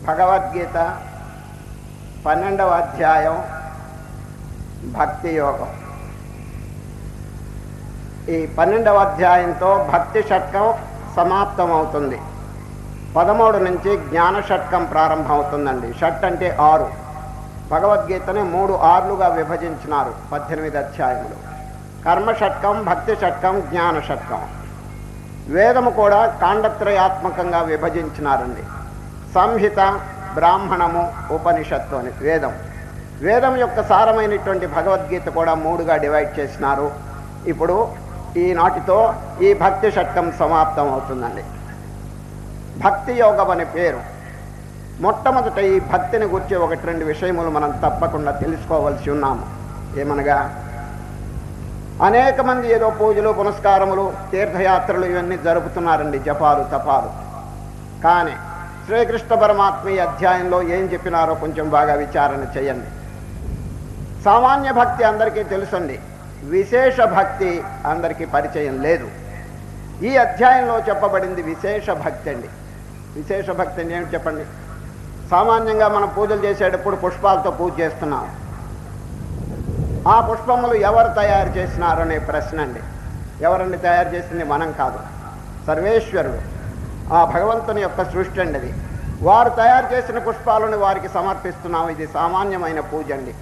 భగవద్గీత 12వ అధ్యాయం భక్తి యోగం. ఈ 12వ అధ్యాయంతో భక్తి షట్కం సమాప్తం అవుతుంది. 13 నుంచి జ్ఞాన షట్కం ప్రారంభం అవుతుందండి. షట్ అంటే 6. భగవద్గీతని 3 ఆర్లుగా విభజించినారు 18 అధ్యాయములు. కర్మ షట్కం, భక్తి షట్కం, జ్ఞాన షట్కం. వేదము కూడా కాండత్రయాత్మకంగా విభజించినారండి. సంహిత, బ్రాహ్మణము, ఉపనిషత్తు అని వేదం యొక్క సారమైనటువంటి భగవద్గీత కూడా 3గా డివైడ్ చేసినారు. ఇప్పుడు ఈనాటితో ఈ భక్తి షట్కం సమాప్తం అవుతుందండి. భక్తి యోగం అనే పేరు. మొట్టమొదట ఈ భక్తిని గురించి 1-2 విషయములు మనం తప్పకుండా తెలుసుకోవలసి ఉన్నాము. ఏమనగా, అనేక మంది ఏదో పూజలు, పునస్కారములు, తీర్థయాత్రలు ఇవన్నీ జరుపుతున్నారండి, జపాలు, తపాలు. కానీ శ్రీకృష్ణ పరమాత్మ ఈ అధ్యాయంలో ఏం చెప్పినారో కొంచెం బాగా విచారణ చేయండి. సామాన్య భక్తి అందరికీ తెలుసండి, విశేష భక్తి అందరికీ పరిచయం లేదు. ఈ అధ్యాయంలో చెప్పబడింది విశేష భక్తి అండి. విశేష భక్తి అంటే ఏమిటి చెప్పండి? సామాన్యంగా మనం పూజలు చేసేటప్పుడు పుష్పాలతో పూజ చేస్తున్నాం. ఆ పుష్పములు ఎవరు తయారు చేసినారు అనే ప్రశ్న అండి. ఎవరండి తయారు చేసింది? మనం కాదు, సర్వేశ్వరుడు, ఆ భగవంతుని యొక్క సృష్టి అండి అది. వారు తయారు చేసిన పుష్పాలను వారికి సమర్పిస్తున్నాము. ఇది సామాన్యమైన పూజ అండి.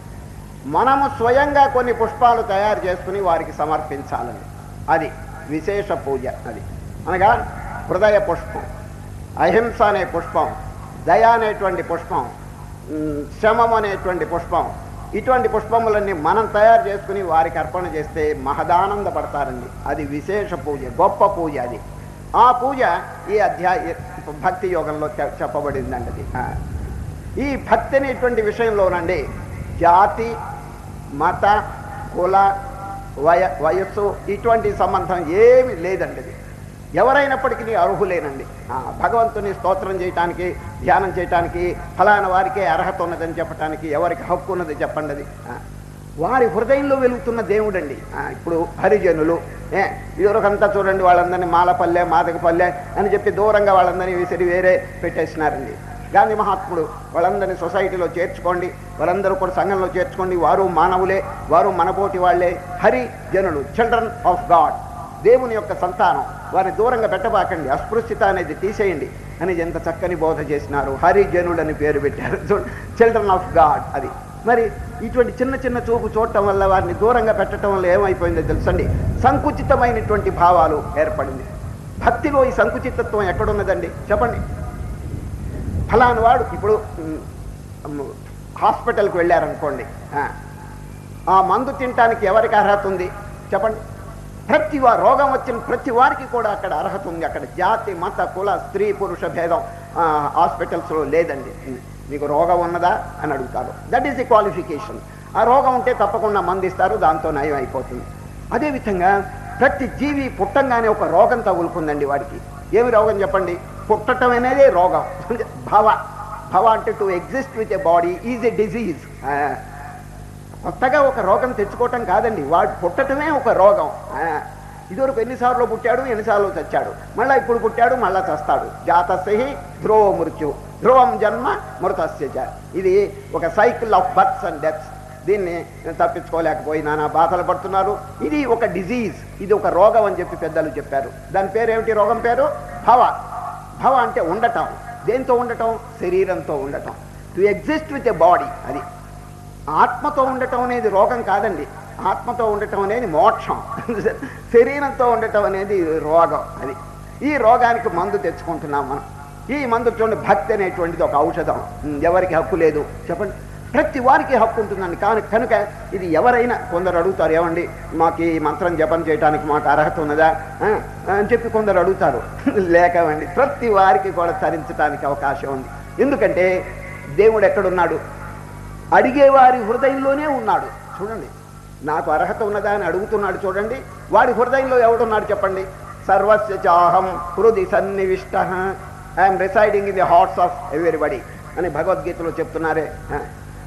మనము స్వయంగా కొన్ని పుష్పాలు తయారు చేసుకుని వారికి సమర్పించాలండి. అది విశేష పూజ. అది అనగా హృదయ పుష్పం, అహింస అనే పుష్పం, దయ అనేటువంటి పుష్పం, శమం అనేటువంటి పుష్పం, ఇటువంటి పుష్పములన్నీ మనం తయారు చేసుకుని వారికి అర్పణ చేస్తే మహదానందపడతారండి. అది విశేష పూజ, గొప్ప పూజ. అది ఆ పూజ ఈ భక్తి యోగంలో చెప్పబడిందండి. ఈ భక్తి అనేటువంటి విషయంలోనండి జాతి, మత, కుల, వయస్సు ఇటువంటి సంబంధం ఏమి లేదండి. అది ఎవరైనప్పటికీ అర్హులేనండి. భగవంతుని స్తోత్రం చేయటానికి, ధ్యానం చేయటానికి ఫలానా వారికే అర్హత ఉన్నదని చెప్పటానికి ఎవరికి హక్కు ఉన్నది చెప్పండి? అది వారి హృదయంలో వెలుగుతున్న దేవుడండి. ఇప్పుడు హరిజనులు ఇదివరకంతా చూడండి, వాళ్ళందరినీ మాలపల్లె, మాదకపల్లె అని చెప్పి దూరంగా వాళ్ళందరినీ విసిరి వేరే పెట్టేసినారండి. గాంధీ మహాత్ముడు వాళ్ళందరినీ సొసైటీలో చేర్చుకోండి, వాళ్ళందరూ కూడా సంఘంలో చేర్చుకోండి, వారు మానవులే, వారు మనపోటి వాళ్లే, హరిజనులు, చిల్డ్రన్ ఆఫ్ గాడ్, దేవుని యొక్క సంతానం, వారిని దూరంగా పెట్టబాకండి, అస్పృశ్యత అనేది తీసేయండి అని ఎంత చక్కని బోధ చేసినారు. హరిజనుడు అని పేరు పెట్టారు, చిల్డ్రన్ ఆఫ్ గాడ్. అది మరి ఇటువంటి చిన్న చిన్న చూపు చూడటం వల్ల, వారిని దూరంగా పెట్టడం వల్ల ఏమైపోయిందో తెలుసండి, సంకుచితమైనటువంటి భావాలు ఏర్పడింది. భక్తిలో ఈ సంకుచితత్వం ఎక్కడున్నదండి చెప్పండి? ఫలానా వాడు ఇప్పుడు హాస్పిటల్కి వెళ్ళారనుకోండి, ఆ మందు తినటానికి ఎవరికి అర్హత ఉంది చెప్పండి? రోగం వచ్చిన ప్రతి వారికి కూడా అక్కడ అర్హత ఉంది. అక్కడ జాతి, మత, కుల, స్త్రీ, పురుష భేదం హాస్పిటల్స్లో లేదండి. మీకు రోగం ఉన్నదా అని అడుగుతారు. That is the qualification. ఆ రోగం ఉంటే తప్పకుండా మందు ఇస్తారు, దాంతో నయం అయిపోతుంది. అదేవిధంగా ప్రతి జీవి పుట్టంగానే ఒక రోగం తగులుకుందండి వాడికి. ఏమి రోగం చెప్పండి? పుట్టడం అనేది రోగం. భవ అంటే to exist with a body is a disease. కొత్తగా ఒక రోగం తెచ్చుకోవటం కాదండి, వాడు పుట్టడమే ఒక రోగం. ఇదివరకు ఎన్నిసార్లు పుట్టాడు, ఎన్నిసార్లు చచ్చాడు, మళ్ళీ ఇప్పుడు పుట్టాడు, మళ్ళా చస్తాడు. జాతస్య ధ్రువ మృత్యు, ధ్రువం జన్మ మృతస్య చ. ఇది ఒక cycle of births and deaths. దీన్ని తప్పించుకోలేకపోయి నానా బాధలు పడుతున్నారు. ఇది ఒక డిజీజ్, ఇది ఒక రోగం అని చెప్పి పెద్దలు చెప్పారు. దాని పేరేమిటి? రోగం పేరు భవ అంటే ఉండటం. దేంతో ఉండటం? శరీరంతో ఉండటం. To exist with a body. అది ఆత్మతో ఉండటం అనేది రోగం కాదండి. ఆత్మతో ఉండటం అనేది మోక్షం. శరీరంతో ఉండటం అనేది రోగం. అది ఈ రోగానికి మందు తెచ్చుకుంటున్నాం మనం. ఈ మందు చూడండి, భక్తి అనేటువంటిది ఒక ఔషధం. ఎవరికి హక్కు లేదు చెప్పండి? ప్రతి వారికి హక్కు ఉంటుందండి. కనుక ఇది ఎవరైనా, కొందరు అడుగుతారు, ఏమండి మాకు ఈ మంత్రం జపం చేయడానికి మాకు అర్హత ఉన్నదా అని చెప్పి కొందరు అడుగుతారు. లేకవండి, ప్రతి వారికి కూడా తరించడానికి అవకాశం ఉంది. ఎందుకంటే దేవుడు ఎక్కడున్నాడు? అడిగేవారి హృదయంలోనే ఉన్నాడు. చూడండి, నాకు అర్హత ఉన్నదా అని అడుగుతున్నాడు చూడండి, వాడి హృదయంలో ఎవడున్నాడు చెప్పండి? సర్వస్య చాహం హృది సన్నివిష్ట, I'm residing in the hearts of everybody అని భగవద్గీతలో చెప్తున్నారే.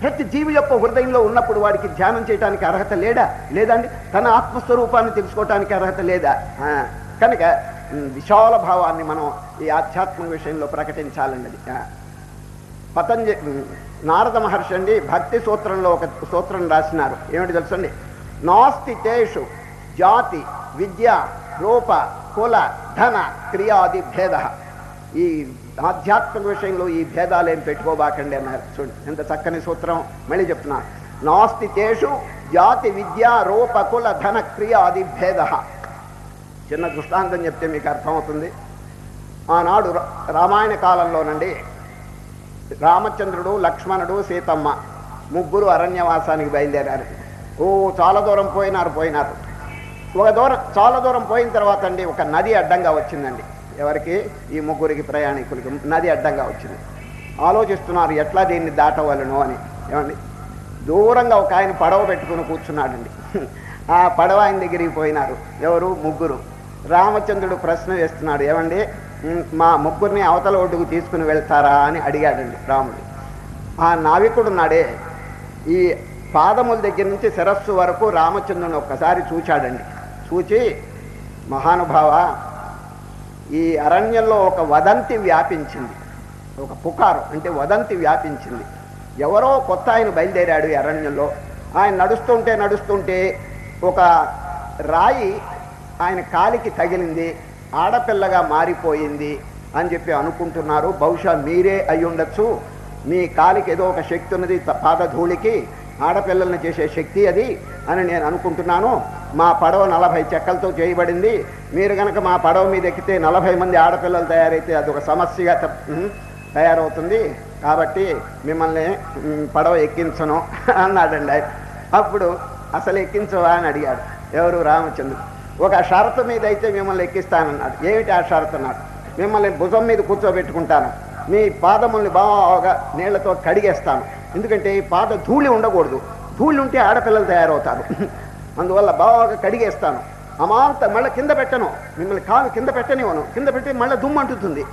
ప్రతి జీవి యొక్క హృదయంలో ఉన్నప్పుడు వాడికి ధ్యానం చేయడానికి అర్హత లేదండి? తన ఆత్మస్వరూపాన్ని తెలుసుకోవటానికి అర్హత లేదా? కనుక విశాల భావాన్ని మనం ఈ ఆధ్యాత్మిక విషయంలో ప్రకటించాలన్నది. నారద మహర్షి అండి భక్తి సూత్రంలో ఒక సూత్రం రాసినారు. ఏమిటి తెలుసండి? నాస్తి తేషు జాతి విద్య రూప కుల ధన క్రియాది భేద. ఈ ఆధ్యాత్మిక విషయంలో ఈ భేదాలు ఏం పెట్టుకోబాకండి అన్నారు. చూడండి ఎంత చక్కని సూత్రం. మళ్ళీ చెప్తున్నారు, నాస్తి తేషు జాతి విద్య రూప కుల ధన క్రియాది భేద. చిన్న దృష్టాంతం చెప్తే మీకు అర్థమవుతుంది. ఆనాడు రామాయణ కాలంలోనండి రామచంద్రుడు, లక్ష్మణుడు, సీతమ్మ ముగ్గురు అరణ్యవాసానికి బయలుదేరారు. చాలా దూరం పోయినారు. చాలా దూరం పోయిన తర్వాత అండి ఒక నది అడ్డంగా వచ్చిందండి. ఎవరికి? ఈ ముగ్గురికి ప్రయాణికులకి నది అడ్డంగా వచ్చింది. ఆలోచిస్తున్నారు ఎట్లా దీన్ని దాటవలను అని. ఏమండి, దూరంగా ఒక ఆయన పడవ పెట్టుకుని కూర్చున్నాడండి. ఆ పడవ ఆయన దగ్గరికి పోయినారు. ఎవరు? ముగ్గురు. రామచంద్రుడు ప్రశ్న వేస్తున్నాడు, ఏమండి మా ముగ్గురిని అవతల ఒడ్డుకు తీసుకుని వెళ్తారా అని అడిగాడండి రాముడు. ఆ నావికుడు నాడే ఈ పాదముల దగ్గర నుంచి శిరస్సు వరకు రామచంద్రుని ఒక్కసారి చూచాడండి. చూచి, మహానుభావ, ఈ అరణ్యంలో ఒక వదంతి వ్యాపించింది. ఒక పుకారు అంటే వదంతి వ్యాపించింది. ఎవరో కొత్త ఆయన బయలుదేరాడు ఈ అరణ్యంలో. ఆయన నడుస్తుంటే ఒక రాయి ఆయన కాలికి తగిలింది, ఆడపిల్లగా మారిపోయింది అని చెప్పి అనుకుంటున్నారు. బహుశా మీరే అయి ఉండొచ్చు. మీ కాలికి ఏదో ఒక శక్తి ఉన్నది, పాదధూళికి ఆడపిల్లల్ని చేసే శక్తి అది అని నేను అనుకుంటున్నాను. మా పడవ 40 చెక్కలతో చేయబడింది. మీరు కనుక మా పడవ మీద ఎక్కితే 40 మంది ఆడపిల్లలు తయారైతే అదొక సమస్యగా తయారవుతుంది. కాబట్టి మిమ్మల్ని పడవ ఎక్కించను అన్నాడండి. అప్పుడు అసలు ఎక్కించవా అని అడిగాడు. ఎవరు? రామచంద్రుడు. ఒక షరతు మీద అయితే మిమ్మల్ని ఎక్కిస్తానన్నాడు. ఏమిటి ఆ షరతు అన్నాడు? మిమ్మల్ని భుజం మీద కూర్చోబెట్టుకుంటాను, మీ పాదముల్ని బాగా నీళ్లతో కడిగేస్తాను. ఎందుకంటే ఈ పాద ధూళి ఉండకూడదు, ధూళి ఉంటే ఆడపిల్లలు తయారవుతారు. అందువల్ల బాగా కడిగేస్తాను. అమాంత మళ్ళీ కింద పెట్టను, మిమ్మల్ని కాలు కింద పెట్టనివ్వను, కింద పెట్టి మళ్ళీ దుమ్ము అంటుతుంది.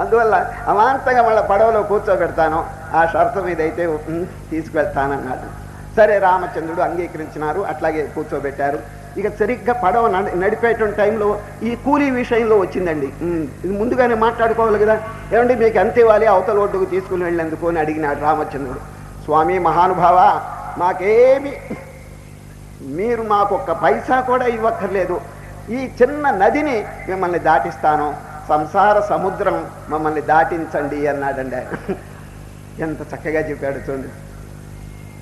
అందువల్ల అమాంతంగా మళ్ళీ పడవలో కూర్చోబెడతాను, ఆ షరతు మీద అయితే తీసుకువెళ్తానన్నాడు. సరే, రామచంద్రుడు అంగీకరించినారు. అట్లాగే కూర్చోబెట్టారు. ఇక సరిగ్గా పడవ నడిపేటువంటి టైంలో ఈ కూలీ విషయంలో వచ్చిందండి. ఇది ముందుగానే మాట్లాడుకోవాలి కదా. ఏమండి మీకు ఎంత ఇవ్వాలి అవతల ఒడ్డుకు తీసుకుని వెళ్ళేందుకు అని అడిగినాడు రామచంద్రుడు. స్వామి మహానుభావ, మాకేమి మీరు మాకు ఒక్క పైసా కూడా ఇవ్వక్కర్లేదు. ఈ చిన్న నదిని మిమ్మల్ని దాటిస్తాను, సంసార సముద్రం మమ్మల్ని దాటించండి అన్నాడండి ఆయన. ఎంత చక్కగా చెప్పాడు చూడండి.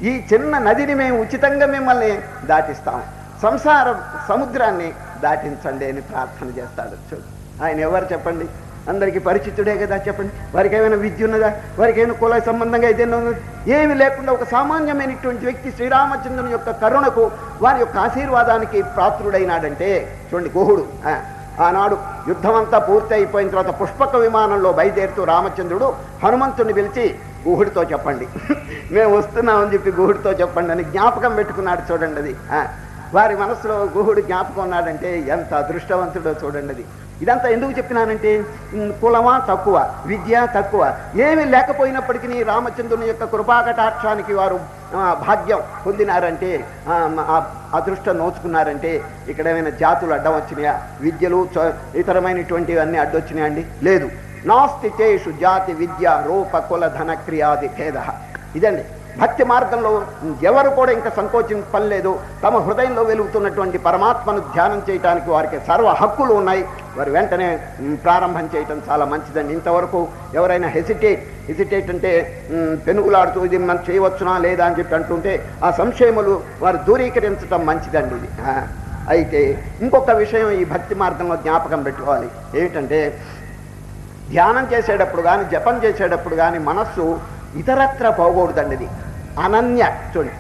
ఈ చిన్న నదిని మేము ఉచితంగా మిమ్మల్ని దాటిస్తాము, సంసార సముద్రాన్ని దాటించండి అని ప్రార్థన చేస్తాడు. చూడు, ఆయన ఎవరు చెప్పండి? అందరికీ పరిచితుడే కదా. చెప్పండి, వారికి ఏమైనా విద్య ఉన్నదా? వారికి ఏమైనా కుల సంబంధంగా ఏదైనా ఉన్నది? ఏమి లేకుండా ఒక సామాన్యమైనటువంటి వ్యక్తి శ్రీరామచంద్రుని యొక్క కరుణకు, వారి యొక్క ఆశీర్వాదానికి పాత్రుడైనాడంటే చూడండి. గుహుడు ఆనాడు యుద్ధం అంతా పూర్తి అయిపోయిన తర్వాత పుష్పక విమానంలో బయలుదేరుతూ రామచంద్రుడు హనుమంతుని పిలిచి, గుహుడితో చెప్పండి, మేము వస్తున్నామని చెప్పి గుహుడితో చెప్పండి అని జ్ఞాపకం పెట్టుకున్నాడు. చూడండి, అది వారి మనసులో గుహుడు జ్ఞాపకం ఉన్నాడంటే ఎంత అదృష్టవంతుడో చూడండి. అది ఇదంతా ఎందుకు చెప్పినానంటే, కులమా తక్కువ, విద్య తక్కువ, ఏమీ లేకపోయినప్పటికీ రామచంద్రుని యొక్క కృపాకటాక్షానికి వారు భాగ్యం పొందినారంటే, అదృష్టం నోచుకున్నారంటే, ఇక్కడ ఏమైనా జాతులు అడ్డం వచ్చినాయా? విద్యలు ఇతరమైనటువంటివి అన్నీ అడ్డొచ్చినాయా అండి? లేదు. నాస్తి తేషు జాతి విద్య రూప కుల ధన క్రియాది భేద. ఇదండి భక్తి మార్గంలో ఎవరు కూడా ఇంకా సంకోచింపలేదు. తమ హృదయంలో వెలుగుతున్నటువంటి పరమాత్మను ధ్యానం చేయడానికి వారికి సర్వ హక్కులు ఉన్నాయి. వారు వెంటనే ప్రారంభం చేయటం చాలా మంచిదండి. ఇంతవరకు ఎవరైనా హెసిటేట్ అంటే పెనుగులాడుతూ ఇది మనం చేయవచ్చునా లేదా అని చెప్పి అంటుంటే ఆ సంశయములు వారు దూరీకరించడం మంచిదండి. ఇది అయితే ఇంకొక విషయం ఈ భక్తి మార్గంలో జ్ఞాపకం పెట్టుకోవాలి. ఏమిటంటే, ధ్యానం చేసేటప్పుడు కానీ జపం చేసేటప్పుడు కానీ మనస్సు ఇతరత్ర పోకూడదండి. ఇది అనన్య. చూడండి,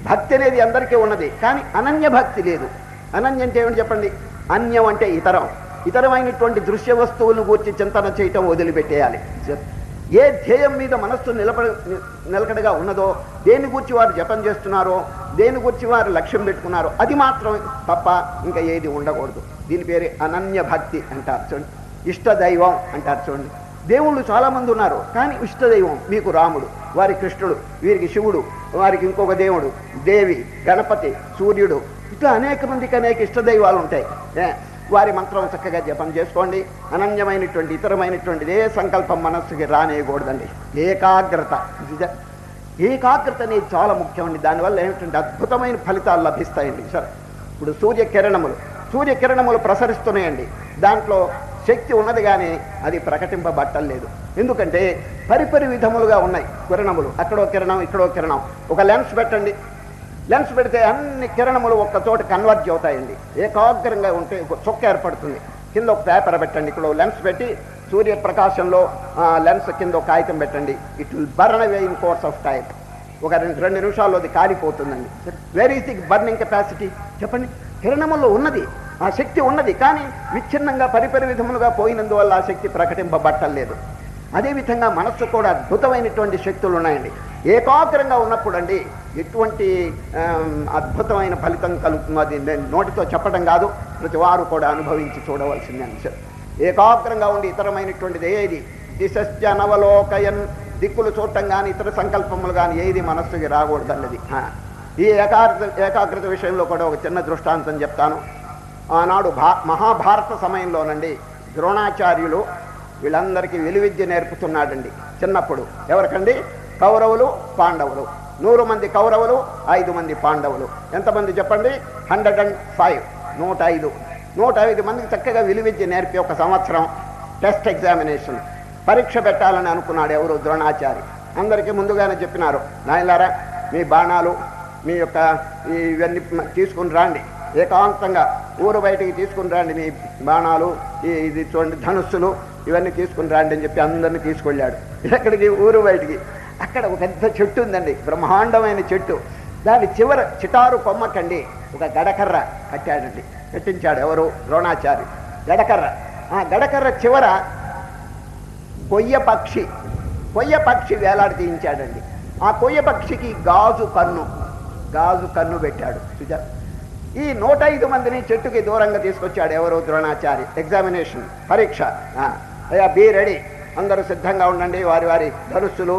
భక్తి అనేది అందరికీ ఉన్నది, కానీ అనన్య భక్తి లేదు. అనన్య అంటే ఏమిటి చెప్పండి? అన్యం అంటే ఇతరం. ఇతరమైనటువంటి దృశ్య వస్తువులను గూర్చి చింతన చేయటం వదిలిపెట్టేయాలి. ఏ ధ్యేయం మీద మనస్సు నిలకడగా ఉన్నదో, దేని గురించి వారు జపం చేస్తున్నారో, దేని గురించి వారు లక్ష్యం పెట్టుకున్నారో అది మాత్రం తప్ప ఇంకా ఏది ఉండకూడదు. దీని పేరు అనన్య భక్తి అంటారు. చూడండి, ఇష్టదైవం అంటారు. చూడండి, దేవుళ్ళు చాలామంది ఉన్నారు, కానీ ఇష్టదైవం మీకు రాముడు, వారి కృష్ణుడు, వీరికి శివుడు, వారికి ఇంకొక దేవుడు, దేవి, గణపతి, సూర్యుడు, ఇట్లా అనేక మందికి అనేక ఇష్టదైవాలు ఉంటాయి. వారి మంత్రం చక్కగా జపం చేసుకోండి. అనన్యమైనటువంటి ఇతరమైనటువంటిది ఏ సంకల్పం మనస్సుకి రానేయకూడదండి. ఏకాగ్రత అనేది చాలా ముఖ్యమండి. దానివల్ల ఏమిటంటే అద్భుతమైన ఫలితాలు లభిస్తాయండి. సరే, ఇప్పుడు సూర్యకిరణములు ప్రసరిస్తున్నాయండి. దాంట్లో శక్తి ఉన్నది కానీ అది ప్రకటింపబట్టలేదు. ఎందుకంటే పరిపరి విధములుగా ఉన్నాయి కిరణములు. అక్కడో కిరణం, ఇక్కడో కిరణం. ఒక లెన్స్ పెట్టండి, లెన్స్ పెడితే అన్ని కిరణములు ఒక్క చోట కన్వర్జ్ అవుతాయండి. ఏకాగ్రంగా ఉంటే ఒక చుక్క ఏర్పడుతుంది. కింద ఒక పేపర్ పెట్టండి, ఇక్కడ లెన్స్ పెట్టి సూర్యప్రకాశంలో లెన్స్ కింద ఒక కాగితం పెట్టండి. It will burn away in course of time. ఒక 2 నిమిషాల్లో అది కాలిపోతుందండి. Where is the burning capacity? చెప్పండి. కిరణములో ఉన్నది, ఆ శక్తి ఉన్నది, కానీ విచ్ఛిన్నంగా పరిపరి విధములుగా పోయినందువల్ల ఆ శక్తి ప్రకటింపబట్టలేదు. అదేవిధంగా మనస్సు కూడా అద్భుతమైనటువంటి శక్తులు ఉన్నాయండి. ఏకాగ్రంగా ఉన్నప్పుడు అండి ఎటువంటి అద్భుతమైన ఫలితం కలుగుతుందో అది నోటితో చెప్పడం కాదు, ప్రతి వారు కూడా అనుభవించి చూడవలసింది అంశం. ఏకాగ్రంగా ఉండి ఇతరమైనటువంటిది ఏది దిశశ్చనవలోకయన్, దిక్కులు చూడటం కానీ ఇతర సంకల్పములు కానీ ఏది మనస్సుకి రాకూడదన్నది. ఈ ఏకాగ్రత విషయంలో కూడా ఒక చిన్న దృష్టాంతం చెప్తాను. ఆనాడు మహాభారత సమయంలోనండి ద్రోణాచార్యులు వీళ్ళందరికీ విలువిద్య నేర్పుతున్నాడండి చిన్నప్పుడు. ఎవరికండి? కౌరవులు, పాండవులు. 100 మంది కౌరవులు, 5 మంది పాండవులు. ఎంతమంది చెప్పండి? 105. 105 మందికి చక్కగా విలువిద్య నేర్పి ఒక సంవత్సరం టెస్ట్ ఎగ్జామినేషన్ పరీక్ష పెట్టాలని అనుకున్నాడు ఎవరు? ద్రోణాచారి. అందరికీ ముందుగానే చెప్పినారు, నాయనలారా మీ బాణాలు మీ యొక్క ఇవన్నీ తీసుకుని రాండి, ఏకాంతంగా ఊరు బయటికి తీసుకుని రండి, మీ బాణాలు ఇది చూడండి ధనుస్సులు ఇవన్నీ తీసుకుని రండి అని చెప్పి అందరినీ తీసుకెళ్ళాడు. ఎక్కడికి? ఊరు బయటికి. అక్కడ ఒక పెద్ద చెట్టు ఉందండి, బ్రహ్మాండమైన చెట్టు. దాని చివర చిటారు కొమ్మకండి ఒక గడకర్ర కట్టాడండి. కట్టించాడు ఎవరు? ద్రోణాచారి. గడకర్ర. ఆ గడకర్ర చివర కొయ్య పక్షి వేలాడి తీయించాడండి. ఆ కొయ్య పక్షికి గాజు కన్ను పెట్టాడు. ఈ 105 మందిని చెట్టుకి దూరంగా తీసుకొచ్చాడు ఎవరు? ద్రోణాచారి. ఎగ్జామినేషన్ పరీక్ష. అయ్యా బీ రెడీ, అందరూ సిద్ధంగా ఉండండి, వారి ధనుస్సులు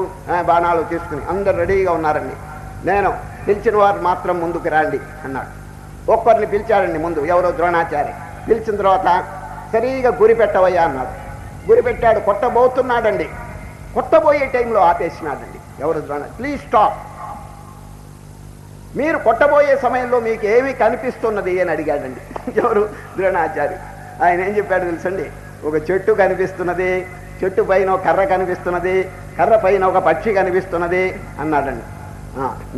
బాణాలు తీసుకుని అందరు రెడీగా ఉన్నారండి. నేను పిలిచిన వారు మాత్రం ముందుకు రండి అన్నాడు. ఒక్కరిని పిలిచాడండి ముందు, ఎవరో? ద్రోణాచారి. పిలిచిన తర్వాత సరిగా గురి పెట్టవయ్యా అన్నాడు. గురి పెట్టాడు, కొట్టబోతున్నాడండి. కొట్టబోయే టైంలో ఆపేసినాడండి ఎవరు? ద్రోణాచారి. Please stop. మీరు కొట్టబోయే సమయంలో మీకు ఏమి కనిపిస్తున్నది అని అడిగాడండి ఎవరు? ద్రోణాచారి. ఆయన ఏం చెప్పాడు తెలుసండి? ఒక చెట్టు కనిపిస్తున్నది, చెట్టు పైన ఒక కర్ర కనిపిస్తున్నది, కర్ర పైన ఒక పక్షి కనిపిస్తున్నది అన్నాడండి.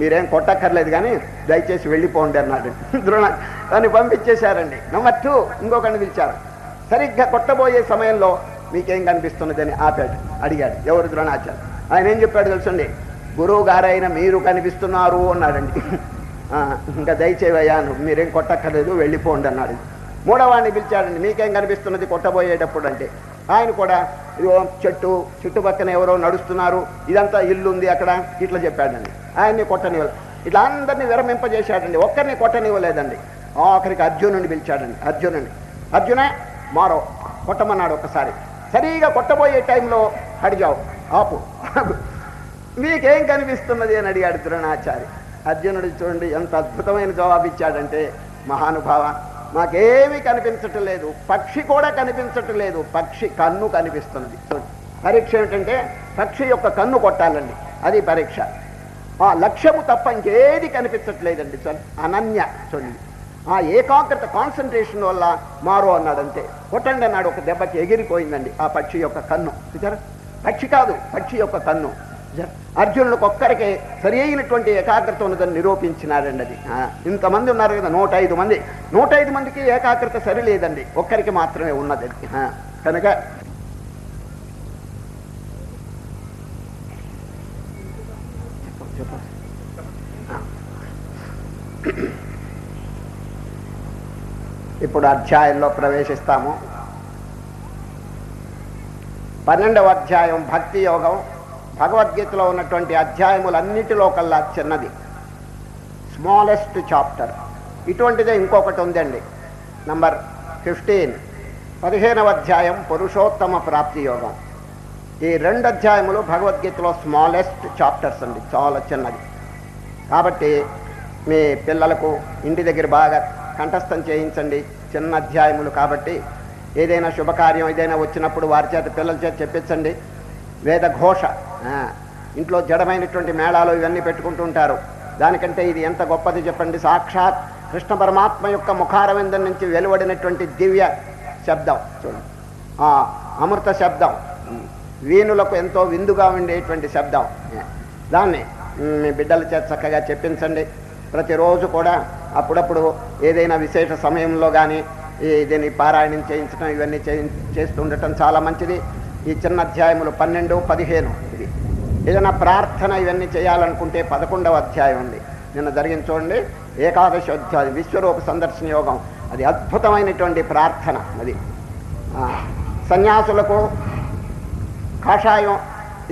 మీరేం కొట్టక్కర్లేదు కానీ దయచేసి వెళ్ళిపోండి అన్నాడండి ద్రోణాచారి. పంపించేశారండి. నెంబర్ 2 ఇంకొకరిని పిలిచారు. సరిగ్గా కొట్టబోయే సమయంలో మీకేం కనిపిస్తున్నది అని అడిగాడు ఎవరు? ద్రోణాచారి. ఆయన ఏం చెప్పాడు తెలుసండి? గురువు గారైన మీరు కనిపిస్తున్నారు అన్నాడండి. ఇంకా దయచేవయ్యా, మీరేం కొట్టక్కర్లేదు వెళ్ళిపోండి అన్నాడు. 3వ వాడిని పిలిచాడండి. మీకేం కనిపిస్తున్నది కొట్టబోయేటప్పుడు అంటే? ఆయన కూడా ఇదిగో చుట్టుపక్కన ఎవరో నడుస్తున్నారు, ఇదంతా ఇల్లు ఉంది అక్కడ, ఇట్లా చెప్పాడండి. ఆయన్ని కొట్టనివ్వలేదు. ఇట్లా అందరినీ విరమింపజేశాడండి. ఒక్కరిని కొట్టనివ్వలేదండి. ఆఖరికి అర్జునుడిని పిలిచాడండి. అర్జునే మారో కొట్టమన్నాడు ఒకసారి. సరిగా కొట్టబోయే టైంలో అడిగావు, ఆపు, మీకేం కనిపిస్తున్నది అని అడిగాడు ద్రోణాచారి. అర్జునుడు చూడండి ఎంత అద్భుతమైన జవాబు ఇచ్చాడంటే, మహానుభావ మాకేమీ కనిపించటం లేదు, పక్షి కూడా కనిపించటం లేదు, పక్షి కన్ను కనిపిస్తున్నది. పరీక్ష ఏమిటంటే పక్షి యొక్క కన్ను కొట్టాలండి, అది పరీక్ష. ఆ లక్ష్యము తప్ప ఇంకేది కనిపించట్లేదండి. అనన్య చూడండి, ఆ ఏకాగ్రత కాన్సన్ట్రేషన్ వల్ల మారు అన్నాడంతే. కొట్టండి అన్నాడు, ఒక దెబ్బకి ఎగిరిపోయిందండి ఆ పక్షి యొక్క కన్ను. చూచారా? పక్షి కాదు, పక్షి యొక్క కన్ను. అర్జునుడికి ఒక్కరికే సరి అయినటువంటి ఏకాగ్రత ఉన్నదని నిరూపించినారండి. అది ఇంతమంది ఉన్నారు కదా, 105 మందికి ఏకాగ్రత సరి లేదండి, ఒక్కరికి మాత్రమే ఉన్నది. కనుక ఇప్పుడు అధ్యాయంలో ప్రవేశిస్తాము. 12వ అధ్యాయం భక్తి యోగం. భగవద్గీతలో ఉన్నటువంటి అధ్యాయములన్నిటిలో కల్లా చిన్నది, స్మాలెస్ట్ చాప్టర్. ఇటువంటిదే ఇంకొకటి ఉందండి, నంబర్ 15, 15వ అధ్యాయం పురుషోత్తమ ప్రాప్తి యోగం. ఈ 2 అధ్యాయములు భగవద్గీతలో స్మాలెస్ట్ చాప్టర్స్ అండి, చాలా చిన్నది. కాబట్టి మీ పిల్లలకు ఇంటి దగ్గర బాగా కంఠస్థం చేయించండి, చిన్న అధ్యాయములు కాబట్టి ఏదైనా శుభకార్యం ఏదైనా వచ్చినప్పుడు వారి చేత పిల్లల చేత చెప్పించండి. వేద ఘోష, ఇంట్లో జడమైనటువంటి మేళాలు ఇవన్నీ పెట్టుకుంటుంటారు. దానికంటే ఇది ఎంత గొప్పది చెప్పండి. సాక్షాత్ కృష్ణ పరమాత్మ యొక్క ముఖారవిందం నుంచి వెలువడినటువంటి దివ్య శబ్దం చూడండి, అమృత శబ్దం, వీణులకు ఎంతో విందుగా ఉండేటువంటి శబ్దం. దాన్ని మీ బిడ్డల చేత చక్కగా చెప్పించండి. ప్రతిరోజు కూడా అప్పుడప్పుడు ఏదైనా విశేష సమయంలో కానీ దీన్ని పారాయణం చేయించడం ఇవన్నీ చేస్తుండటం చాలా మంచిది. ఈ చిన్న అధ్యాయములు 12, 15 ఇది. ఏదైనా ప్రార్థన ఇవన్నీ చేయాలనుకుంటే 11వ అధ్యాయం ఉంది. నిన్న జరిగింది చూడండి, ఏకాదశి అధ్యాయం విశ్వరూప సందర్శన యోగం. అది అద్భుతమైనటువంటి ప్రార్థన. అది సన్యాసులకు కాషాయం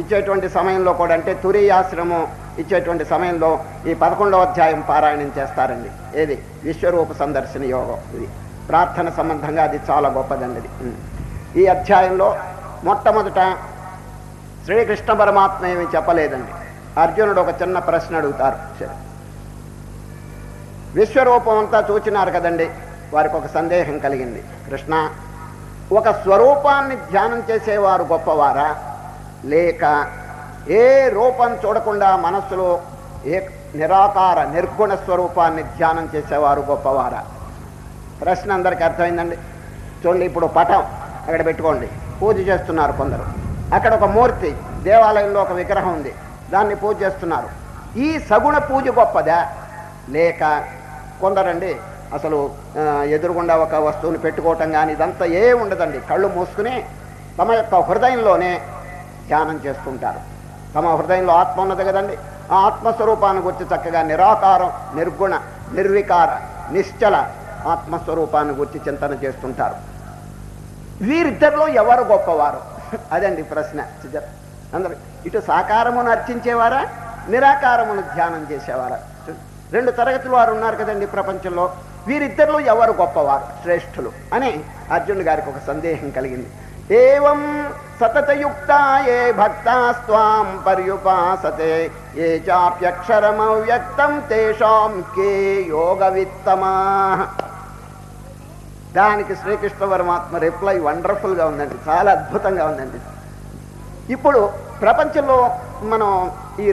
ఇచ్చేటువంటి సమయంలో కూడా, అంటే తురీయాశ్రమం ఇచ్చేటువంటి సమయంలో ఈ 11వ అధ్యాయం పారాయణం చేస్తారండి. ఏది విశ్వరూప సందర్శన యోగం. ఇది ప్రార్థన సంబంధంగా అది చాలా గొప్పదండి. ఈ అధ్యాయంలో మొట్టమొదట శ్రీకృష్ణ పరమాత్మ ఏమి చెప్పలేదండి. అర్జునుడు ఒక చిన్న ప్రశ్న అడుగుతారు. విశ్వరూపం అంతా చూచినారు కదండి, వారికి ఒక సందేహం కలిగింది. కృష్ణ, ఒక స్వరూపాన్ని ధ్యానం చేసేవారు గొప్పవారా, లేక ఏ రూపం చూడకుండా మనస్సులో ఏ నిరాకార నిర్గుణ స్వరూపాన్ని ధ్యానం చేసేవారు గొప్పవారా? ప్రశ్న అందరికీ అర్థమైందండి. చూడండి, ఇప్పుడు పటం అక్కడ పెట్టుకోండి, పూజ చేస్తున్నారు కొందరు. అక్కడ ఒక మూర్తి, దేవాలయంలో ఒక విగ్రహం ఉంది, దాన్ని పూజ చేస్తున్నారు. ఈ సగుణ పూజ గొప్పదా, లేక కొందరండి అసలు ఎదురుగుండా ఒక వస్తువుని పెట్టుకోవటం కానీ ఇదంతా ఏ ఉండదండి, కళ్ళు మూసుకుని తమ యొక్క హృదయంలోనే ధ్యానం చేస్తుంటారు. తమ హృదయంలో ఆత్మ ఉన్నది కదండి, ఆ ఆత్మస్వరూపాన్ని గురించి చక్కగా నిరాకారం, నిర్గుణ, నిర్వికార, నిశ్చల ఆత్మస్వరూపాన్ని గురించి చింతన చేస్తుంటారు. వీరిద్దరిలో ఎవరు గొప్పవారు? అదండి ప్రశ్న. అందరు ఇటు సాకారమును అర్చించేవారా, నిరాకారమును ధ్యానం చేసేవారా? 2 తరగతులు వారు ఉన్నారు కదండి ప్రపంచంలో. వీరిద్దరిలో ఎవరు గొప్పవారు, శ్రేష్ఠులు అని అర్జునుడి గారికి ఒక సందేహం కలిగింది. ఏవం సతతయుక్తా ఏ భక్తాస్త్వాం పర్యుపాసతే ఏ చాప్యక్షరమవ్యక్తం తేషాం కే యోగవిత్తమా. దానికి శ్రీకృష్ణ పరమాత్మ రిప్లై వండర్ఫుల్గా ఉందండి, చాలా అద్భుతంగా ఉందండి. ఇప్పుడు ప్రపంచంలో మనం ఈ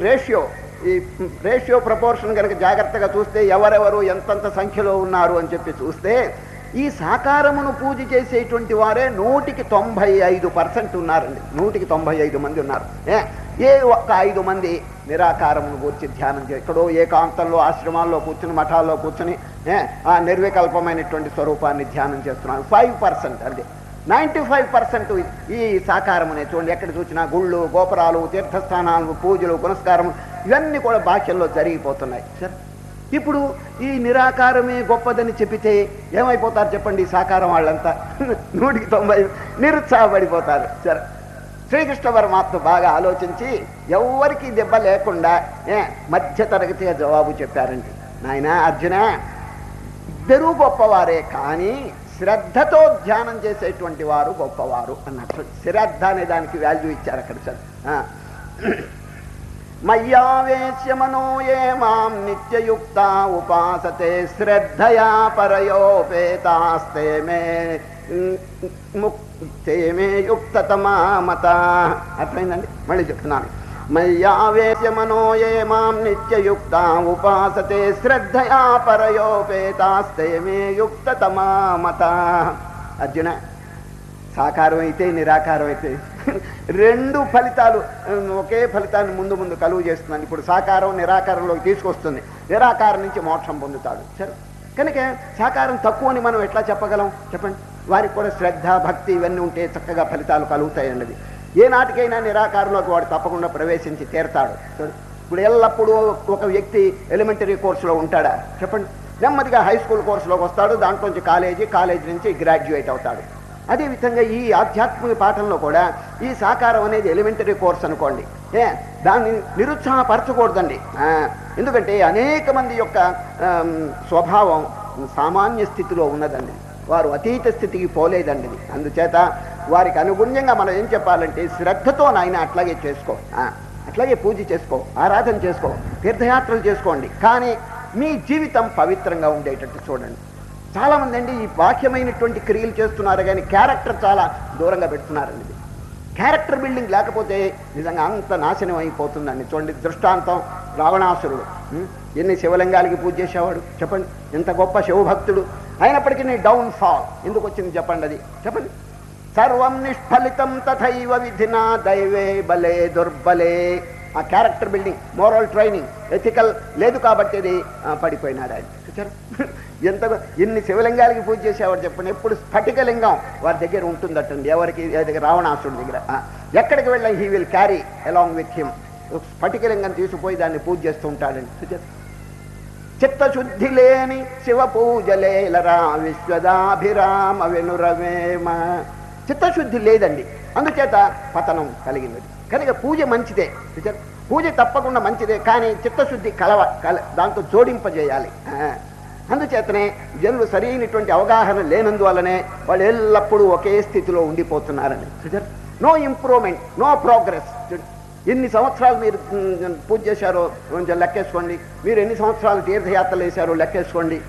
రేషియో ప్రపోర్షన్ కనుక జాగ్రత్తగా చూస్తే ఎవరెవరు ఎంతంత సంఖ్యలో ఉన్నారు అని చెప్పి చూస్తే ఈ సాకారమును పూజ చేసేటువంటి వారే 100కి 95% ఉన్నారండి. 100కి 95 మంది ఉన్నారు. ఏ ఒక్క 5 మంది నిరాకారమును కూర్చి ధ్యానం ఎక్కడో ఏకాంతంలో ఆశ్రమాల్లో కూర్చుని, మఠాల్లో కూర్చుని ఆ నిర్వికల్పమైనటువంటి స్వరూపాన్ని ధ్యానం చేస్తున్నారు. 5% అంటే 95% ఈ సాకారమునే. చూడండి, ఎక్కడ చూసినా గుళ్ళు, గోపురాలు, తీర్థస్థానాలు, పూజలు, పునస్కారం ఇవన్నీ కూడా బాహ్యంలో జరిగిపోతున్నాయి. సరే, ఇప్పుడు ఈ నిరాకారమే గొప్పదని చెప్పితే ఏమైపోతారు చెప్పండి? ఈ సాకారం వాళ్ళంతా 100కి 90 నిరుత్సాహపడిపోతారు. సరే, శ్రీకృష్ణ పరమాత్మ బాగా ఆలోచించి ఎవరికి దెబ్బ లేకుండా మధ్య తరగతిగా జవాబు చెప్పారండి. నాయనా అర్జున, ఇద్దరూ గొప్పవారే, కానీ శ్రద్ధతో ధ్యానం చేసేటువంటి వారు గొప్పవారు అన్నట్లు. శ్రద్ధ అనే దానికి వాల్యూ ఇచ్చారు అక్కడ. సార్, మయ్యావేశ్య మనో ఏ మాం నిత్యయుక్త ఉపాసతే శ్రద్ధయా పరయోపేతాస్తే మే యుక్తతమా మత. అర్థమైందండి? మళ్ళీ చెప్తున్నాను. మయ్యావేశ్య మనో ఏ మాం నిత్యయుక్త ఉపాసతే శ్రద్ధయా పరయోపేతాస్తే మే యుక్తతమా మత. అర్జున, సాకారం అయితే నిరాకారం అయితే 2 ఫలితాలు ఒకే ఫలితాన్ని ముందు కలుగు చేస్తుందండి. ఇప్పుడు సాకారం నిరాకారంలోకి తీసుకొస్తుంది, నిరాకారం నుంచి మోక్షం పొందుతాడు. సరే, కనుక సాకారం తక్కువ అని మనం ఎట్లా చెప్పగలం చెప్పండి? వారికి కూడా శ్రద్ధ, భక్తి ఇవన్నీ ఉంటే చక్కగా ఫలితాలు కలుగుతాయండి. ఏ నాటికైనా నిరాకారంలోకి వాడు తప్పకుండా ప్రవేశించి తీరతాడు. ఇప్పుడు ఎల్లప్పుడూ ఒక వ్యక్తి ఎలిమెంటరీ కోర్సులో ఉంటాడా చెప్పండి? నెమ్మదిగా హై స్కూల్ కోర్సులోకి వస్తాడు, దాంట్లోంచి కాలేజీ నుంచి గ్రాడ్యుయేట్ అవుతాడు. అదేవిధంగా ఈ ఆధ్యాత్మిక పాఠంలో కూడా ఈ సాకారం అనేది ఎలిమెంటరీ కోర్స్ అనుకోండి, దాన్ని నిరుత్సాహపరచకూడదండి. ఎందుకంటే అనేక మంది యొక్క స్వభావం సామాన్య స్థితిలో ఉన్నదండి, వారు అతీత స్థితికి పోలేదండి. అందుచేత వారికి అనుగుణ్యంగా మనం ఏం చెప్పాలంటే, శ్రద్ధతో నాయన అట్లాగే చేసుకో, అట్లాగే పూజ చేసుకో, ఆరాధన చేసుకో, తీర్థయాత్రలు చేసుకోండి, కానీ మీ జీవితం పవిత్రంగా ఉండేటట్టు చూడండి. చాలామంది అండి ఈ బాహ్యమైనటువంటి క్రియలు చేస్తున్నారు కానీ క్యారెక్టర్ చాలా దూరంగా పెడుతున్నారండి. క్యారెక్టర్ బిల్డింగ్ లేకపోతే నిజంగా అంత నాశనం అయిపోతుందండి. చూడండి, దృష్టాంతం రావణాసురుడు. ఎన్ని శివలింగాలకి పూజ చేసేవాడు చెప్పండి, ఎంత గొప్ప శివభక్తుడు, అయినప్పటికీ నీ డౌన్ ఫాల్ ఎందుకు వచ్చింది చెప్పండి, అది చెప్పండి. సర్వం నిష్ఫలితం తథైవ విధినా దైవే బలే దుర్బలే. ఆ character building, moral training, ethical లేదు కాబట్టి అది పడిపోయినాడు ఆయన. ఎంత ఎన్ని శివలింగాలకి పూజ చేసేవాడు చెప్పండి. ఎప్పుడు స్ఫటికలింగం వారి దగ్గర ఉంటుందటండి. ఎవరికి దగ్గర? రావణాసుడి దగ్గర. ఎక్కడికి వెళ్ళా he will carry along with him. స్ఫటికలింగం తీసుకుపోయి దాన్ని పూజ చేస్తూ ఉంటాడండి. చిత్తశుద్ధి లేని శివ పూజలేలరా విశ్వదాభిరామ వెనురవేమ. చిత్తశుద్ధి లేదండి, అందుచేత పతనం కలిగింది. కనుక పూజ మంచిదే, పూజ తప్పకుండా మంచిదే, కానీ చిత్తశుద్ధి దాంతో జోడింపజేయాలి. అందుచేతనే జనులు సరైనటువంటి అవగాహన లేనందువల్లనే వాళ్ళు ఎల్లప్పుడూ ఒకే స్థితిలో ఉండిపోతున్నారండి. No improvement, no progress. ఎన్ని సంవత్సరాలు మీరు పూజ చేశారో కొంచెం లెక్కేసుకోండి, మీరు ఎన్ని సంవత్సరాలు తీర్థయాత్రలు వేశారో లెక్కేసుకోండి.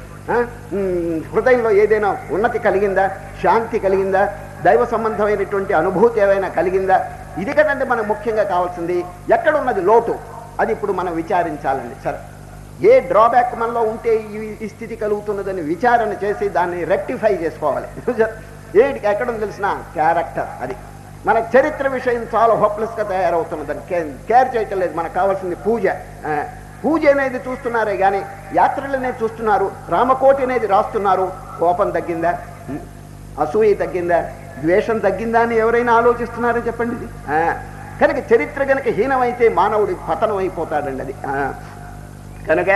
హృదయంలో ఏదైనా ఉన్నతి కలిగిందా, శాంతి కలిగిందా, దైవ సంబంధమైనటువంటి అనుభూతి ఏమైనా కలిగిందా? ఇది కదండి మనకు ముఖ్యంగా కావాల్సింది. ఎక్కడున్నది లోటు, అది ఇప్పుడు మనం విచారించాలండి. సరే, ఏ డ్రాబ్యాక్ మనలో ఉంటే ఈ స్థితి కలుగుతున్నదని విచారణ చేసి దాన్ని రెక్టిఫై చేసుకోవాలి. ఏంటి ఎక్కడో తెలిసిన క్యారెక్టర్, అది మన చరిత్ర విషయం చాలా హోప్లెస్గా తయారవుతున్నదని కేర్ చేయటం లేదు. మనకు కావాల్సింది పూజ. పూజ అనేది చూస్తున్నారే కానీ యాత్రలు అనేది చూస్తున్నారు, రామకోటి అనేది రాస్తున్నారు. కోపం తగ్గిందా, అసూయ తగ్గిందా, ద్వేషం తగ్గిందా అని ఎవరైనా ఆలోచిస్తున్నారో చెప్పండి. ఇది కనుక చరిత్ర కనుక హీనమైతే మానవుడి పతనం అయిపోతాడండి. అది కనుక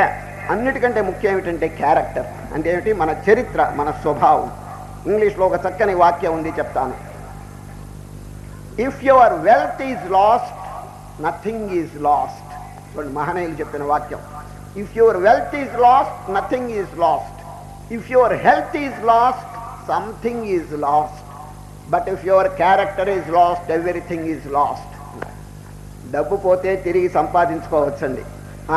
అన్నిటికంటే ముఖ్యం ఏమిటంటే క్యారెక్టర్ అంటే ఏమిటి? మన చరిత్ర, మన స్వభావం. ఇంగ్లీష్లో ఒక చక్కని వాక్యం ఉంది, చెప్తాను. If your wealth is last, nothing is lost. చూడండి, మహనీయులు చెప్పిన వాక్యం. If your wealth is last, nothing is lost. If your health is lost, something is last. But if your character is lost, everything is lost. డబ్బు పోతే తిరిగి సంపాదించుకోవచ్చండి,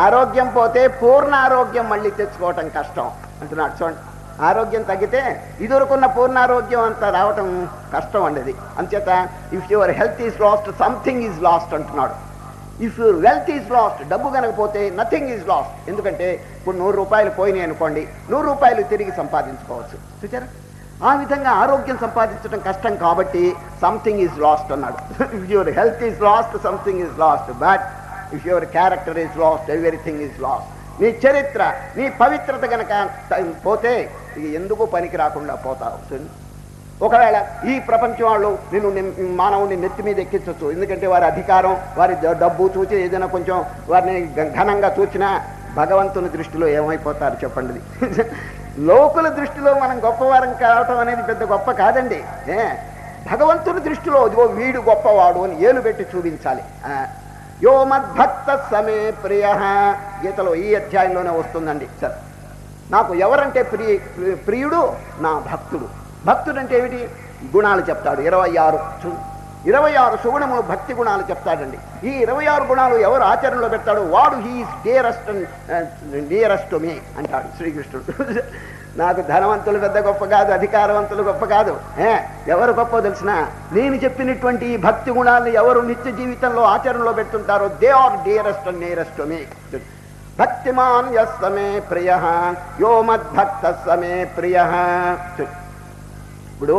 ఆరోగ్యం పోతే పూర్ణ ఆరోగ్యం మళ్ళీ తెచ్చుకోవటం కష్టం అంటున్నాడు. చూడండి, ఆరోగ్యం తగ్గితే ఇదివరకున్న పూర్ణారోగ్యం అంతా రావటం కష్టం అండి. అది అంచేత if your health is lost, something is lost అంటున్నాడు. If your wealth is lost, డబ్బు కనకపోతే నథింగ్ ఈజ్ లాస్ట్. ఎందుకంటే ఇప్పుడు 100 రూపాయలు పోయినాయి అనుకోండి, 100 రూపాయలు తిరిగి సంపాదించుకోవచ్చు. చూచారా? ఆ విధంగా ఆరోగ్యం సంపాదించడం కష్టం కాబట్టి సంథింగ్ ఈజ్ లాస్ట్ అన్నాడు. If your health is lost, something is last. But if your character is lost, everything is lost. నీ చరిత్ర, నీ పవిత్రత కనుక పోతే ఇక ఎందుకు పనికి రాకుండా పోతావు. ఒకవేళ ఈ ప్రపంచం వాళ్ళు నిన్ను మానవుని నెత్తి మీద ఎక్కించవచ్చు, ఎందుకంటే వారి అధికారం, వారి డబ్బు చూసి ఏదైనా కొంచెం వారిని ఘనంగా చూసినా భగవంతుని దృష్టిలో ఏమైపోతారు చెప్పండి. లోకుల దృష్టిలో మనం గొప్పవారం కావటం అనేది పెద్ద గొప్ప కాదండి. భగవంతుని దృష్టిలో ఇదిగో వీడు గొప్పవాడు అని ఏలు పెట్టి చూపించాలి. యో మద్భక్త సమే ప్రియ, గీతలో ఈ అధ్యాయంలోనే వస్తుందండి. సరే, నాకు ఎవరంటే ప్రియుడు? నా భక్తుడు. భక్తుడు అంటే ఏమిటి? గుణాలు చెప్తాడు. 26 సుగుణములు భక్తి గుణాలు చెప్తాడండి. ఈ 26 గుణాలు ఎవరు ఆచరణలో పెడతాడు వాడు హీఈస్ డియరెస్ట్ టు మీ అంటాడు శ్రీకృష్ణుడు. నాకు ధనవంతులు పెద్ద గొప్ప కాదు, అధికారవంతులు గొప్ప కాదు. ఎవరు గొప్ప తెలిసిన? నేను చెప్పినటువంటి ఈ భక్తి గుణాలను ఎవరు నిత్య జీవితంలో ఆచరణలో పెడుతుంటారో they are dearest and nearest to me. భక్తిమాన్ యస్సమే ప్రియ, యో మద్భక్త సమే ప్రియ. ఇప్పుడు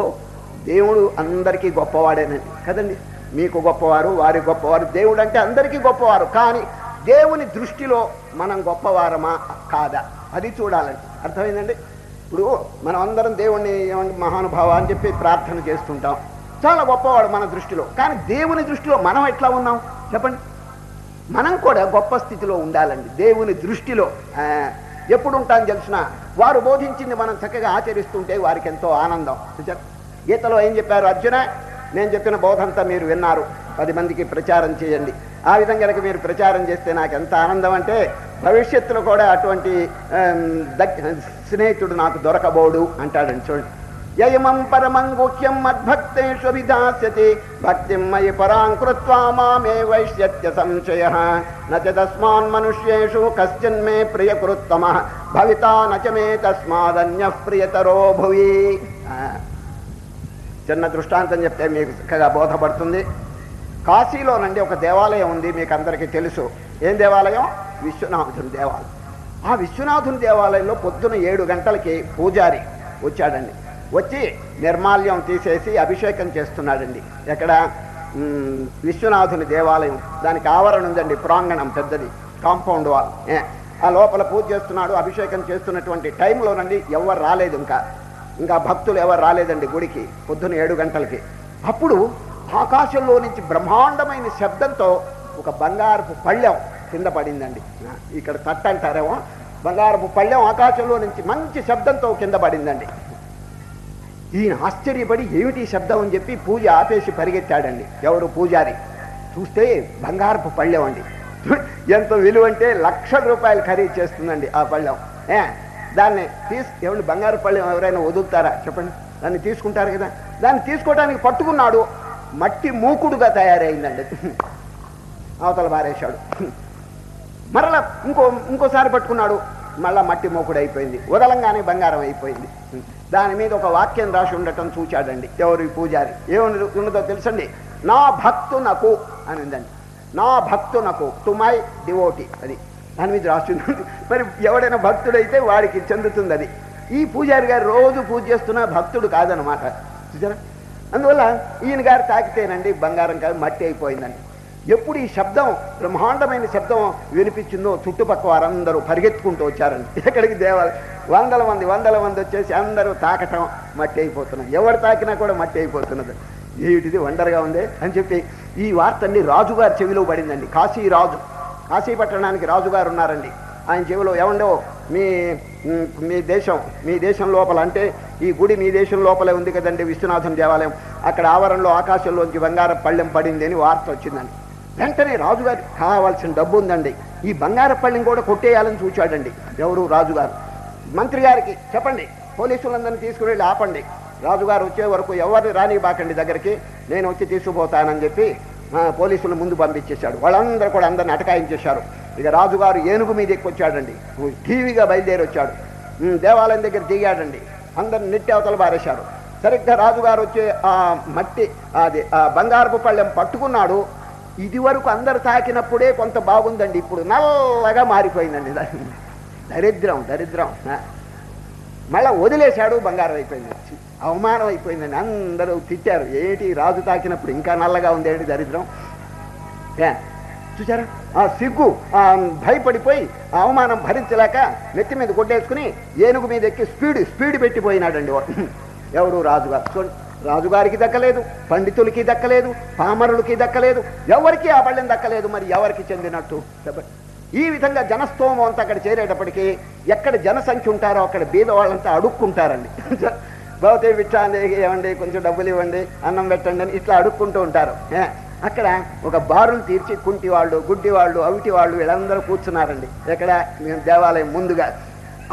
దేవుడు అందరికీ గొప్పవాడేనండి కదండి. మీకు గొప్పవారు, వారి గొప్పవారు. దేవుడు అంటే అందరికీ గొప్పవారు, కానీ దేవుని దృష్టిలో మనం గొప్పవారమా కాదా అది చూడాలండి. అర్థమైందండి? ఇప్పుడు మనం అందరం దేవుణ్ణి మహానుభావ అని చెప్పి ప్రార్థన చేస్తుంటాం, చాలా గొప్పవాడు మన దృష్టిలో. కానీ దేవుని దృష్టిలో మనం ఎట్లా ఉన్నాం చెప్పండి? మనం కూడా గొప్ప స్థితిలో ఉండాలండి దేవుని దృష్టిలో. ఎప్పుడు ఉంటాం తెలిసిన? వారు బోధించింది మనం చక్కగా ఆచరిస్తుంటే వారికి ఎంతో ఆనందం. గీతలో ఏం చెప్పారు? అర్జున, నేను చెప్పిన బోధంతా మీరు విన్నారు, 10 మందికి ప్రచారం చేయండి. ఆ విధంగా కనుక మీరు ప్రచారం చేస్తే నాకు ఎంత ఆనందం అంటే భవిష్యత్తులో కూడా అటువంటి స్నేహితుడు నాకు దొరకబోడు అంటాడండి. చూడండి, యయమం పరమం గుహ్యం మద్భక్తేషు విధాస్యతి భక్తిం మయి పరాం కృత్వా మామే వైష్యత్య సంశయః నచ తస్మాన్ మనుష్యేషు కశ్చిన్మే ప్రియకృత్తమః భవితా నచ మే తస్మాదన్యః ప్రియతరో భువి. చిన్న దృష్టాంతం చెప్తే మీకు చక్కగా బోధపడుతుంది. కాశీలోనండి ఒక దేవాలయం ఉంది, మీకు అందరికీ తెలుసు. ఏం దేవాలయం? విశ్వనాథుని దేవాలయం. ఆ విశ్వనాథుని దేవాలయంలో పొద్దున 7 గంటలకి పూజారి వచ్చాడండి. వచ్చి నిర్మాల్యం తీసేసి అభిషేకం చేస్తున్నాడండి. ఎక్కడ? విశ్వనాథుని దేవాలయం. దానికి ఆవరణ ఉందండి, ప్రాంగణం పెద్దది, కాంపౌండ్ వాల్. ఆ లోపల పూజ చేస్తున్నాడు. అభిషేకం చేస్తున్నటువంటి టైంలోనండి ఎవరు రాలేదు, ఇంకా భక్తులు ఎవరు రాలేదండి గుడికి పొద్దున 7 గంటలకి. అప్పుడు ఆకాశంలో నుంచి బ్రహ్మాండమైన శబ్దంతో ఒక బంగారపు పళ్ళెం కింద పడిందండి. ఇక్కడ తట్ట అంటారేమో, బంగారపు పళ్ళెం ఆకాశంలో నుంచి మంచి శబ్దంతో కింద పడిందండి. ఈయన ఆశ్చర్యపడి ఏమిటి శబ్దం అని చెప్పి పూజ ఆపేసి పరిగెత్తాడండి. ఎవరు? పూజారి. చూస్తే బంగారపు పళ్ళెం అండి. ఎంత విలువ అంటే లక్షల రూపాయలు ఖరీదు చేస్తుందండి ఆ పళ్ళెం. దాన్ని ఏమండి, బంగారు పళ్ళెం ఎవరైనా వదులుతారా చెప్పండి? దాన్ని తీసుకుంటారు కదా. దాన్ని తీసుకోవడానికి పట్టుకున్నాడు, మట్టి మూకుడుగా తయారైందండి. అవతల మారేశాడు. మరలా ఇంకోసారి పట్టుకున్నాడు, మళ్ళా మట్టి మూకుడు అయిపోయింది. వదలంగానే బంగారం అయిపోయింది. దాని మీద ఒక వాక్యం రాసి ఉండటం చూచాడండి ఎవరు? పూజారి. ఏమున్నదో తెలుసండి? నా భక్తునకు అని ఉందండి. నా భక్తునకు, టు మై డివోటీ, అది దాని మీద రాస్తుంది. మరి ఎవడైనా భక్తుడైతే వాడికి చెందుతుంది అది. ఈ పూజారి గారు రోజు పూజ చేస్తున్న భక్తుడు కాదనమాట, చూసారా? అందువల్ల ఈయన గారు తాకితేనండి బంగారం కాదు, మట్టి అయిపోయిందండి. ఎప్పుడు ఈ శబ్దం, బ్రహ్మాండమైన శబ్దం వినిపించిందో చుట్టుపక్కల వారందరూ పరిగెత్తుకుంటూ వచ్చారండి. ఎక్కడికి? దేవాలయం. వందల మంది వచ్చేసి అందరూ తాకటం, మట్టి అయిపోతున్నారు. ఎవరు తాకినా కూడా మట్టి అయిపోతున్నది. ఏమిటిది వండర్గా ఉంది అని చెప్పి ఈ వార్తని రాజుగారి చెవిలో పడిందండి. కాశీరాజు, కాశీ పట్టణానికి రాజుగారు ఉన్నారండి. ఆయన చెవిలో, ఏమండో మీ దేశం లోపల, అంటే ఈ గుడి మీ దేశం లోపలే ఉంది కదండి విశ్వనాథుని దేవాలయం, అక్కడ ఆవరణలో ఆకాశంలోంచి బంగారం పళ్ళెం పడింది అని వార్త వచ్చిందండి. వెంటనే రాజుగారికి కావాల్సిన డబ్బు ఉందండి, ఈ బంగారం పళ్ళెం కూడా కొట్టేయాలని చూచాడండి. ఎవరు? రాజుగారు. మంత్రి గారికి చెప్పండి, పోలీసులందరినీ తీసుకుని వెళ్ళి ఆపండి, రాజుగారు వచ్చే వరకు ఎవరిని రానివ్వకండి దగ్గరికి, నేను వచ్చి తీసుకుపోతానని చెప్పి పోలీసులు ముందు పంపించేశాడు. వాళ్ళందరూ కూడా అందరిని అటకాయించేశారు. ఇక రాజుగారు ఏనుగు మీద ఎక్కొచ్చాడండి, టీవీగా బయలుదేరి వచ్చాడు. దేవాలయం దగ్గర దిగాడండి. అందరిని నెట్టి అవతల పారేశారు. సరిగ్గా రాజుగారు వచ్చే ఆ మట్టి, అది బంగారపు పళ్ళెం పట్టుకున్నాడు. ఇది వరకు అందరు తాకినప్పుడే కొంత బాగుందండి, ఇప్పుడు నల్లగా మారిపోయిందండి. దరిద్రం. మళ్ళా వదిలేశాడు, బంగారం అయిపోయింది. అవమానం అయిపోయిందండి. అందరూ తిట్టారు, ఏంటి రాజు తాకినప్పుడు ఇంకా నల్లగా ఉంది, ఏంటి దరిద్రం. చూసారా? ఆ సిగ్గు భయపడిపోయి అవమానం భరించలేక నెత్తి మీద కొట్టేసుకుని ఏనుగు మీద ఎక్కి స్పీడ్ పెట్టిపోయినాడండి. ఎవరు? రాజుగారు. రాజుగారికి దక్కలేదు, పండితులకి దక్కలేదు, పామరులకి దక్కలేదు, ఎవరికి ఆ పళ్ళెం దక్కలేదు. మరి ఎవరికి చెందినట్టు? ఈ విధంగా జనస్తోమం అంతా అక్కడ చేరేటప్పటికీ ఎక్కడ జనసంఖ్య ఉంటారో అక్కడ బీద వాళ్ళంతా అడుక్కుంటారండి. భౌతే విచ్చాండి, ఇవ్వండి, కొంచెం డబ్బులు ఇవ్వండి, అన్నం పెట్టండి అని ఇట్లా అడుక్కుంటూ ఉంటారు. అక్కడ ఒక బారులు తీర్చి కుంటివాళ్ళు, గుడ్డివాళ్ళు, అవిటివాళ్ళు వీళ్ళందరూ కూర్చున్నారండి. ఎక్కడ? దేవాలయం ముందుగా.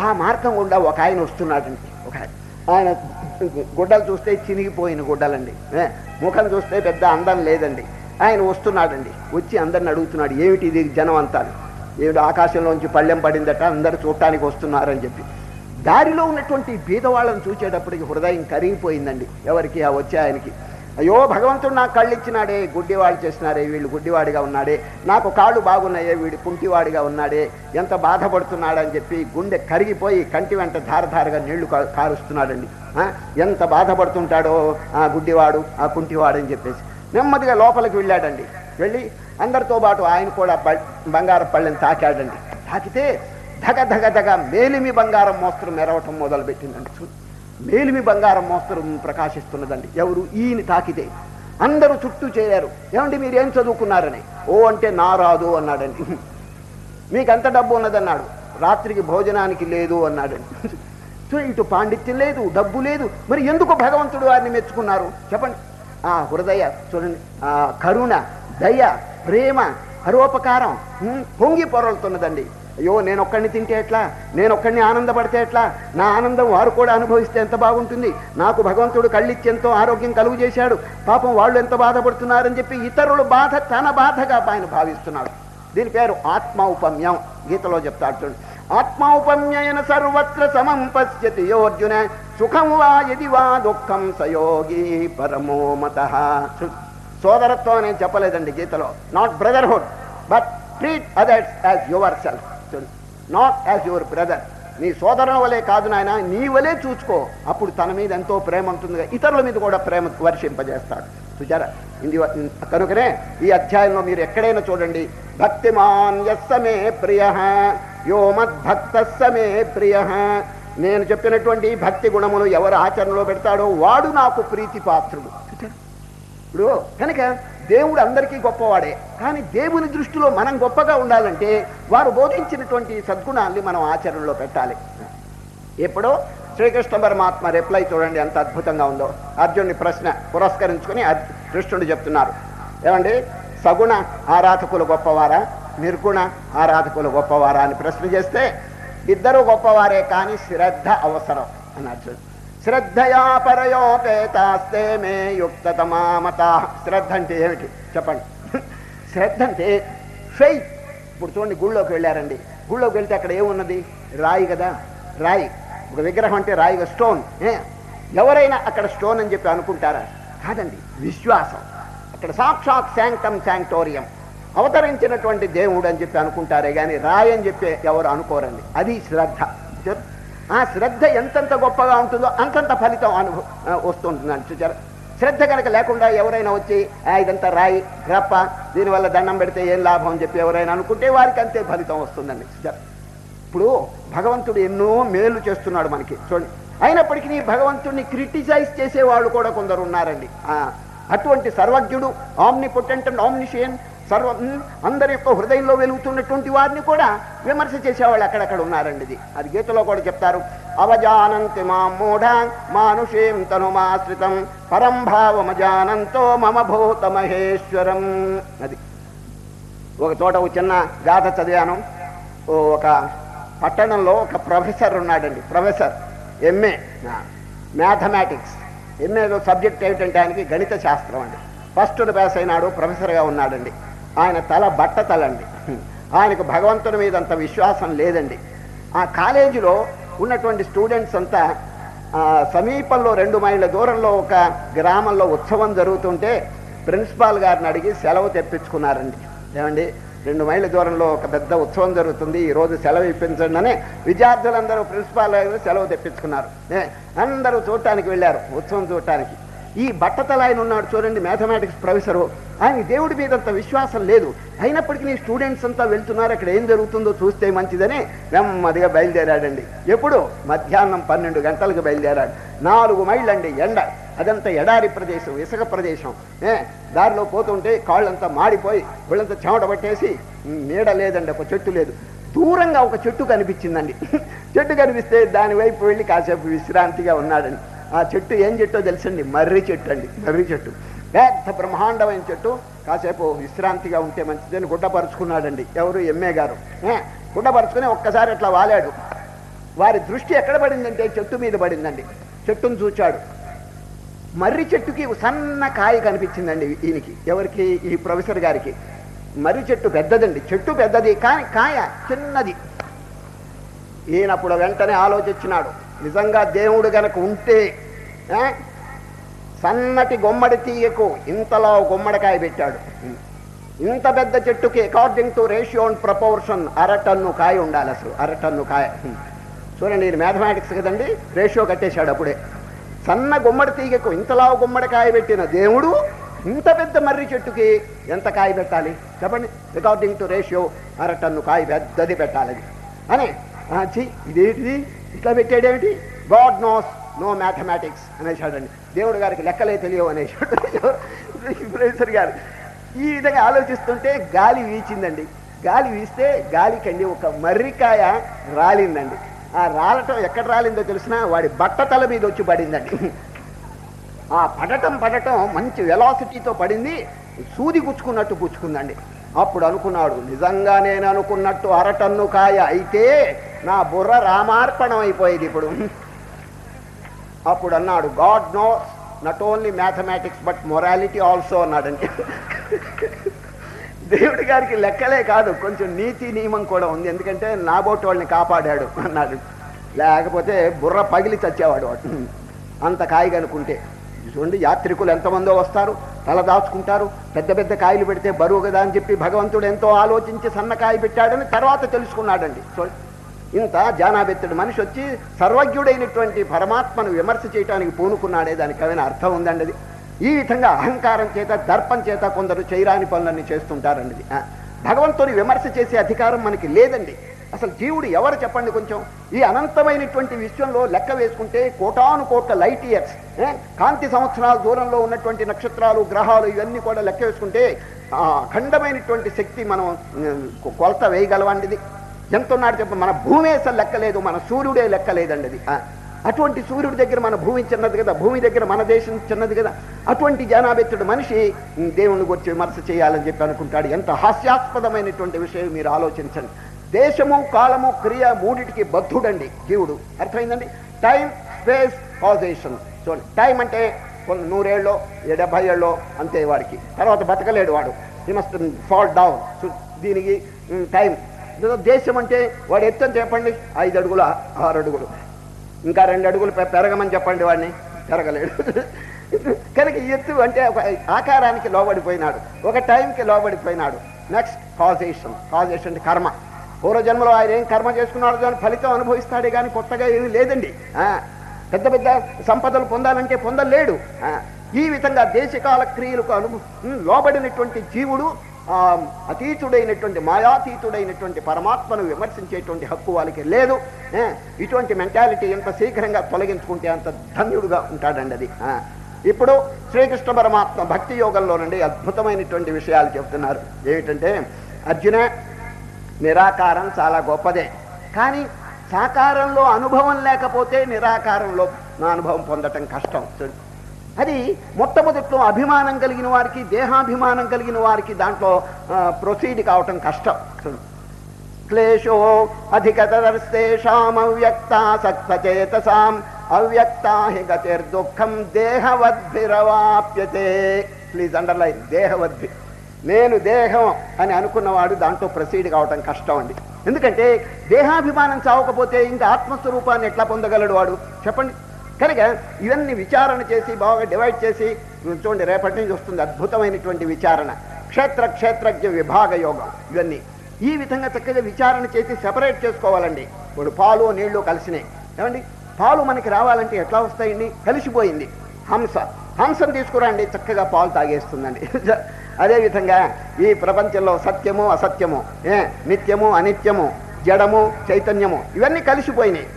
ఆ మార్గం గుండా ఒక ఆయన వస్తున్నాడండి. ఆయన గుడ్డలు చూస్తే చినిగిపోయిన గుడ్డలండి, ముఖం చూస్తే పెద్ద అందం లేదండి. ఆయన వస్తున్నాడండి. వచ్చి అందరిని అడుగుతున్నాడు, ఏమిటి ఇది జనం అంతా, ఏమిటి ఆకాశంలోంచి పళ్ళెం పడిందట, అందరు చూడటానికి వస్తున్నారని చెప్పి. దారిలో ఉన్నటువంటి బీదవాళ్ళని చూసేటప్పటికి హృదయం కరిగిపోయిందండి ఎవరికి? ఆ వచ్చే ఆయనకి. అయ్యో భగవంతుడు నాకు కళ్ళు ఇచ్చినాడే, గుడ్డివాడు చేసినారే, వీళ్ళు గుడ్డివాడిగా ఉన్నాడే, నాకు కాళ్ళు బాగున్నాయే, వీడి కుంటివాడిగా ఉన్నాడే, ఎంత బాధపడుతున్నాడని చెప్పి గుండె కరిగిపోయి కంటి వెంట ధారధారగా నీళ్లు కారుస్తున్నాడండి. ఎంత బాధపడుతుంటాడో ఆ గుడ్డివాడు, ఆ కుంటివాడు అని చెప్పేసి నెమ్మదిగా లోపలికి వెళ్ళాడండి. వెళ్ళి అందరితో పాటు ఆయన కూడా బంగారం పళ్ళని తాకాడండి. తాకితే ధగ మేలిమి బంగారం మోస్తరు మెరవటం మొదలుపెట్టిందండి. మేలిమి బంగారం మోస్తరు ప్రకాశిస్తున్నదండి. ఎవరు? ఈయన తాకితే అందరూ చుట్టూ చేరారు. ఏమండి మీరేం చదువుకున్నారని? ఓ అంటే నా రాదు అన్నాడండి. మీకు అంత డబ్బు ఉన్నదన్నాడు. రాత్రికి భోజనానికి లేదు అన్నాడండి. సో ఇటు పాండిత్యం లేదు, డబ్బు లేదు, మరి ఎందుకు భగవంతుడు వారిని మెచ్చుకున్నారు చెప్పండి? ఆ హృదయ చూడండి, ఆ కరుణ, దయ, ప్రేమ, పరోపకారం పొంగి పొరలుతున్నదండి. అయ్యో నేను ఒక్కడిని తింటే ఎట్లా, నేను ఒక్కడిని ఆనందపడితే ఎట్లా, నా ఆనందం వారు కూడా అనుభవిస్తే ఎంత బాగుంటుంది, నాకు భగవంతుడు కళ్ళిచ్చి ఎంతో ఆరోగ్యం కలుగు చేశాడు, పాపం వాళ్ళు ఎంత బాధపడుతున్నారని చెప్పి ఇతరుల బాధ తన బాధగా ఆయన భావిస్తున్నాడు. దీని పేరు ఆత్మౌపమ్యం. గీతలో చెప్తాడు చూడండి, ఆత్మౌపమ్యన సర్వత్ర సమం పశ్యతి యోర్జున సుఖం వా యది వా దుఃఖం సయోగి పరమో మతః. సోదరత్వం నేను చెప్పలేదండి గీతలో, not brotherhood but treat others as your self, not as your brother. నీ సోదరుల వలే కాదు నాయన, నీ వలే చూసుకో, అప్పుడు తన మీద ఎంతో ప్రేమ ఉంటుందిగా, ఇతరుల మీద కూడా ప్రేమ వర్షింపజేస్తాడు. చూచారా, కనుకనే ఈ అధ్యాయంలో మీరు ఎక్కడైనా చూడండి, భక్తిమాన్ యస్సమే ప్రియ యో మద్భక్తస్సమే ప్రియ. నేను చెప్పినటువంటి భక్తి గుణములు ఎవరు ఆచరణలో పెడతాడో వాడు నాకు ప్రీతిపాత్రుడు. ఇప్పుడు కనుక దేవుడు అందరికీ గొప్పవాడే, కానీ దేవుని దృష్టిలో మనం గొప్పగా ఉండాలంటే వారు బోధించినటువంటి సద్గుణాల్ని మనం ఆచరణలో పెట్టాలి. ఇప్పుడు శ్రీకృష్ణ పరమాత్మ రిప్లై చూడండి ఎంత అద్భుతంగా ఉందో. అర్జునుడి ప్రశ్న పురస్కరించుకుని కృష్ణుడు చెప్తున్నారు, ఏమండి సగుణ ఆరాధకులు గొప్పవారా, నిర్గుణ ఆరాధకులు గొప్పవారా అని ప్రశ్న చేస్తే ఇద్దరు గొప్పవారే, కానీ శ్రద్ధ అవసరం అన్నాడు. శ్రద్ధయా పరయోపేతాస్తే మే యుక్తతమామత. శ్రద్ధ అంటే ఏమిటి చెప్పండి? శ్రద్ధ అంటే ఫెయిత్. ఇప్పుడు చూడండి, గుళ్ళోకి వెళ్ళారండి, గుళ్ళోకి వెళ్తే అక్కడ ఏమున్నది? రాయి కదా, రాయి. ఒక విగ్రహం అంటే రాయిగా, స్టోన్. ఎవరైనా అక్కడ స్టోన్ అని చెప్పి అనుకుంటారా? కాదండి, విశ్వాసం. అక్కడ సాక్షాత్ శాంక్టమ్ శాంక్టోరియం అవతరించినటువంటి దేవుడు అని చెప్పి అనుకుంటారే కానీ రాయి అని చెప్పి ఎవరు అనుకోరండి. అది శ్రద్ధ. ఆ శ్రద్ధ ఎంతెంత గొప్పగా ఉంటుందో అంతంత ఫలితం వస్తుంటుందండి. చూచారా, శ్రద్ధ కనుక లేకుండా ఎవరైనా వచ్చి ఇదంతా రాయి రప్ప, దీనివల్ల దండం పెడితే ఏం లాభం అని చెప్పి ఎవరైనా అనుకుంటే వారికి అంతే ఫలితం వస్తుందండి. చూచారా, ఇప్పుడు భగవంతుడు ఎన్నో మేలు చేస్తున్నాడు మనకి చూడండి, అయినప్పటికీ భగవంతుడిని క్రిటిసైజ్ చేసేవాళ్ళు కూడా కొందరు ఉన్నారండి. అటువంటి సర్వజ్ఞుడు, ఆమ్నిపొటెంట్ అండ్ ఆమ్నిషియన్, అందరి యొక్క హృదయంలో వెలుగుతున్నటువంటి వారిని కూడా విమర్శ చేసేవాళ్ళు అక్కడక్కడ ఉన్నారండి. అది గీతలో కూడా చెప్తారు, అవజానంతి మా మూఢ మానుషేం తనుమాశ్రితం పరం భావమజానంతో మమ భూత మహేశ్వరం. అది ఒక చోట ఒక చిన్న గాథ చదివాను. ఒక పట్టణంలో ఒక ప్రొఫెసర్ ఉన్నాడండి, ప్రొఫెసర్ ఎంఏ మ్యాథమెటిక్స్. ఎంఏలో సబ్జెక్ట్ ఏమిటంటే ఆయనకి గణిత శాస్త్రం అండి. ఫస్ట్ పాస్ అయినాడు, ప్రొఫెసర్గా ఉన్నాడండి. ఆయన తల బట్టతలండి, ఆయనకు భగవంతుని మీద అంత విశ్వాసం లేదండి. ఆ కాలేజీలో ఉన్నటువంటి స్టూడెంట్స్ అంతా సమీపంలో 2 మైళ్ళ దూరంలో ఒక గ్రామంలో ఉత్సవం జరుగుతుంటే ప్రిన్సిపాల్ గారిని అడిగి సెలవు తెప్పించుకున్నారండి. ఏమండి, 2 మైళ్ళ దూరంలో ఒక పెద్ద ఉత్సవం జరుగుతుంది, ఈరోజు సెలవు ఇప్పించండి అని విద్యార్థులందరూ ప్రిన్సిపాల్ గారు సెలవు తెప్పించుకున్నారు. అందరూ చూడటానికి వెళ్ళారు, ఉత్సవం చూడటానికి. ఈ బట్టతల ఆయన ఉన్నాడు చూడండి, మ్యాథమెటిక్స్ ప్రొఫెసరు. ఆయన దేవుడి మీద అంత విశ్వాసం లేదు, అయినప్పటికీ స్టూడెంట్స్ అంతా వెళ్తున్నారు, అక్కడ ఏం జరుగుతుందో చూస్తే మంచిదని నెమ్మదిగా బయలుదేరాడండి. ఎప్పుడు? మధ్యాహ్నం 12 గంటలకు బయలుదేరాడు. 4 మైళ్ళండి ఎండ, అదంతా ఎడారి ప్రదేశం, ఇసుక ప్రదేశం. దారిలో పోతుంటే కాళ్ళంతా మాడిపోయి వీళ్ళంతా చెమట పట్టేసి నీడ లేదండి, ఒక చెట్టు లేదు. దూరంగా ఒక చెట్టు కనిపించిందండి. చెట్టు కనిపిస్తే దాని వైపు వెళ్ళి కాసేపు విశ్రాంతిగా ఉన్నాడండి. ఆ చెట్టు ఏం చెట్టో తెలుసండి? మర్రి చెట్టు అండి. మర్రి చెట్టు పెద్ద బ్రహ్మాండమైన చెట్టు. కాసేపు విశ్రాంతిగా ఉంటే మంచిదని గుడ్డపరుచుకున్నాడండి. ఎవరు? ఎంఏ గారు. గుడ్డపరుచుకుని ఒక్కసారి అట్లా వాలాడు. వారి దృష్టి ఎక్కడ పడిందంటే చెట్టు మీద పడిందండి. చెట్టును చూచాడు, మర్రి చెట్టుకి సన్న కాయ కనిపించిందండి ఈయనకి. ఎవరికి? ఈ ప్రొఫెసర్ గారికి. మర్రి చెట్టు పెద్దదండి, చెట్టు పెద్దది కానీ కాయ చిన్నది. ఈయనప్పుడు వెంటనే ఆలోచించినాడు, నిజంగా దేవుడు గనక ఉంటే సన్నటి గుమ్మడి తీయకు ఇంతలో గుమ్మడికాయ పెట్టాడు. ఇంత పెద్ద చెట్టుకి according to ratio and proportion 1/2 ton కాయ ఉండాలి. అసలు 1/2 టన్ను కాయ. చూడండి, ఇది మ్యాథమెటిక్స్ కదండి, రేషియో కట్టేశాడు అప్పుడే. సన్న గుమ్మడి తీగకు ఇంతలా గుమ్మడికాయ పెట్టిన దేవుడు ఇంత పెద్ద మర్రి చెట్టుకి ఎంత కాయ పెట్టాలి చెప్పండి? అకార్డింగ్ టు రేషియో 1/2 టన్ను కాయ పెద్దది పెట్టాలి అని. ఇదేంటిది ఇట్లా పెట్టాడేమిటి? గాడ్ నోస్ నో మ్యాథమెటిక్స్ అనేసాడండి. దేవుడు గారికి లెక్కలే తెలియవు అనేసాడు ప్రొఫెసర్ గారు. ఈ విధంగా ఆలోచిస్తుంటే గాలి వీచిందండి. గాలి వీస్తే గాలికండి ఒక మర్రికాయ రాలిందండి. ఆ రాలటం ఎక్కడ రాలిందో తెలిసినా వాడి బట్టతల మీద వచ్చి పడిందండి. ఆ పడటం మంచి వెలాసిటీతో పడింది, సూది గుచ్చుకున్నట్టు గుచ్చుకుందండి. అప్పుడు అనుకున్నాడు, నిజంగా నేను అనుకున్నట్టు అరటన్ను కాయ అయితే నా బుర్ర రామార్పణం అయిపోయేది ఇప్పుడు. అప్పుడు అన్నాడు, God knows not only mathematics but morality also అన్నాడండి. దేవుడి గారికి లెక్కలే కాదు, కొంచెం నీతి నియమం కూడా ఉంది, ఎందుకంటే నాబోటి వాళ్ళని కాపాడాడు అన్నాడు. లేకపోతే బుర్ర పగిలి చచ్చేవాడు వాడు అంత కాయగా అనుకుంటే. చూడండి, యాత్రికులు ఎంతమందో వస్తారు, తల దాచుకుంటారు, పెద్ద పెద్ద కాయలు పెడితే బరువు కదా అని చెప్పి భగవంతుడు ఎంతో ఆలోచించి సన్నకాయ పెట్టాడని తర్వాత తెలుసుకున్నాడండి. చూడండి, ఇంత జానాబెత్తుడు మనిషి వచ్చి సర్వజ్ఞుడైనటువంటి పరమాత్మను విమర్శ చేయడానికి పూనుకున్నాడే, దానికి ఏమైనా అర్థం ఉందండి అది? ఈ విధంగా అహంకారం చేత, దర్పం చేత కొందరు చేయరాని పనులన్నీ చేస్తుంటారండి. భగవంతుని విమర్శ చేసే అధికారం మనకి లేదండి. అసలు జీవుడు ఎవరు చెప్పండి? కొంచెం ఈ అనంతమైనటువంటి విశ్వంలో లెక్క వేసుకుంటే కోటాను కోట్ల లైట్ ఇయర్స్, కాంతి సంవత్సరాల దూరంలో ఉన్నటువంటి నక్షత్రాలు, గ్రహాలు ఇవన్నీ కూడా లెక్క వేసుకుంటే అఖండమైనటువంటి శక్తి మనం కొలత వేయగలవండిది. ఎంత ఉన్నాడు చెప్ప, మన భూమి అసలు లెక్కలేదు, మన సూర్యుడే లెక్కలేదండి అది. అటువంటి సూర్యుడి దగ్గర మన భూమి చిన్నది కదా, భూమి దగ్గర మన దేశం చిన్నది కదా. అటువంటి జానాబెత్తుడు మనిషి దేవుని గురించి విమర్శ చేయాలని చెప్పి అనుకుంటాడు. ఎంత హాస్యాస్పదమైనటువంటి విషయం మీరు ఆలోచించండి. దేశము, కాలము, క్రియ మూడిటికి బద్ధుడండి జీవుడు. అర్థమైందండి? Time, space, causation. చూడండి, టైం అంటే 100 ఏళ్ళలో 70 ఏళ్ళలో అంతే వాడికి, తర్వాత బతకలేడు వాడు. He must fall down. దీనికి టైం. దేశం అంటే వాడు ఎత్తని చెప్పండి 5 అడుగులు 6 అడుగులు, ఇంకా 2 అడుగులు పెరగమని చెప్పండి, వాడిని పెరగలేడు. కనుక ఎత్తు అంటే ఒక ఆకారానికి లోబడిపోయినాడు, ఒక టైంకి లోబడిపోయినాడు. Next causation. కాజేషన్ అంటే కర్మ. పూర్వజన్మలో ఆయన ఏం కర్మ చేసుకున్నాడు దాని ఫలితం అనుభవిస్తాడే కానీ కొత్తగా ఏమీ లేదండి. పెద్ద పెద్ద సంపదలు పొందాలంటే పొందలేడు. ఈ విధంగా దేశకాల క్రియలకు లోబడినటువంటి జీవుడు అతీతుడైనటువంటి, మాయాతీతుడైనటువంటి పరమాత్మను విమర్శించేటువంటి హక్కు వాళ్ళకి లేదు. ఇటువంటి మెంటాలిటీ ఎంత శీఘ్రంగా తొలగించుకుంటే అంత ధన్యుడుగా ఉంటాడండి అది. ఇప్పుడు శ్రీకృష్ణ పరమాత్మ భక్తి యోగంలో నుండి అద్భుతమైనటువంటి విషయాలు చెప్తున్నారు. ఏమిటంటే, అర్జున, నిరాకారం చాలా గొప్పదే, కానీ సాకారంలో అనుభవం లేకపోతే నిరాకారంలో నా అనుభవం పొందటం కష్టం. అది మొట్టమొదట్లో అభిమానం కలిగిన వారికి, దేహాభిమానం కలిగిన వారికి దాంట్లో ప్రొసీడ్ కావటం కష్టం. క్లేశో అధికతరస్తేషాం అవ్యక్తాసక్తచేతసాం అవ్యక్తా హి గతిర్దుఃఖం దేహవద్భిరవాప్యతే. ప్లీజ్ అండర్లైన్, దేహవద్భి. నేను దేహం అని అనుకున్నవాడు దాంట్లో ప్రొసీడ్ కావటం కష్టం అండి. ఎందుకంటే దేహాభిమానం చావకపోతే ఇంకా ఆత్మస్వరూపాన్ని ఎట్లా పొందగలడు వాడు చెప్పండి. కనుక ఇవన్నీ విచారణ చేసి బాగా డివైడ్ చేసి చూడండి, రేపటి నుంచి వస్తుంది అద్భుతమైనటువంటి విచారణ. క్షేత్రజ్ఞ విభాగ యోగం. ఇవన్నీ ఈ విధంగా చక్కగా విచారణ చేసి సెపరేట్ చేసుకోవాలండి. ఇప్పుడు పాలు నీళ్లు కలిసినాయి ఏమండి, పాలు మనకి రావాలంటే ఎట్లా వస్తాయండి? కలిసిపోయింది. హంసను తీసుకురండి, చక్కగా పాలు తాగేస్తుందండి. అదేవిధంగా ఈ ప్రపంచంలో సత్యము అసత్యము, నిత్యము అనిత్యము, జడము చైతన్యము ఇవన్నీ కలిసిపోయినాయి.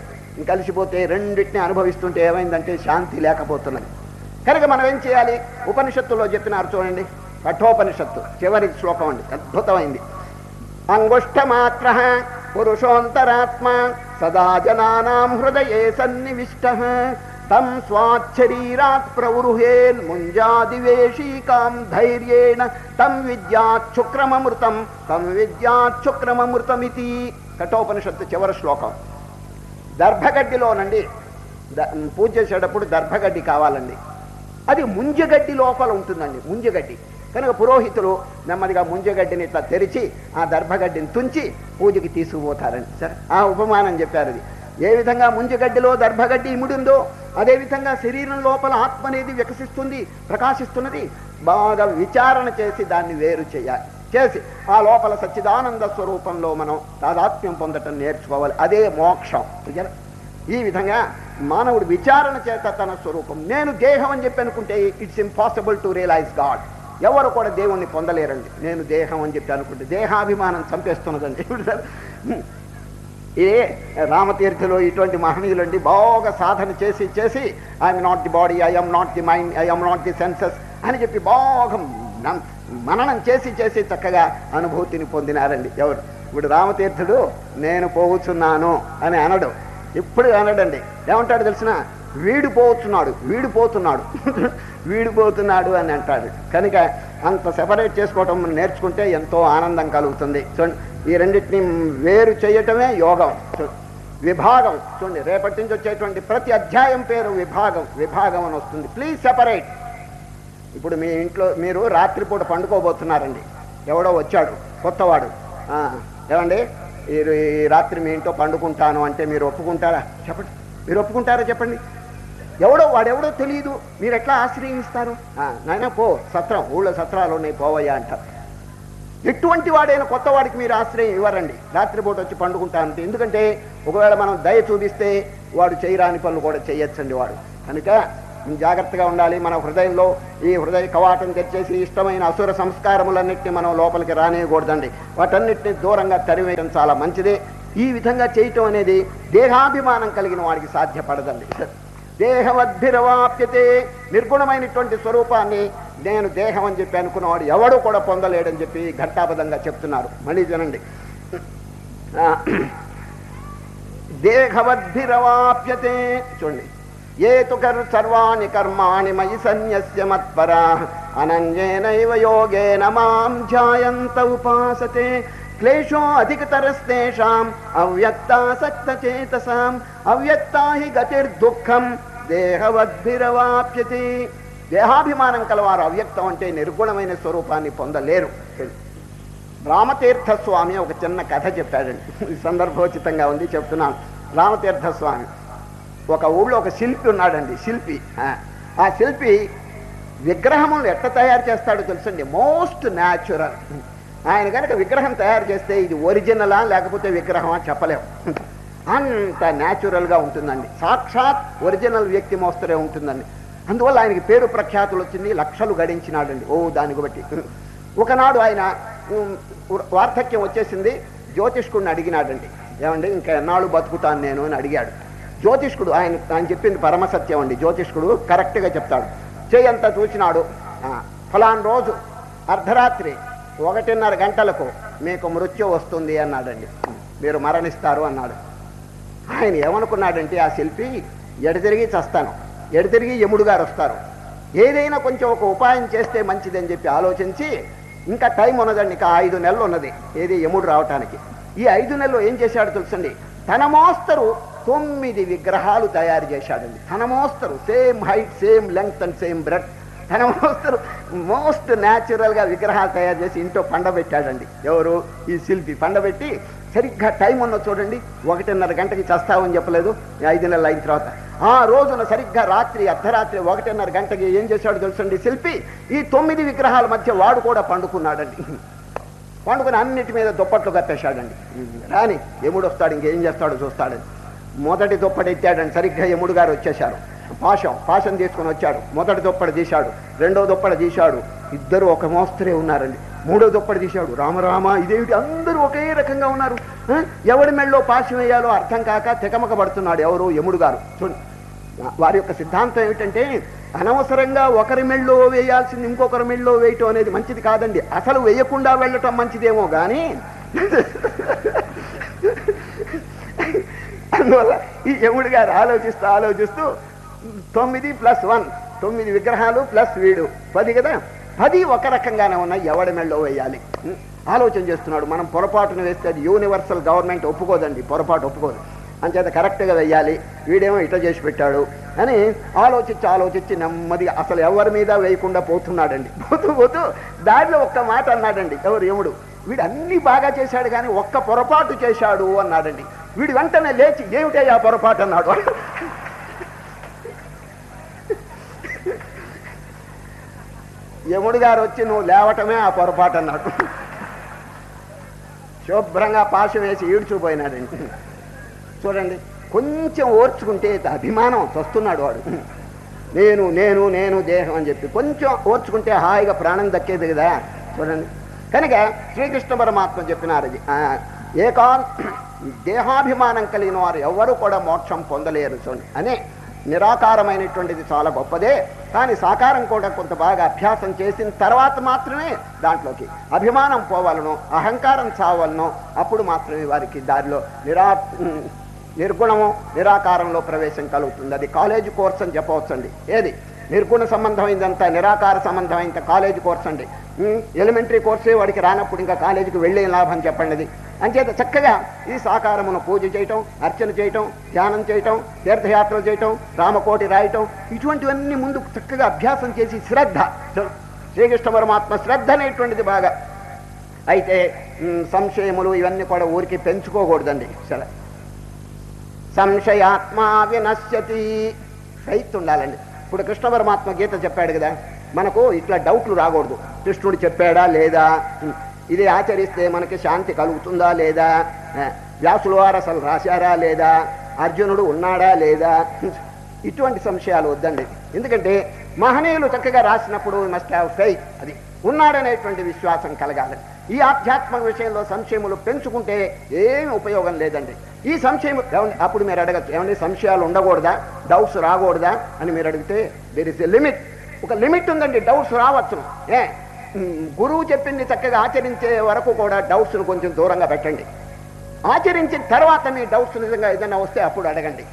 కలిసిపోతే రెండింటిని అనుభవిస్తుంటే ఏమైందంటే శాంతి లేకపోతున్నది. కనుక మనం ఏం చేయాలి? ఉపనిషత్తులో చెప్పినారు చూడండి, కఠోపనిషత్తు చివరి శ్లోకం అండి, అద్భుతమైంది. అంగుష్ఠమాత్ర పురుషోంతరాత్మ సదా జనానాం హృదయే సన్నివిష్టః తం స్వాచ్చరీరాత్ ప్రవృహేన్ ముంజాదివేషీకాం ధైర్యేణ తం విద్యాచ్చుక్రమమృతమితి. కఠోపనిషత్తు చివరి శ్లోకం. దర్భగడ్డిలోనండి పూజ చేసేటప్పుడు దర్భగడ్డి కావాలండి. అది ముంజగడ్డి లోపల ఉంటుందండి, ముంజగడ్డి. కనుక పురోహితులు నెమ్మదిగా ముంజగడ్డిని ఇట్లా తెరిచి ఆ దర్భగడ్డిని తుంచి పూజకి తీసుకుపోతారండి. సరే, ఆ ఉపమానం చెప్పారు. అది ఏ విధంగా ముంజగడ్డిలో దర్భగడ్డి ఇముడిందో అదేవిధంగా శరీరం లోపల ఆత్మ అనేది వికసిస్తుంది, ప్రకాశిస్తున్నది. బాగా విచారణ చేసి దాన్ని వేరు చేయాలి. చేసి ఆ లోపల సచ్చిదానంద స్వరూపంలో మనం తాదాత్మ్యం పొందటం నేర్చుకోవాలి. అదే మోక్షం. ఈ విధంగా మానవుడు విచారణ చేత తన స్వరూపం, నేను దేహం అని చెప్పి అనుకుంటే it's impossible to realise God. ఎవరు కూడా దేవుణ్ణి పొందలేరండి. నేను దేహం అని చెప్పి అనుకుంటే దేహాభిమానం చంపేస్తున్నదండి. ఇదే రామతీర్థులు ఇటువంటి మహనీయులండి బాగా సాధన చేసి చేసి I'm not the body, I'm not the mind, I'm not the senses అని చెప్పి బాగా మననం చేసి చేసి చక్కగా అనుభూతిని పొందినారండి. ఎవరు? ఇప్పుడు రామతీర్థుడు నేను పోవచ్చున్నాను అని అనడు, ఇప్పుడు అనడండి. ఏమంటాడు తెలిసిన? వీడిపోతున్నాడు. వీడిపోతున్నాడు అని అంటాడు. కనుక అంత సెపరేట్ చేసుకోవటం నేర్చుకుంటే ఎంతో ఆనందం కలుగుతుంది. చూడండి, ఈ రెండింటిని వేరు చేయటమే యోగం. విభాగం చూడండి, రేపటి నుంచి వచ్చేటువంటి ప్రతి అధ్యాయం పేరు విభాగం అని వస్తుంది. Please separate. ఇప్పుడు మీ ఇంట్లో మీరు రాత్రిపూట పండుకోబోతున్నారండి, ఎవడో వచ్చాడు కొత్తవాడు, ఏమండి ఈ రాత్రి మీ ఇంట్లో పండుకుంటాను అంటే మీరు ఒప్పుకుంటారా చెప్పండి? మీరు ఒప్పుకుంటారా చెప్పండి? వాడెవడో తెలియదు, మీరు ఎట్లా ఆశ్రయిస్తారు? నాయన పో, సత్రం, ఊళ్ళో సత్రాలు ఉన్నాయి, పోవయ్యా అంటారు. ఎటువంటి వాడైనా కొత్త వాడికి మీరు ఆశ్రయం ఇవ్వరండి రాత్రిపూట వచ్చి పండుకుంటానంటే. ఎందుకంటే ఒకవేళ మనం దయ చూపిస్తే వాడు చేయరాని పనులు కూడా చేయొచ్చండి వాడు. కనుక జాగ్రత్తగా ఉండాలి. మన హృదయంలో ఈ హృదయ కవాటం తెచ్చేసి ఇష్టమైన అసుర సంస్కారములన్నింటినీ మనం లోపలికి రానియకూడదండి. వాటన్నిటిని దూరంగా తరివేయడం చాలా మంచిది. ఈ విధంగా చేయటం అనేది దేహాభిమానం కలిగిన వాడికి సాధ్యపడదండి. దేహవద్భిరవాప్యతే, నిర్గుణమైనటువంటి స్వరూపాన్ని నేను దేహం అని చెప్పి అనుకున్నవాడు ఎవడు కూడా పొందలేడని చెప్పి ఘంటాబద్ధంగా చెప్తున్నారు. మళ్ళీ వినండి, దేహవద్భిరవాప్యతే. చూడండి, ఏ తు సర్వాణి కర్మాణి మయి సన్యస్య మత్పరా అనన్యేనైవ యోగేన మాం ధ్యాయంత ఉపాసతే క్లేశో అధికతరస్తేషాం అవ్యక్తాసక్తచేతసాం అవ్యక్తా హి గతిర్దుఃఖం దేహవద్భిరవాప్యతే. దేహాభిమానం కలవారు అవ్యక్తం అంటే నిర్గుణమైన స్వరూపాన్ని పొందలేరు. రామతీర్థస్వామి ఒక చిన్న కథ చెప్పాడండి, సందర్భోచితంగా ఉంది చెప్తున్నాను. రామతీర్థస్వామి ఒక ఊళ్ళో ఒక శిల్పి ఉన్నాడండి. శిల్పి, ఆ శిల్పి విగ్రహములు ఎట్లా తయారు చేస్తాడో తెలుసండి, మోస్ట్ న్యాచురల్. ఆయన కనుక విగ్రహం తయారు చేస్తే ఇది ఒరిజినలా లేకపోతే విగ్రహమా చెప్పలేము, అంత న్యాచురల్గా ఉంటుందండి. సాక్షాత్ ఒరిజినల్ వ్యక్తి మోస్తరే ఉంటుందండి. అందువల్ల ఆయనకి పేరు ప్రఖ్యాతులు వచ్చింది, లక్షలు గడించినాడండి దానికి బట్టి. ఒకనాడు ఆయన వార్ధక్యం వచ్చేసింది, జ్యోతిష్కుడిని అడిగినాడండి, ఏమండి ఇంకా ఎన్నాళ్ళు బతుకుతాను నేను అని అడిగాడు. జ్యోతిష్కుడు ఆయన చెప్పింది పరమసత్యం అండి. జ్యోతిష్కుడు కరెక్ట్గా చెప్తాడు. చేయంతా చూసినాడు, ఫలాన్ రోజు అర్ధరాత్రి 1:30 గంటలకు మీకు మృత్యు వస్తుంది అన్నాడండి, మీరు మరణిస్తారు అన్నాడు. ఆయన ఏమనుకున్నాడంటే ఆ శిల్పి, ఎడతిరిగి చస్తాను, ఎడతిరిగి యముడు గారు వస్తారు, ఏదైనా కొంచెం ఒక ఉపాయం చేస్తే మంచిది అని చెప్పి ఆలోచించి, ఇంకా టైం ఉన్నదండి, ఇంకా 5 నెలలు ఉన్నది ఏది యముడు రావటానికి. ఈ 5 నెలలు ఏం చేశాడు తెలుసండి, తన మోస్తరు 9 విగ్రహాలు తయారు చేశాడండి. తన మోస్తరు, same height, same length and same bread, తన మోస్తరు మోస్ట్ న్యాచురల్గా విగ్రహాలు తయారు చేసి ఇంట్లో పండబెట్టాడండి. ఎవరు? ఈ శిల్పి. పండబెట్టి సరిగ్గా టైం ఉన్న చూడండి, 1:30 గంటకి చస్తావని చెప్పలేదు, 5 నెలలు అయిన తర్వాత ఆ రోజున సరిగ్గా అర్ధరాత్రి 1:30 గంటకి ఏం చేశాడు తెలుసండి శిల్పి, ఈ 9 విగ్రహాల మధ్య వాడు కూడా పండుకున్నాడండి. పండుకుని అన్నిటి మీద దుప్పట్లు కప్పేశాడండి. రాని యముడు వస్తాడు, ఇంకేం చేస్తాడో చూస్తాడని మొదటి దుప్పటి ఎత్తాడండి. సరిగ్గా యముడు గారు వచ్చేశారు. పాశం తీసుకుని వచ్చాడు. మొదటి దుప్పటి తీశాడు, రెండో దుప్పటి తీశాడు, ఇద్దరు ఒక మోస్తరే ఉన్నారండి. మూడో దుప్పటి తీశాడు, రామరామ ఇదేమిటి అందరూ ఒకే రకంగా ఉన్నారు, ఎవడి మెళ్ళో పాశం వేయాలో అర్థం కాక తెకమక పడుతున్నాడు ఎవరు? యముడు గారు. చూడండి, వారి యొక్క సిద్ధాంతం ఏమిటంటే అనవసరంగా ఒకరి మెళ్ళో వేయాల్సింది ఇంకొకరి మెళ్ళో వేయటం అనేది మంచిది కాదండి. అసలు వేయకుండా వెళ్ళటం మంచిదేమో కానీ అందువల్ల ఈ యముడు గారు ఆలోచిస్తూ 9 + 1 9 విగ్రహాలు ప్లస్ వీడు 10 కదా, 10 ఒక రకంగానే ఉన్నాయి, ఎవడి మెళ్ళో వేయాలి ఆలోచన చేస్తున్నాడు. మనం పొరపాటును వేస్తే అది యూనివర్సల్ గవర్నమెంట్ ఒప్పుకోదండి, పొరపాటు ఒప్పుకోదు, అంచేత కరెక్ట్గా వేయాలి, వీడేమో ఇట్లా చేసి పెట్టాడు అని ఆలోచించి నెమ్మదిగా అసలు ఎవరి మీద వేయకుండా పోతున్నాడండి. పోతూ దారిలో ఒక్క మాట అన్నాడండి ఎవరు? యముడు. వీడు అన్ని బాగా చేశాడు కానీ ఒక్క పొరపాటు చేశాడు అన్నాడండి. వీడు వెంటనే లేచి ఏమిటయ్యా పొరపాటు అన్నాడు. యముడు గారు వచ్చి నువ్వు లేవటమే ఆ పొరపాటు అన్నాడు. శుభ్రంగా పాశం వేసి ఈడ్చుపోయినాడండి. చూడండి, కొంచెం ఓర్చుకుంటే అభిమానం వస్తున్నాడు వాడు. నేను నేను నేను దేహం అని చెప్పి కొంచెం ఓర్చుకుంటే హాయిగా ప్రాణం దక్కేది కదా. చూడండి, కనుక శ్రీకృష్ణ పరమాత్మ చెప్పినారు అది దేహాభిమానం కలిగిన వారు ఎవరు కూడా మోక్షం పొందలేరు. చూడండి అనే నిరాకారమైనటువంటిది చాలా గొప్పదే, కానీ సాకారం కూడా కొంత బాగా అభ్యాసం చేసిన తర్వాత మాత్రమే దాంట్లోకి అభిమానం పోవాలను, అహంకారం చావాలను, అప్పుడు మాత్రమే వారికి దారిలో నిర్గుణము నిరాకారంలో ప్రవేశం కలుగుతుంది. అది కాలేజీ కోర్స్ అని చెప్పవచ్చండి. ఏది నిర్గుణ సంబంధమైందంతా నిరాకార సంబంధమైనంత కాలేజీ కోర్స్ అండి. ఎలిమెంటరీ కోర్సే వాడికి రానప్పుడు ఇంకా కాలేజీకి వెళ్ళే లాభం చెప్పండి. అంచేత చక్కగా ఈ సాకారమును పూజ చేయటం, అర్చన చేయటం, ధ్యానం చేయటం, తీర్థయాత్రలు చేయటం, రామకోటి రాయటం, ఇటువంటివన్నీ ముందు చక్కగా అభ్యాసం చేసి శ్రద్ధ, శ్రీకృష్ణ పరమాత్మ శ్రద్ధ అనేటువంటిది బాగా. అయితే సంశయములు ఇవన్నీ కూడా ఊరికి పెంచుకోకూడదండి. సరే, సంశయాత్మా వినశ్యతి, ఫెయిత్ ఉండాలండి. ఇప్పుడు కృష్ణ పరమాత్మ గీత చెప్పాడు కదా, మనకు ఇట్లా డౌట్లు రాకూడదు. కృష్ణుడు చెప్పాడా లేదా, ఇది ఆచరిస్తే మనకి శాంతి కలుగుతుందా లేదా, వ్యాసుల వారు అసలు రాశారా లేదా, అర్జునుడు ఉన్నాడా లేదా, ఇటువంటి సంశయాలు వద్దండి. ఎందుకంటే మహనీయులు చక్కగా రాసినప్పుడు మస్ట్ హ్యావ్ ఫెయిత్, అది ఉన్నాడనేటువంటి విశ్వాసం కలగాలి. ఈ ఆధ్యాత్మిక విషయంలో సంశయములు పెంచుకుంటే ఏమి ఉపయోగం లేదండి. ఈ సంశయం అప్పుడు మీరు అడగచ్చు, ఏమంటే సంశయాలు ఉండకూడదా, డౌట్స్ రాకూడదా అని మీరు అడిగితే దేర్ ఇస్ ఎ లిమిట్. ఒక లిమిట్ ఉందండి, డౌట్స్ రావచ్చు. గురువు చెప్పింది చక్కగా ఆచరించే వరకు కూడా డౌట్స్ను కొంచెం దూరంగా పెట్టండి. ఆచరించిన తర్వాత మీ డౌట్స్ నిజంగా ఏదైనా వస్తే అప్పుడు అడగండి.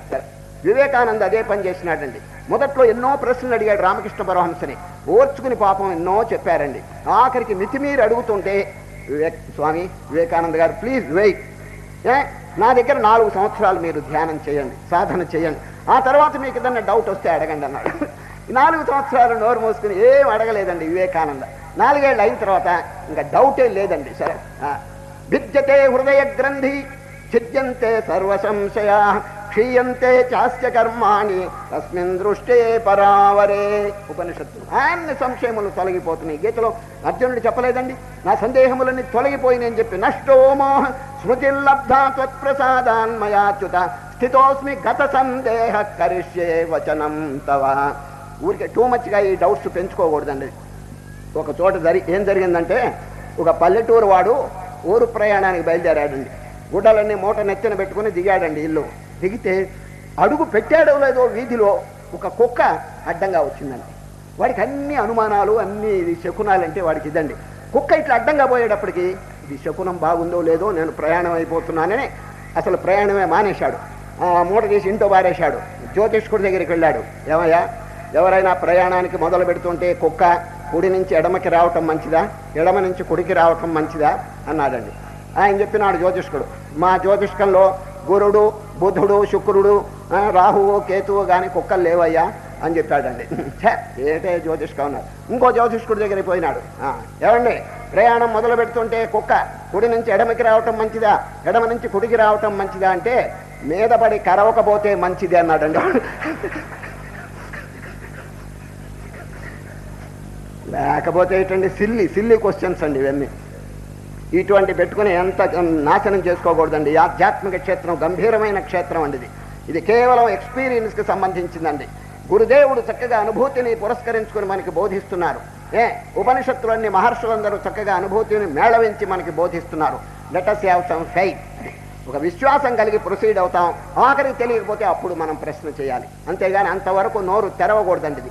వివేకానంద అదే పని చేసినాడండి. మొదట్లో ఎన్నో ప్రశ్నలు అడిగాడు రామకృష్ణ పరమహంసని, ఓర్చుకుని పాపం ఎన్నో చెప్పారండి. ఆఖరికి మితిమీరి అడుగుతుంటే స్వామి వివేకానంద గారు ప్లీజ్ వెయిట్, నా దగ్గర 4 సంవత్సరాలు మీరు ధ్యానం చేయండి, సాధన చేయండి, ఆ తర్వాత మీకు ఏదన్నా డౌట్ వస్తే అడగండి అన్నాడు. 4 సంవత్సరాలు నోరు మూసుకుని ఏం అడగలేదండి వివేకానంద. 4 ఏళ్ళు అయిన తర్వాత ఇంకా డౌటే లేదండి. సరే, విద్యతే హృదయ గ్రంథి ఛిద్యంతే సర్వ సంశయా క్షీయంతే చాస్య కర్మాణి తస్మిన్ దృష్టే పరావరే. ఉపనిషత్తులు అన్ని సంశయములు తొలగిపోతున్నాయి. గీతలో అర్జునుడు చెప్పలేదండి, నా సందేహములన్నీ తొలగిపోయినని చెప్పి, నష్టోమోహ స్మృతిర్లబ్ధా త్వత్ప్రసాదాన్మయాచ్యుత స్థితోస్మి గత సందేహ కరిష్యే వచనం తవ. ఊరికే టూ మచ్గా ఈ డౌట్స్ పెంచుకోకూడదండి. ఒక చోట ఏం జరిగిందంటే, ఒక పల్లెటూరు వాడు ఊరు ప్రయాణానికి బయలుదేరాడండి. గుడ్డలన్నీ మూట నెత్తిన పెట్టుకుని దిగాడండి. ఇల్లు దిగితే అడుగు పెట్టాడో లేదో వీధిలో ఒక కుక్క అడ్డంగా వచ్చిందండి. వాడికి అన్ని అనుమానాలు, అన్ని ఇది శకునాలంటే వాడికి ఇదండి. కుక్క ఇట్లా అడ్డంగా పోయేటప్పటికి ఇది శకునం బాగుందో లేదో, నేను ప్రయాణం అయిపోతున్నానని అసలు ప్రయాణమే మానేశాడు. మూట తీసి ఇంట్లో బారేశాడు. జ్యోతిష్కుడి దగ్గరికి వెళ్ళాడు. ఏమయ్యా, ఎవరైనా ప్రయాణానికి మొదలు పెడుతుంటే కుక్క కుడి నుంచి ఎడమకి రావటం మంచిదా, ఎడమ నుంచి కుడికి రావటం మంచిదా అన్నాడండి. ఆయన చెప్పినాడు జ్యోతిష్కుడు, మా జ్యోతిష్కంలో గురుడు, బుధుడు, శుక్రుడు, రాహువు, కేతువు కానీ కుక్కలు లేవయ్యా అని చెప్పాడండి. ఏటే జ్యోతిష్కం ఉన్నారు. ఇంకో జ్యోతిష్కుడి దగ్గరికి పోయినాడు. ఏమండి, ప్రయాణం మొదలు పెడుతుంటే కుక్క కుడి నుంచి ఎడమకి రావటం మంచిదా, ఎడమ నుంచి కుడికి రావటం మంచిదా అంటే మీద పడి కరవకపోతే మంచిది అన్నాడండి. లేకపోతే ఏంటండి సిల్లీ క్వశ్చన్స్ అండి ఇవన్నీ. ఇటువంటి పెట్టుకుని ఎంత నాశనం చేసుకోకూడదండి. ఆధ్యాత్మిక క్షేత్రం గంభీరమైన క్షేత్రం అండి. ఇది కేవలం ఎక్స్పీరియన్స్కి సంబంధించిందండి. గురుదేవుడు చక్కగా అనుభూతిని పురస్కరించుకుని మనకి బోధిస్తున్నారు. ఉపనిషత్తులన్నీ మహర్షులందరూ చక్కగా అనుభూతిని మేళవించి మనకి బోధిస్తున్నారు. Let us have some faith. ఒక విశ్వాసం కలిగి ప్రొసీడ్ అవుతాం. ఆఖరికి తెలియకపోతే అప్పుడు మనం ప్రశ్న చేయాలి, అంతేగాని అంతవరకు నోరు తెరవకూడదండి.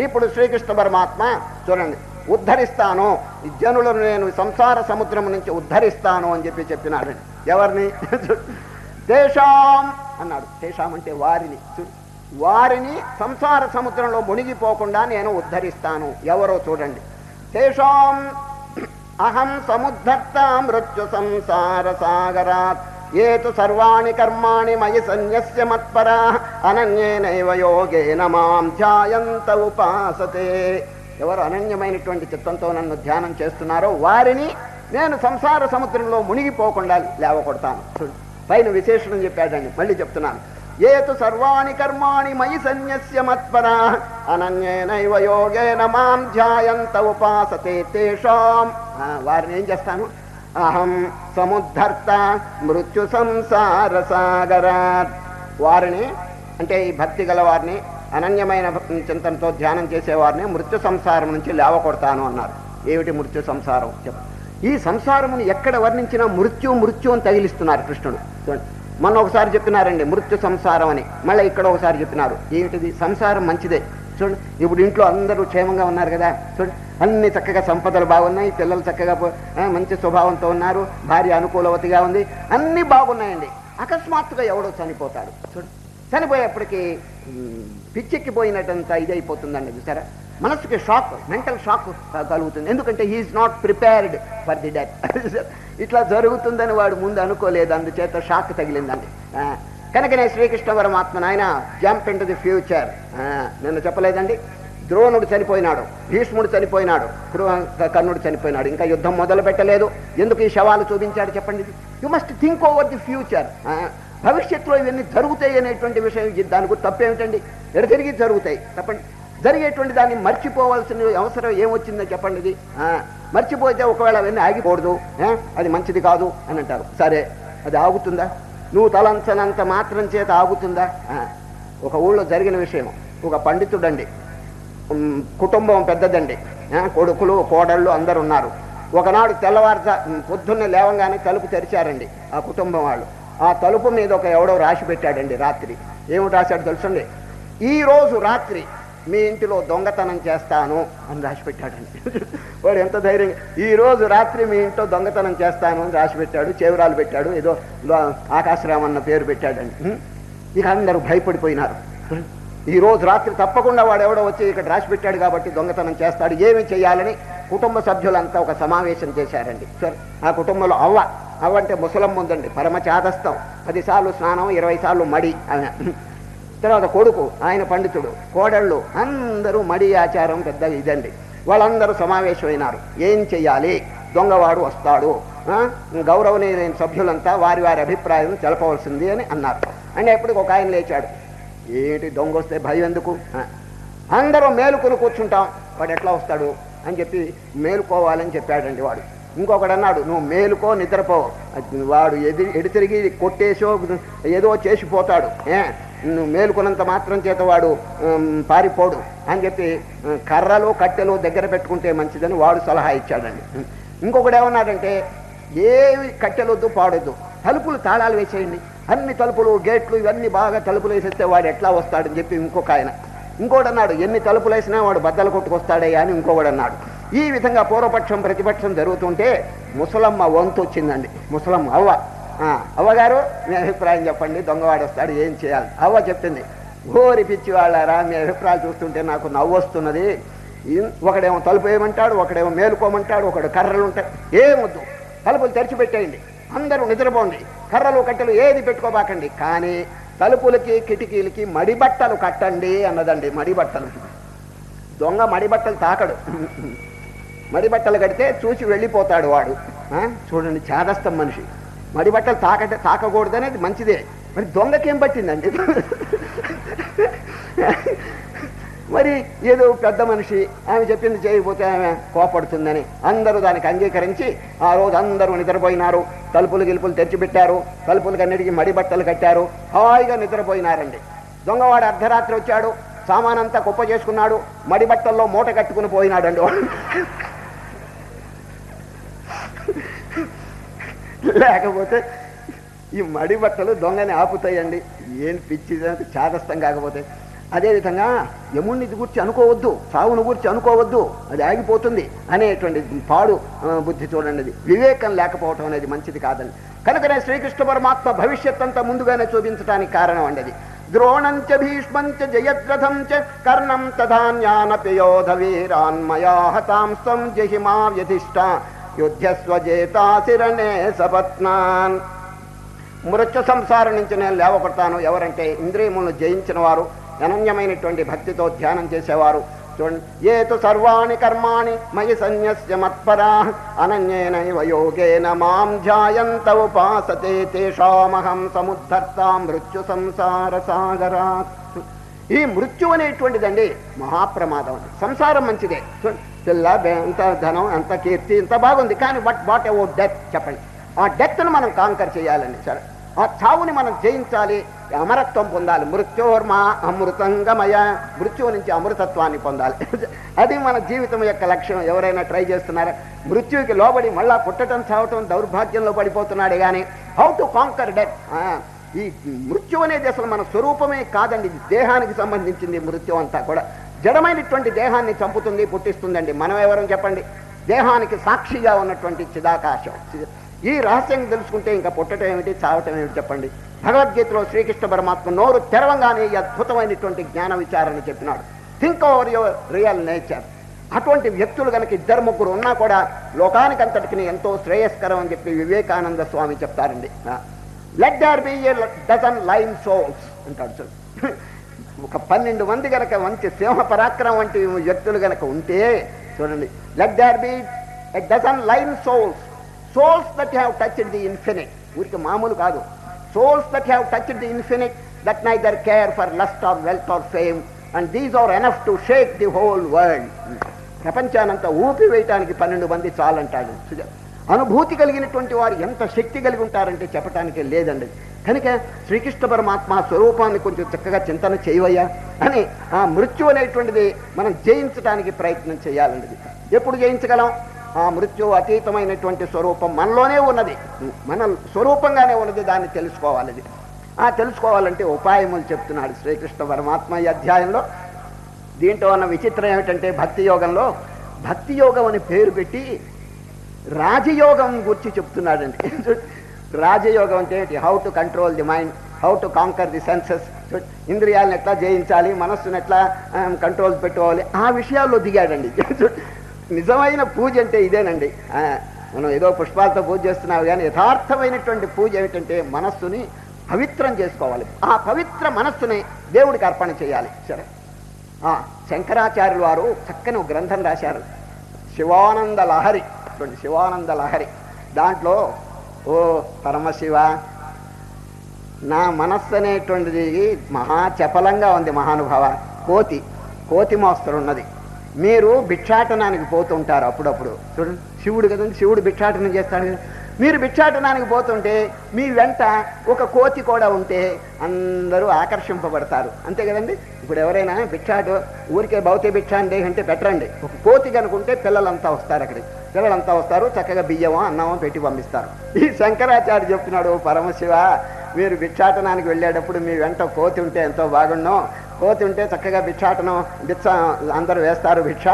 ఇప్పుడు శ్రీకృష్ణ పరమాత్మ చూడండి, ఉద్ధరిస్తాను ఈ జనులను, నేను సంసార సముద్రం నుంచి ఉద్ధరిస్తాను అని చెప్పినాడు. ఎవరిని? తేషాం అన్నాడు. తేషాం అంటే వారిని సంసార సముద్రంలో మునిగిపోకుండా నేను ఉద్ధరిస్తాను. ఎవరో చూడండి. తేషాం అహం సముద్ధర్త మృత్యు సంసార సాగరాత్ ఏతు సర్వాణి కర్మాణి మయి సన్యస్య మత్పరా అనన్యేనైవ యోగేన మాం ధ్యాయంత ఉపాసతే. ఎవరు అనన్యమైనటువంటి చిత్తంతో నన్ను ధ్యానం చేస్తున్నారో వారిని నేను సంసార సముద్రంలో మునిగిపోకుండా లేవకొడతాను. పైన విశేషణం చెప్పాడండి, మళ్ళీ చెప్తున్నాను. ఏతు సర్వాణి కర్మాణి మయి సన్యస్య మత్పరా అనన్యేనైవ యోగేన మాం ధ్యాయంత ఉపాసతే తేషాం. వారిని ఏం చేస్తాను? అహం సముద్ధర్త మృత్యు సంసార సాగరాత్. వారిని అంటే ఈ భక్తి గల వారిని, అనన్యమైన చింతనతో ధ్యానం చేసేవారిని మృత్యు సంసారం నుంచి లేవకొడతాను అన్నారు. ఏమిటి మృత్యు సంసారం? ఈ సంసారమును ఎక్కడ వర్ణించినా మృత్యు అని తగిలిస్తున్నారు కృష్ణుడు. మొన్న ఒకసారి చెప్పినారండి మృత్యు సంసారం అని, మళ్ళీ ఇక్కడ ఒకసారి చెప్పినారు. ఏమిటిది? సంసారం మంచిదే. చూడండి, ఇప్పుడు ఇంట్లో అందరూ క్షేమంగా ఉన్నారు కదా. చూడండి, అన్ని చక్కగా సంపదలు బాగున్నాయి, పిల్లలు చక్కగా మంచి స్వభావంతో ఉన్నారు, భార్య అనుకూలవతిగా ఉంది, అన్నీ బాగున్నాయండి. అకస్మాత్తుగా ఎవడో చనిపోతాడు. చూడండి, చనిపోయేప్పటికీ పిచ్చెక్కిపోయినట్టంతా ఇదైపోతుందండి చూసారా. మనసుకి షాక్, మెంటల్ షాక్ కలుగుతుంది. ఎందుకంటే he is not prepared for the death. ఇట్లా జరుగుతుందని వాడు ముందు అనుకోలేదు, అందుచేత షాక్ తగిలిందండి. కనుకనే శ్రీకృష్ణ పరమాత్మ ఆయన jump in to the future. నిన్న చెప్పలేదండి, ద్రోణుడు చనిపోయినాడు, భీష్ముడు చనిపోయినాడు, కర్ణుడు చనిపోయినాడు, ఇంకా యుద్ధం మొదలు పెట్టలేదు. ఎందుకు ఈ శవాలు చూపించాడు చెప్పండి? You must think over the future. భవిష్యత్తులో ఇవన్నీ జరుగుతాయి అనేటువంటి విషయం, దాని గురించి తప్పేమిటండి? ఎడతిరిగి జరుగుతాయి, తప్పండి. జరిగేటువంటి దాన్ని మర్చిపోవాల్సిన అవసరం ఏమొచ్చిందో చెప్పండి. ఇది మర్చిపోతే ఒకవేళ అవన్నీ ఆగిపోకూడదు, అది మంచిది కాదు అని అంటారు. సరే, అది ఆగుతుందా? నువ్వు తలంచనంత మాత్రం చేత ఆగుతుందా? ఒక ఊళ్ళో జరిగిన విషయం. ఒక పండితుడండి, కుటుంబం పెద్దదండి, కొడుకులు కోడళ్ళు అందరు ఉన్నారు. ఒకనాడు పొద్దున్నే లేవంగానే తలుపు తెరిచారండి ఆ కుటుంబం వాళ్ళు. ఆ తలుపు మీద ఎవడో రాసి పెట్టాడండి రాత్రి. ఏమిటి రాశాడు తెలుసండి? ఈరోజు రాత్రి మీ ఇంటిలో దొంగతనం చేస్తాను అని రాసి పెట్టాడండి. వాడు ఎంత ధైర్యంగా, ఈరోజు రాత్రి మీ ఇంట్లో దొంగతనం చేస్తాను అని రాసి పెట్టాడు. చేవరాలు పెట్టాడు, ఏదో ఆకాశరామన్న పేరు పెట్టాడండి. ఇక అందరూ భయపడిపోయినారు. ఈరోజు రాత్రి తప్పకుండా వాడు ఎవడో వచ్చి ఇక్కడ రాసి పెట్టాడు కాబట్టి దొంగతనం చేస్తాడు, ఏమి చేయాలని కుటుంబ సభ్యులంతా ఒక సమావేశం చేశారండి. సరే, ఆ కుటుంబంలో అవ్వ అంటే ముసలమ్మ ఉందండి, పరమ చాదస్తం, 10 సార్లు స్నానం, 20 సార్లు మడి. తర్వాత కొడుకు, ఆయన పండితుడు, కోడళ్ళు అందరూ మడి ఆచారం పెద్ద ఇదండి. వాళ్ళందరూ సమావేశమైనారు. ఏం చెయ్యాలి? దొంగవాడు వస్తాడు, గౌరవనీయులైన సభ్యులంతా వారి వారి అభిప్రాయం తెలపవలసింది అని అన్నారు. అంటే ఎప్పటికి ఒక ఆయన లేచాడు. ఏంటి దొంగ వస్తే భయం ఎందుకు? అందరూ మేలుకొని కూర్చుంటాం, వాడు ఎట్లా వస్తాడు అని చెప్పి మేలుకోవాలని చెప్పాడండి వాడు. ఇంకొకడు అన్నాడు, నువ్వు మేలుకో, నిద్రపో, వాడు ఎడితిరిగి కొట్టేసో ఏదో చేసిపోతాడు, నువ్వు మేలుకున్నంత మాత్రం చేత వాడు పారిపోడు అని చెప్పి కర్రలు కట్టెలు దగ్గర పెట్టుకుంటే మంచిదని వాడు సలహా ఇచ్చాడండి. ఇంకొకడు ఏమన్నాడంటే, ఏవి కట్టెలొద్దు పాడొద్దు, తలుపులు తాళాలు వేసేయండి, అన్ని తలుపులు గేట్లు ఇవన్నీ బాగా తలుపులు వేసేస్తే వాడు ఎట్లా వస్తాడని చెప్పి ఇంకొక ఆయన. ఇంకోటి అన్నాడు, ఎన్ని తలుపులు వేసినా వాడు బద్దలు కొట్టుకొస్తాడే అని ఇంకొకడు అన్నాడు. ఈ విధంగా పూర్వపక్షం ప్రతిపక్షం జరుగుతుంటే ముసలమ్మ వంతు వచ్చిందండి. ముసలమ్మ అవ్వగారు మీ అభిప్రాయం చెప్పండి, దొంగవాడు వస్తాడు, ఏం చేయాలి? అవ్వ చెప్పింది, ఓరి పిచ్చి వాళ్ళారా, మీ అభిప్రాయాలు చూస్తుంటే నాకు నవ్వు వస్తున్నది. ఒకడేమో తలుపు వేయమంటాడు, ఒకడేమో మేలుకోమంటాడు, ఒకడు కర్రలు ఉంటాయి. ఏమొద్దు, తలుపులు తెరిచిపెట్టేయండి, అందరూ నిద్రపోండి, కర్రలు కట్టెలు ఏది పెట్టుకోబాకండి, కానీ తలుపులకి కిటికీలకి మడిబట్టలు కట్టండి అన్నదండి. మడిబట్టలు, దొంగ మడిబట్టలు తాకడు, మడిబట్టలు కడితే చూసి వెళ్ళిపోతాడు వాడు. చూడండి, చాదస్తం మనిషి. మడిబట్టలు తాకకూడదనేది మంచిదే, మరి దొంగకేం పట్టిందండి? మరి ఏదో పెద్ద మనిషి, ఆమె చెప్పింది చేయకపోతే ఆమె కోపడుతుందని అందరూ దానికి అంగీకరించి ఆ రోజు అందరూ నిద్రపోయినారు. తలుపులు గిలుపులు తెచ్చిపెట్టారు, తలుపులకి అన్నిటికీ మడిబట్టలు కట్టారు, హాయిగా నిద్రపోయినారండి. దొంగవాడు అర్ధరాత్రి వచ్చాడు, సామానంతా కుప్ప చేసుకున్నాడు, మడిబట్టల్లో మూట కట్టుకుని పోయినాడండి వాడు. లేకపోతే ఈ మడిబట్టలు దొంగని ఆపుతాయండి. ఏం పిచ్చి చాదస్తం కాకపోతే. అదేవిధంగా యముణ్ణి గురించి అనుకోవద్దు, సావును గురించి అనుకోవద్దు, అది ఆగిపోతుంది అనేటువంటి పాడు బుద్ధి చూడండి. వివేకం లేకపోవటం అనేది మంచిది కాదండి. కనుకనే శ్రీకృష్ణ పరమాత్మ భవిష్యత్ అంతా ముందుగానే చూపించడానికి కారణం అండి అది. ద్రోణంచ భీష్మంచ జయద్రథం చ కర్ణం తధాన్యానపయోధ వీరాన్మయా హతాంస్తం జహిమా వ్యధిష్ట యుద్ధస్వజేతాశిరణే సపత్నాన్. మృత్యు సంసారం నుంచి నేను లేవపడతాను. ఎవరంటే ఇంద్రియములను జయించిన వారు, అనన్యమైనటువంటి భక్తితో ధ్యానం చేసేవారు. చూడండి, ఏతు సర్వాణి కర్మాణి మయి సన్యస్య మత్పరా అనన్యేనైవ యోగేన మాం ధ్యాయంత ఉపాసతే తేషామహం సముద్ధర్తా మృత్యు సంసార సాగరాత్. ఈ మృత్యు అనేటువంటిదండి మహాప్రమాదం అండి. సంసారం మంచిదే, పిల్ల ఎంత ధనం ఎంత కీర్తి ఎంత బాగుంది, కానీ వాట్ అబౌట్ డెత్ చెప్పండి. ఆ డెత్ను మనం కాంకర్ చేయాలండి. సరే, ఆ చావుని మనం జయించాలి, అమరత్వం పొందాలి. మృత్యోర్మా అమృతంగమయ, మృత్యువు నుంచి అమృతత్వాన్ని పొందాలి. అది మన జీవితం యొక్క లక్ష్యం. ఎవరైనా ట్రై చేస్తున్నారా? మృత్యువుకి లోబడి మళ్ళా పుట్టడం చావటం దౌర్భాగ్యంలో పడిపోతున్నాడే కానీ హౌ టు కాంకర్ డెత్. ఈ మృత్యు అనేది అసలు మన స్వరూపమే కాదండి, ఇది దేహానికి సంబంధించింది. మృత్యు అంతా కూడా జడమైనటువంటి దేహాన్ని చంపుతుంది, పుట్టిస్తుందండి. మనం ఎవరం చెప్పండి? దేహానికి సాక్షిగా ఉన్నటువంటి చిదాకాశం. ఈ రహస్యం తెలుసుకుంటే ఇంకా పుట్టడం ఏమిటి, చావటం ఏమిటి చెప్పండి. భగవద్గీతలో శ్రీకృష్ణ పరమాత్మ నోరు తెరవంగానే ఈ అద్భుతమైనటువంటి జ్ఞాన విచారణ చెప్పినాడు. Think over your real nature. అటువంటి వ్యక్తులు కనుక 2-3 ఉన్నా కూడా లోకానికి అంతటికి ఎంతో శ్రేయస్కరం అని చెప్పి వివేకానంద స్వామి చెప్తారండి. Let there be a dozen lion souls అంటాడు. ఒక 12 మంది కనుక మంచి సింహ పరాక్రమం వంటి వ్యక్తులు కనుక ఉంటే చూడండి, let there be a dozen lion souls, souls that have touched the infinite. ఊరికి మామూలు కాదు, souls that have touched the infinite, that neither care for lust or wealth or fame, and these are enough to shake the whole world. ప్రపంచానంతా ఊపి వేయటానికి 12 మంది చాలంటాడు. అనుభూతి కలిగినటువంటి వారు ఎంత శక్తి కలిగి ఉంటారంటే చెప్పటానికి లేదండి. కనుక శ్రీకృష్ణ పరమాత్మ స్వరూపాన్ని కొంచెం చక్కగా చింతన చేయవయ్యా అని ఆ మృత్యు అనేటువంటిది మనం జయించడానికి ప్రయత్నం చేయాలండి. ఎప్పుడు జయించగలం? ఆ మృత్యు అతీతమైనటువంటి స్వరూపం మనలోనే ఉన్నది, మన స్వరూపంగానే ఉన్నది, దాన్ని తెలుసుకోవాలి. ఆ తెలుసుకోవాలంటే ఉపాయములు చెప్తున్నాడు శ్రీకృష్ణ పరమాత్మ ఈ అధ్యాయంలో. దీంట్లో ఉన్న విచిత్రం ఏమిటంటే భక్తి యోగంలో భక్తి యోగం అని పేరు పెట్టి రాజయోగం గురించి చెప్తున్నాడండి. రాజయోగం అంటే how to control the mind, how to conquer the senses, ఇంద్రియాలను ఎట్లా జయించాలి, మనస్సును ఎట్లా కంట్రోల్ పెట్టుకోవాలి, ఆ విషయాల్లో దిగాడండి. నిజమైన పూజ అంటే ఇదేనండి. మనం ఏదో పుష్పాలతో పూజ చేస్తున్నావు కానీ యథార్థమైనటువంటి పూజ ఏమిటంటే మనస్సుని పవిత్రం చేసుకోవాలి. ఆ పవిత్ర మనస్సుని దేవుడికి అర్పణ చేయాలి. సరే, శంకరాచార్యులు వారు చక్కని ఒక గ్రంథం రాశారు, శివానంద లహరి. శివానంద లహరి దాంట్లో ఓ పరమశివ, నా మనస్సు అనేటువంటిది మహా చపలంగా ఉంది మహానుభావ, కోతి మోస్తరున్నది. మీరు భిక్షాటనానికి పోతుంటారు అప్పుడప్పుడు. చూడండి, శివుడు కదండి, శివుడు భిక్షాటనం చేస్తాడు కదా. మీరు భిక్షాటనానికి పోతుంటే మీ వెంట ఒక కోతి కూడా ఉంటే అందరూ ఆకర్షింపబడతారు, అంతే కదండి. ఇప్పుడు ఎవరైనా ఊరికే భౌతిక భిక్షాన్ని అంటే పెట్టరండి. ఒక కోతి కనుకుంటే పిల్లలంతా వస్తారు, అక్కడికి పిల్లలంతా వస్తారు, చక్కగా బియ్యమో అన్నమో పెట్టి పంపిస్తారు. ఈ శంకరాచార్య చెప్తున్నాడు, పరమశివ మీరు భిక్షాటనానికి వెళ్ళేటప్పుడు మీ వెంట కోతి ఉంటే ఎంతో బాగుండు. కోతి ఉంటే చక్కగా భిక్షాటనం అందరూ వేస్తారు భిక్ష.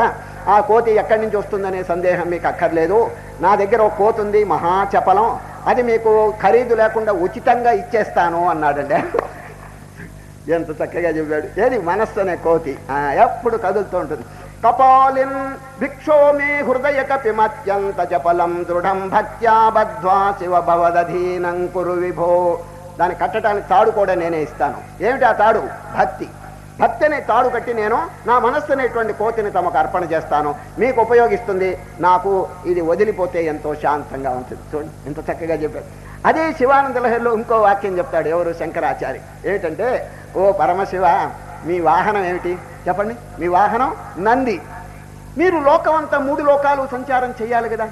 ఆ కోతి ఎక్కడి నుంచి వస్తుందనే సందేహం మీకు అక్కర్లేదు. నా దగ్గర ఒక కోతి ఉంది మహా చపలం, అది మీకు ఖరీదు లేకుండా ఉచితంగా ఇచ్చేస్తాను అన్నాడండి. ఎంత చక్కగా చెప్పాడు. ఏది మనస్సు అనే కోతి ఎప్పుడు కదులుతూ ఉంటుంది. కపాలిన్ భిక్షో మే హృదయ కపిమత్యంత చపలం దృఢం భక్త్యా బద్ధ్వా శివ భవదధీనం కురు విభో. దాన్ని కట్టడానికి తాడు కూడా నేనే ఇస్తాను. ఏమిటి ఆ తాడు? భక్తి. భక్తి అనే తాడు కట్టి నేను నా మనస్సు అనేటువంటి కోతిని తమకు అర్పణ చేస్తాను, మీకు ఉపయోగిస్తుంది, నాకు ఇది వదిలిపోతే ఎంతో శాంతంగా ఉంటుంది. చూడండి ఎంత చక్కగా చెప్పారు. అదే శివానంద లహరిలో ఇంకో వాక్యం చెప్తాడు ఎవరు, శంకరాచార్య. ఏమిటంటే, ఓ పరమశివ మీ వాహనం ఏమిటి చెప్పండి? మీ వాహనం నంది. మీరు లోకమంతా 3 లోకాలు సంచారం చేయాలి కదా,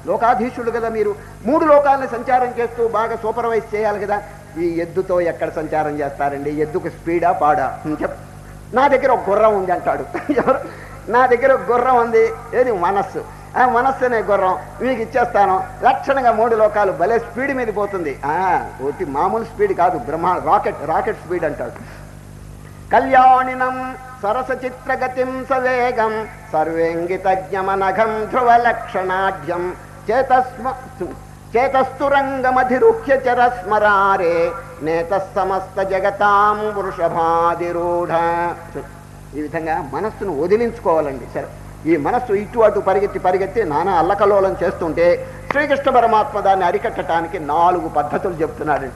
లోకాధీశుడు కదా మీరు. 3 లోకాలను సంచారం చేస్తూ బాగా సూపర్వైజ్ చేయాలి కదా. ఈ ఎద్దుతో ఎక్కడ సంచారం చేస్తారండి? ఎద్దుకు స్పీడా పాడా? నా దగ్గర ఒక గుర్రం ఉంది అంటాడు. ఎవరు? నా దగ్గర ఒక గుర్రం ఉంది. ఏది? మనస్సు. ఆ మనస్సు అనే గుర్రం మీకు ఇచ్చేస్తాను, లక్షణంగా 3 లోకాలు భలే స్పీడ్ మీద పోతుంది. ఒకటి మామూలు స్పీడ్ కాదు, రాకెట్ స్పీడ్ అంటాడు. కళ్యాణినం సరస చిత్రగతిం సవేగం సర్వేంగితజ్ఞమనఘం ధ్రువలక్షణాఢ్యం చేతస్తురంగమధిరుహ్య చరస్మరారే నేత సమస్త జగతాం వృషభాదిరూఢ. ఈ విధంగా మనస్సును వదిలించుకోవాలండి. సరే, ఈ మనస్సు ఇటు అటు పరిగెత్తి నానా అల్లకల్లోలం చేస్తుంటే శ్రీకృష్ణ పరమాత్మ దాన్ని అరికట్టడానికి 4 పద్ధతులు చెప్తున్నాడు.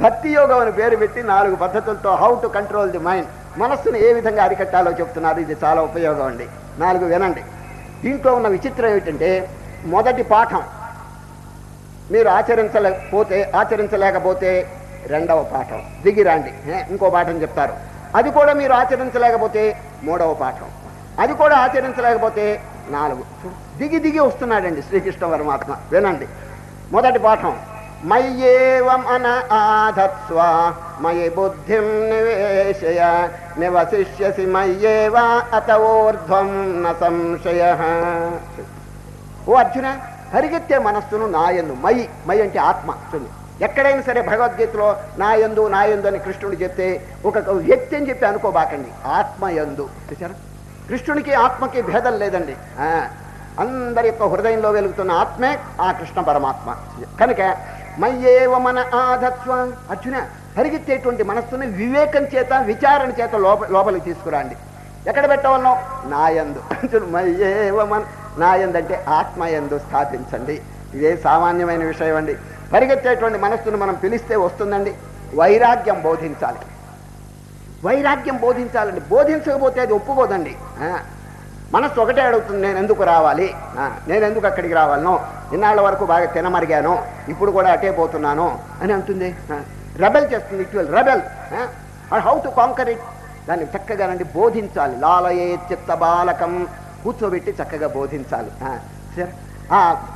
భక్తి యోగం అని పేరు పెట్టి 4 పద్ధతులతో how to control the mind, మనస్సును ఏ విధంగా అరికట్టాలో చెప్తున్నారు. ఇది చాలా ఉపయోగం అండి. 4 వినండి. దీంట్లో ఉన్న విచిత్రం ఏమిటంటే, మొదటి పాఠం మీరు ఆచరించలేకపోతే 2వ పాఠం దిగిరాండి, ఇంకో పాఠం చెప్తారు. అది కూడా మీరు ఆచరించలేకపోతే 3వ పాఠం, అది కూడా ఆచరించలేకపోతే 4. దిగి వస్తున్నాడండి శ్రీకృష్ణ పరమాత్మ. వినండి. మొదటి పాఠం, మయ్యేవం అన ఆధత్స్వ మయి బుద్ధిం నివేశయ నివసిష్యసి మయ్యేవ అతవోర్ధ్వం న సంశయః. ఓ అర్జున, పరిగెత్తే మనస్సును నాయందు, మయి అంటే ఆత్మ. చూడండి, ఎక్కడైనా సరే భగవద్గీతలో నాయందు అని కృష్ణుడు చెప్తే ఒక వ్యక్తి అని చెప్పి అనుకోబాకండి, ఆత్మయందు. చూసారా, కృష్ణునికి ఆత్మకి భేదం లేదండి. అందరి యొక్క హృదయంలో వెలుగుతున్న ఆత్మే ఆ కృష్ణ పరమాత్మ. కనుక మయ్యేవ మన ఆధత్వ, అర్జున పరిగెత్తేటువంటి మనస్సుని వివేకం చేత విచారణ చేత లోపలికి తీసుకురండి. ఎక్కడ పెట్టవలను? నాయందు. మయ్యేవ మన, నాయందంటే ఆత్మయందు స్థాపించండి. ఇదే సామాన్యమైన విషయం అండి. పరిగెత్తేటువంటి మనస్సును మనం పిలిస్తే వస్తుందండి. వైరాగ్యం బోధించాలి, వైరాగ్యం బోధించాలండి. బోధించకపోతే అది ఒప్పుకోదండి. మనస్సు ఒకటే అడుగుతుంది, నేను ఎందుకు రావాలి, నేను ఎందుకు అక్కడికి రావాలనో, ఇన్నాళ్ళ వరకు బాగా తినమరిగాను, ఇప్పుడు కూడా అటే పోతున్నాను అని అంటుంది. రెబెల్ చేస్తుంది. It will rebel. How to canker it, దాన్ని చక్కగానండి బోధించాలి. లాలయే చిత్త బాలకం, కూర్చోబెట్టి చక్కగా బోధించాలి. సరే,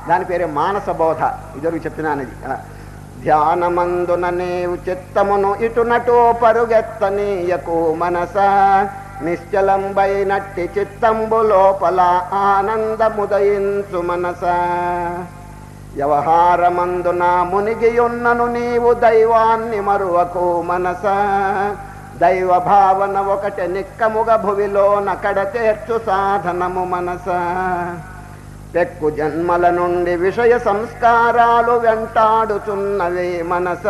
దాని పేరే మానస బోధ. ఇద్దరు చెప్తున్నాను. ఇది ధ్యానమందున నీవు చిత్తమును ఇటునటో పరుగెత్తనీయకు మనస, నిశ్చలంబైనట్టి చిత్తంబు లోపల ఆనందముదయించు మనస. వ్యవహారమందున మునిగియున్నను నీవు దైవాన్ని మరువకు మనస, దైవ భావన ఒకటి నిక్కముగ భువిలో నకడ చేర్చు సాధనము మనస. పెక్కు జన్మల నుండి విషయ సంస్కారాలు వెంటాడుచున్నవే మనస,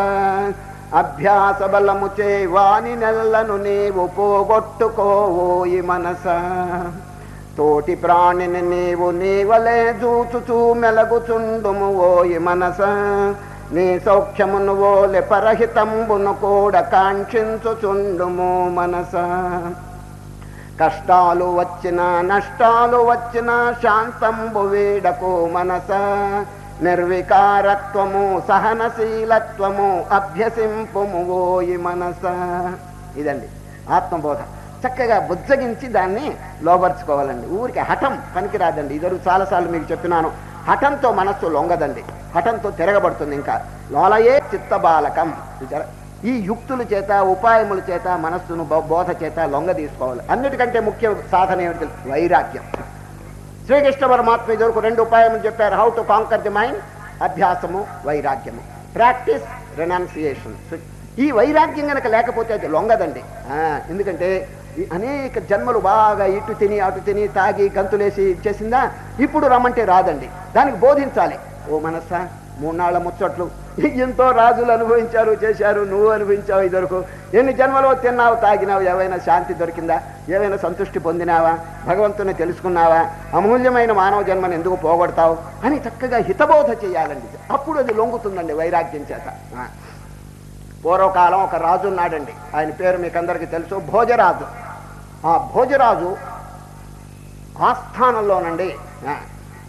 అభ్యాస బలము చే వాని నెల్లను నీవు పోగొట్టుకోవోయి మనస. తోటి ప్రాణిని నీవు నీవలే చూచుచూ మెలగుచుండుము ఓయి మనస, నీ సౌఖ్యమును ఓలె పరహితంబును కూడా కాంక్షించుచుండుము మనస. కష్టాలు వచ్చినా నష్టాలు వచ్చినా శాంతంబు వీడకు మనస, నిర్వికారత్వము సహనశీలత్వము అభ్యసింపుము ఓయి మనస. ఇదండి ఆత్మబోధ. చక్కగా బుజ్జగించి దాన్ని లోపరుచుకోవాలండి. ఊరికి హఠం పనికిరాదండి. ఇద్దరు చాలాసార్లు మీకు చెప్తున్నాను. హఠంతో మనస్సు లొంగదండి, హఠంతో తిరగబడుతుంది. ఇంకా లోలయే చిత్తబాలకం. ఈ యుక్తుల చేత ఉపాయముల చేత మనస్సును బోధ చేత లొంగ తీసుకోవాలి. అన్నిటికంటే ముఖ్య సాధన ఏమిటి? వైరాగ్యం. శ్రీకృష్ణ పరమాత్మ ఇదివరకు 2 ఉపాయములు చెప్పారు. How to conquer the mind, అభ్యాసము, వైరాగ్యము. Practice, renunciation. ఈ వైరాగ్యం కనుక లేకపోతే అది లొంగదండి. ఎందుకంటే అనేక జన్మలు బాగా ఇటు తిని అటు తిని తాగి గంతులేసి ఇచ్చేసిందా, ఇప్పుడు రమ్మంటే రాదండి. దానికి బోధించాలి. ఓ మనస్సా, 3 నాళ్ల ముచ్చట్లు ఎంతో రాజులు అనుభవించారు, చేశారు, నువ్వు అనుభవించావు. ఇదివరకు ఎన్ని జన్మలో తిన్నావు, తాగినావు, ఏవైనా శాంతి దొరికిందా, ఏవైనా సంతృష్టి పొందినావా, భగవంతుని తెలుసుకున్నావా, అమూల్యమైన మానవ జన్మను ఎందుకు పోగొడతావు అని చక్కగా హితబోధ చేయాలండి. అప్పుడు అది లొంగుతుందండి వైరాగ్యం చేత. పూర్వకాలం ఒక రాజు ఉన్నాడండి. ఆయన పేరు మీకు అందరికీ తెలుసు, భోజరాజు. ఆ భోజరాజు ఆస్థానంలోనండి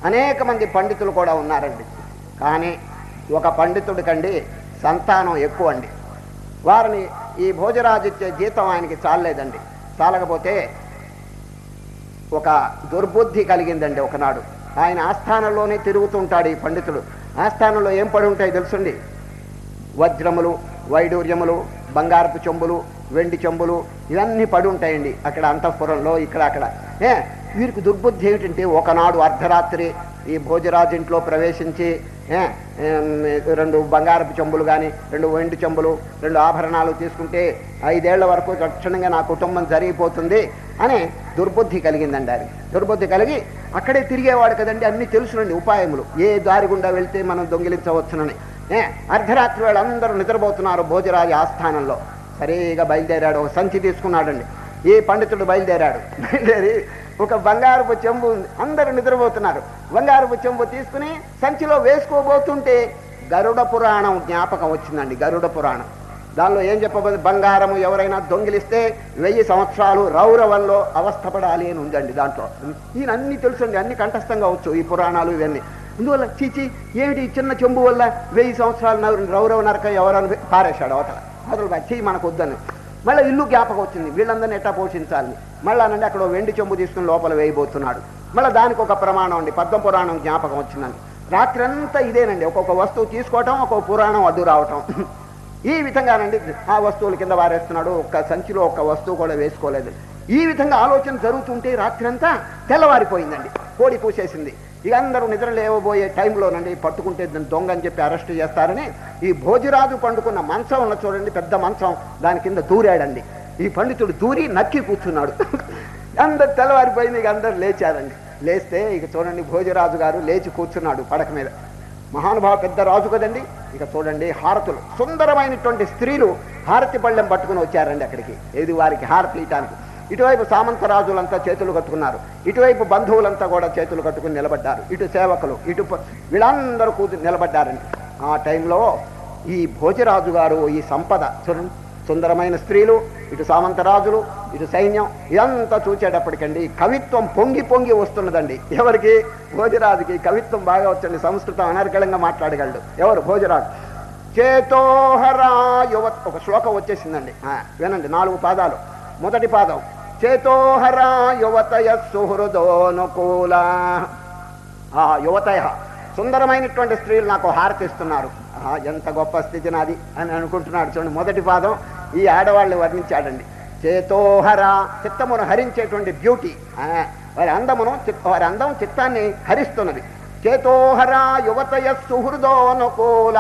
అనేక మంది పండితులు కూడా ఉన్నారండి. కానీ ఒక పండితుడికండి సంతానం ఎక్కువ అండి. వారిని ఈ భోజరాజు ఇచ్చే జీతం ఆయనకి చాలలేదండి. చాలకపోతే ఒక దుర్బుద్ధి కలిగిందండి. ఒకనాడు ఆయన ఆస్థానంలోనే తిరుగుతుంటాడు ఈ పండితుడు. ఆస్థానంలో ఏం పడి ఉంటాయి తెలుసండి? వజ్రములు, వైడూర్యములు, బంగారపు చెంబులు, వెండి చెంబులు, ఇవన్నీ పడి ఉంటాయండి అక్కడ అంతఃపురంలో, ఇక్కడ అక్కడ. వీరికి దుర్బుద్ధి ఏమిటంటే, ఒకనాడు అర్ధరాత్రి ఈ భోజరాజు ఇంట్లో ప్రవేశించి 2 బంగారపు చెంబులు కానీ 2 వెండి చెంబులు 2 ఆభరణాలు తీసుకుంటే 5 ఏళ్ల వరకు తక్షణంగా నా కుటుంబం జరిగిపోతుంది అని దుర్బుద్ధి కలిగిందండి. అది దుర్బుద్ధి కలిగి అక్కడే తిరిగేవాడు కదండి, అన్నీ తెలుసునండి ఉపాయములు, ఏ దారి గుండా వెళ్తే మనం దొంగిలించవచ్చునని. అర్ధరాత్రి వాళ్ళందరూ నిద్రపోతున్నారు భోజరాజు ఆస్థానంలో. సరిగా బయలుదేరాడు, ఒక సంచి తీసుకున్నాడండి. ఈ పండితుడు బయలుదేరి ఒక బంగారపు చెంబు ఉంది, అందరూ నిద్రపోతున్నారు. బంగారపు చెంబు తీసుకుని సంచిలో వేసుకోబోతుంటే గరుడ పురాణం జ్ఞాపకం వచ్చిందండి. గరుడ పురాణం దానిలో ఏం చెప్పబోతుంది? బంగారము ఎవరైనా దొంగిలిస్తే 1000 సంవత్సరాలు రౌరవంలో అవస్థపడాలి అని ఉందండి. దాంట్లో ఈయన అన్ని తెలుసండి, అన్ని కంఠస్థంగా వచ్చు ఈ పురాణాలు ఇవన్నీ. అందువల్ల చీచి ఏమిటి చిన్న చెంబు వల్ల 1000 సంవత్సరాలు రౌరవ నరకం ఎవరని పారేశాడు అవతల. అసలు చెయ్యి మనకు వద్దని. మళ్ళీ ఇల్లు జ్ఞాపకం వచ్చింది, వీళ్ళందరినీ ఎట్టా పోషించాలని. మళ్ళీ అనండి అక్కడ వెండి చెంబు తీసుకుని లోపల వేయబోతున్నాడు. మళ్ళీ దానికి ఒక ప్రమాణం అండి, పద్మ పురాణం జ్ఞాపకం వచ్చిందండి. రాత్రి అంతా ఇదేనండి, ఒక్కొక్క వస్తువు తీసుకోవటం, ఒక్కొక్క పురాణం అడ్డు రావటం. ఈ విధంగానండి ఆ వస్తువుల కింద వారేస్తున్నాడు. ఒక్క సంచిలో ఒక్క వస్తువు కూడా వేసుకోలేదు. ఈ విధంగా ఆలోచన జరుగుతుంటే రాత్రి అంతా తెల్లవారిపోయిందండి, కోడి పూసేసింది. ఇక అందరూ నిద్ర లేవబోయే టైంలోనండి పట్టుకుంటే దొంగ అని చెప్పి అరెస్ట్ చేస్తారని ఈ భోజరాజు పండుకున్న మంచం ఉన్న చూడండి, పెద్ద మంచం, దాని కింద దూరాడండి. ఈ పండితుడు దూరి నక్కి కూర్చున్నాడు. అందరు తెల్లవారిపోయింది, ఇక అందరు లేచారండి. లేస్తే ఇక చూడండి భోజరాజు గారు లేచి కూర్చున్నాడు పడక మీద. మహానుభావ పెద్ద రాజు కదండి. ఇక చూడండి హారతులు, సుందరమైనటువంటి స్త్రీలు హారతి పళ్ళెం పట్టుకుని వచ్చారండి అక్కడికి. ఏది వారికి హారతి ఇయటానికి. ఇటువైపు సామంత రాజులంతా చేతులు కట్టుకున్నారు, ఇటువైపు బంధువులంతా కూడా చేతులు కట్టుకుని నిలబడ్డారు, ఇటు సేవకులు, ఇటు వీళ్ళందరూ కూర్చుని నిలబడ్డారండి. ఆ టైంలో ఈ భోజరాజు గారు ఈ సంపద చూడండి, సుందరమైన స్త్రీలు, ఇటు సామంతరాజులు, ఇటు సైన్యం, ఇదంతా చూచేటప్పటికండి కవిత్వం పొంగి పొంగి వస్తున్నదండి. ఎవరికి? భోజరాజుకి కవిత్వం బాగా వచ్చండి, సంస్కృతం అనర్గళంగా మాట్లాడగలడు. ఎవరు? భోజరాజు. చేతోహరా యువ, ఒక శ్లోకం వచ్చేసిందండి, వినండి. 4 పాదాలు. మొదటి పాదం చేతోహరా యువతయ సుహృదోనుకూల. యువతయ సుందరమైనటువంటి స్త్రీలు నాకు హారతిస్తున్నారు. ఎంత గొప్ప స్థితి నాది అని అనుకుంటున్నాడు. చూడండి, మొదటి పాదం ఈ ఆడవాళ్ళని వర్ణించాడండి. చేతోహర, చిత్తమును హరించేటువంటి బ్యూటీ, వారి అందం చిత్తాన్ని హరిస్తున్నది. చేతోహర యువతయ సుహృదోనుకూల.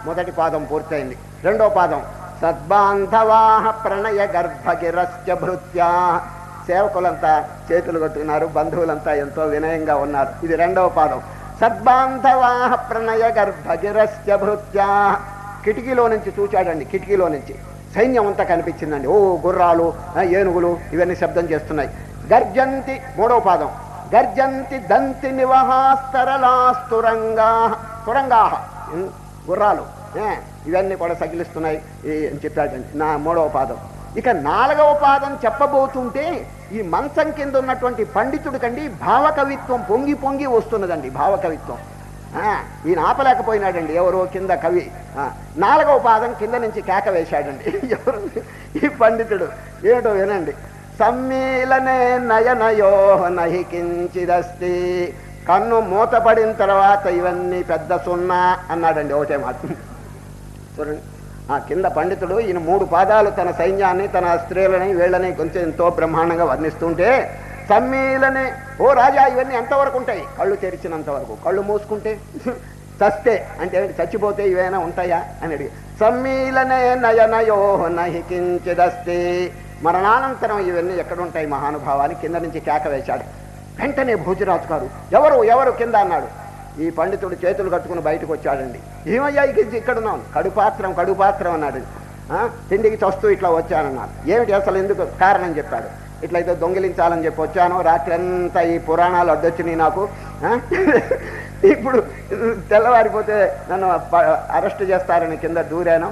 మొదటి పాదం పూర్తయింది. రెండో పాదం సద్బాంధవాహ ప్రణయ గర్భగిరశ్చ భృత్యా. సేవకులంతా చేతులు కట్టుకున్నారు, బంధువులంతా ఎంతో వినయంగా ఉన్నారు. ఇది రెండవ పాదం. సద్బాంధవాహ ప్రణయ గర్భగిరశ్చ భృత్యా. కిటికీలో నుంచి చూచాడండి, కిటికీలో నుంచి సైన్యం అంతా కనిపించిందండి. గుర్రాలు, ఏనుగులు ఇవన్నీ శబ్దం చేస్తున్నాయి. గర్జంతి, మూడవ పాదం. గర్జంతి దంతి నివహాస్తరలాస్తురంగా. తురంగా గుర్రాలు ఇవన్నీ కూడా సగిలిస్తున్నాయి అని చెప్పాడండి నా మూడవ పాదం. ఇక 4వ పాదం చెప్పబోతుంటే ఈ మంచం కింద ఉన్నటువంటి పండితుడు కండి భావకవిత్వం పొంగి పొంగి వస్తున్నదండి. భావకవిత్వం ఈయన ఆపలేకపోయినాడండి. ఎవరో కింద కవి 4వ పాదం కింద నుంచి కేక వేశాడండి. ఎవరు? ఈ పండితుడు. ఏమిటో వినండి. సమ్మీలనే నయనయో నహి కించిదస్తి. కన్ను మూతపడిన తర్వాత ఇవన్నీ పెద్ద సున్నా అన్నాడండి ఒకటే మాట. చూడండి, కింద పండితుడు ఈయన 3 పాదాలు తన సైన్యాన్ని, తన స్త్రీలని, వీళ్ళని కొంచెం ఎంతో బ్రహ్మాండంగా వర్ణిస్తుంటే, సమ్మీలనే, ఓ రాజా ఇవన్నీ ఎంతవరకు ఉంటాయి? కళ్ళు తెరిచినంత వరకు. కళ్ళు మూసుకుంటే చస్తే అంటే చచ్చిపోతే ఇవైనా ఉంటాయా అని అడిగి, సమ్మీలనే నయనయో నహి కించిదస్తి. మరణానంతరం ఇవన్నీ ఎక్కడుంటాయి మహానుభావాన్ని కింద నుంచి కేక వేశాడు. వెంటనే భోజరాజు గారు ఎవరు కింద అన్నాడు. ఈ పండితుడు చేతులు కట్టుకుని బయటకు వచ్చాడండి. ఏమయ్యా ఇక్కడున్నాను? కడుపాత్రం అన్నాడు. తిండికి చస్తూ ఇట్లా వచ్చానన్నాడు. ఏమిటి అసలు, ఎందుకు కారణం చెప్పాడు. ఇట్లయితే దొంగిలించాలని చెప్పి వచ్చాను, రాత్రి అంతా ఈ పురాణాలు అడ్డొచ్చినాయి నాకు. ఇప్పుడు తెల్లవారిపోతే నన్ను అరెస్ట్ చేస్తారని కింద దూరాను.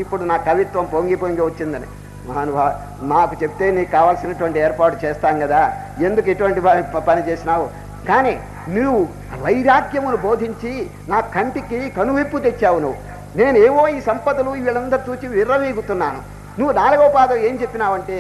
ఇప్పుడు నా కవిత్వం పొంగి పొంగి వచ్చిందని. మహానుభావ, నాకు చెప్తే నీకు కావాల్సినటువంటి ఏర్పాటు చేస్తాం కదా, ఎందుకు ఇటువంటి పని చేసినావు? కానీ నువ్వు వైరాగ్యమును బోధించి నా కంటికి కనువిప్పు తెచ్చావు. నేనేవో ఈ సంపదలు వీళ్ళందరూ చూచి విర్రవీగుతున్నాను. నువ్వు 4వ పాదం ఏం చెప్పినావంటే,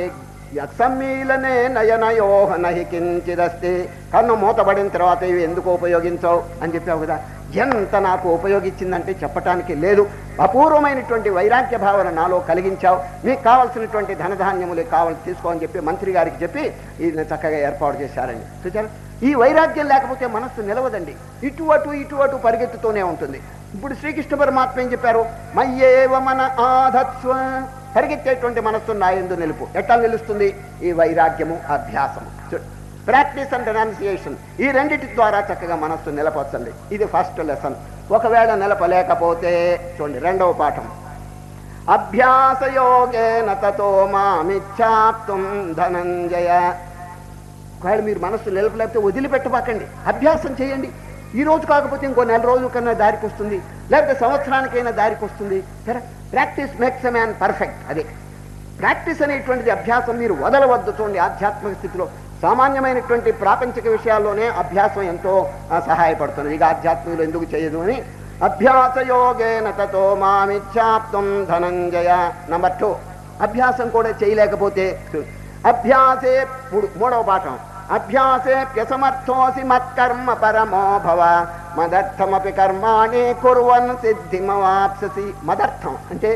యత్సమ్మీలనే నయనయోహ నహి కించిదస్తి. కన్ను మూతబడిన తర్వాత ఇవి ఎందుకు ఉపయోగించవు అని చెప్పావు కదా. ఎంత నాకు ఉపయోగించిందంటే చెప్పటానికి లేదు. అపూర్వమైనటువంటి వైరాగ్య భావన నాలో కలిగించావు. మీకు కావాల్సినటువంటి ధనధాన్యములు తీసుకోని చెప్పి మంత్రి గారికి చెప్పి ఇది చక్కగా ఏర్పాటు చేశారండి. చూచారా, ఈ వైరాగ్యం లేకపోతే మనస్సు నిలవదండి. ఇటు అటు పరిగెత్తుతూనే ఉంటుంది. ఇప్పుడు శ్రీకృష్ణ పరమాత్మ ఏం చెప్పారు? మయ్యేవ మన ఆధత్స్వ. పరిగెత్తేటువంటి మనస్సు నా యందు నిలుపు. ఎట్లా నిలుస్తుంది? ఈ వైరాగ్యము, అభ్యాసము, ప్రాక్టీస్ అండ్ రెనౌన్సియేషన్, ఈ రెండిటి ద్వారా చక్కగా మనస్సు నిలపొచ్చండి. ఇది ఫస్ట్ లెసన్. ఒకవేళ నిలపలేకపోతే చూడండి 2వ పాఠం. అభ్యాసయోగేన తతో మామిచ్ఛాప్తుం ధనంజయ. ఒకవేళ మీరు మనస్సు నిలపలేకపోతే వదిలిపెట్టబాకండి, అభ్యాసం చేయండి. ఈ రోజు కాకపోతే ఇంకో 4 రోజుల కన్నా దారికి వస్తుంది, లేకపోతే సంవత్సరానికైనా దారికి వస్తుంది. Practice makes a man perfect. అదే ప్రాక్టీస్ అనేటువంటిది, అభ్యాసం మీరు వదలవద్దు. చూడండి, ఆధ్యాత్మిక స్థితిలో సామాన్యమైనటువంటి ప్రాపంచిక విషయాల్లోనే అభ్యాసం ఎంతో సహాయపడుతుంది. ఇక ఆధ్యాత్మికలో ఎందుకు చేయదు అని. అభ్యాసయోగేన తతో మామిచ్ఛాప్తుం ధనంజయ. నంబర్ 2, అభ్యాసం కూడా చేయలేకపోతే అభ్యాసే 3వ పాఠం. అభ్యాసే ప్యసమర్థోసి మత్కర్మ పరమో భవ మదర్థమపి కర్మాణి కుర్వన్ సిద్ధిమవాప్ససి. మదర్థం అంటే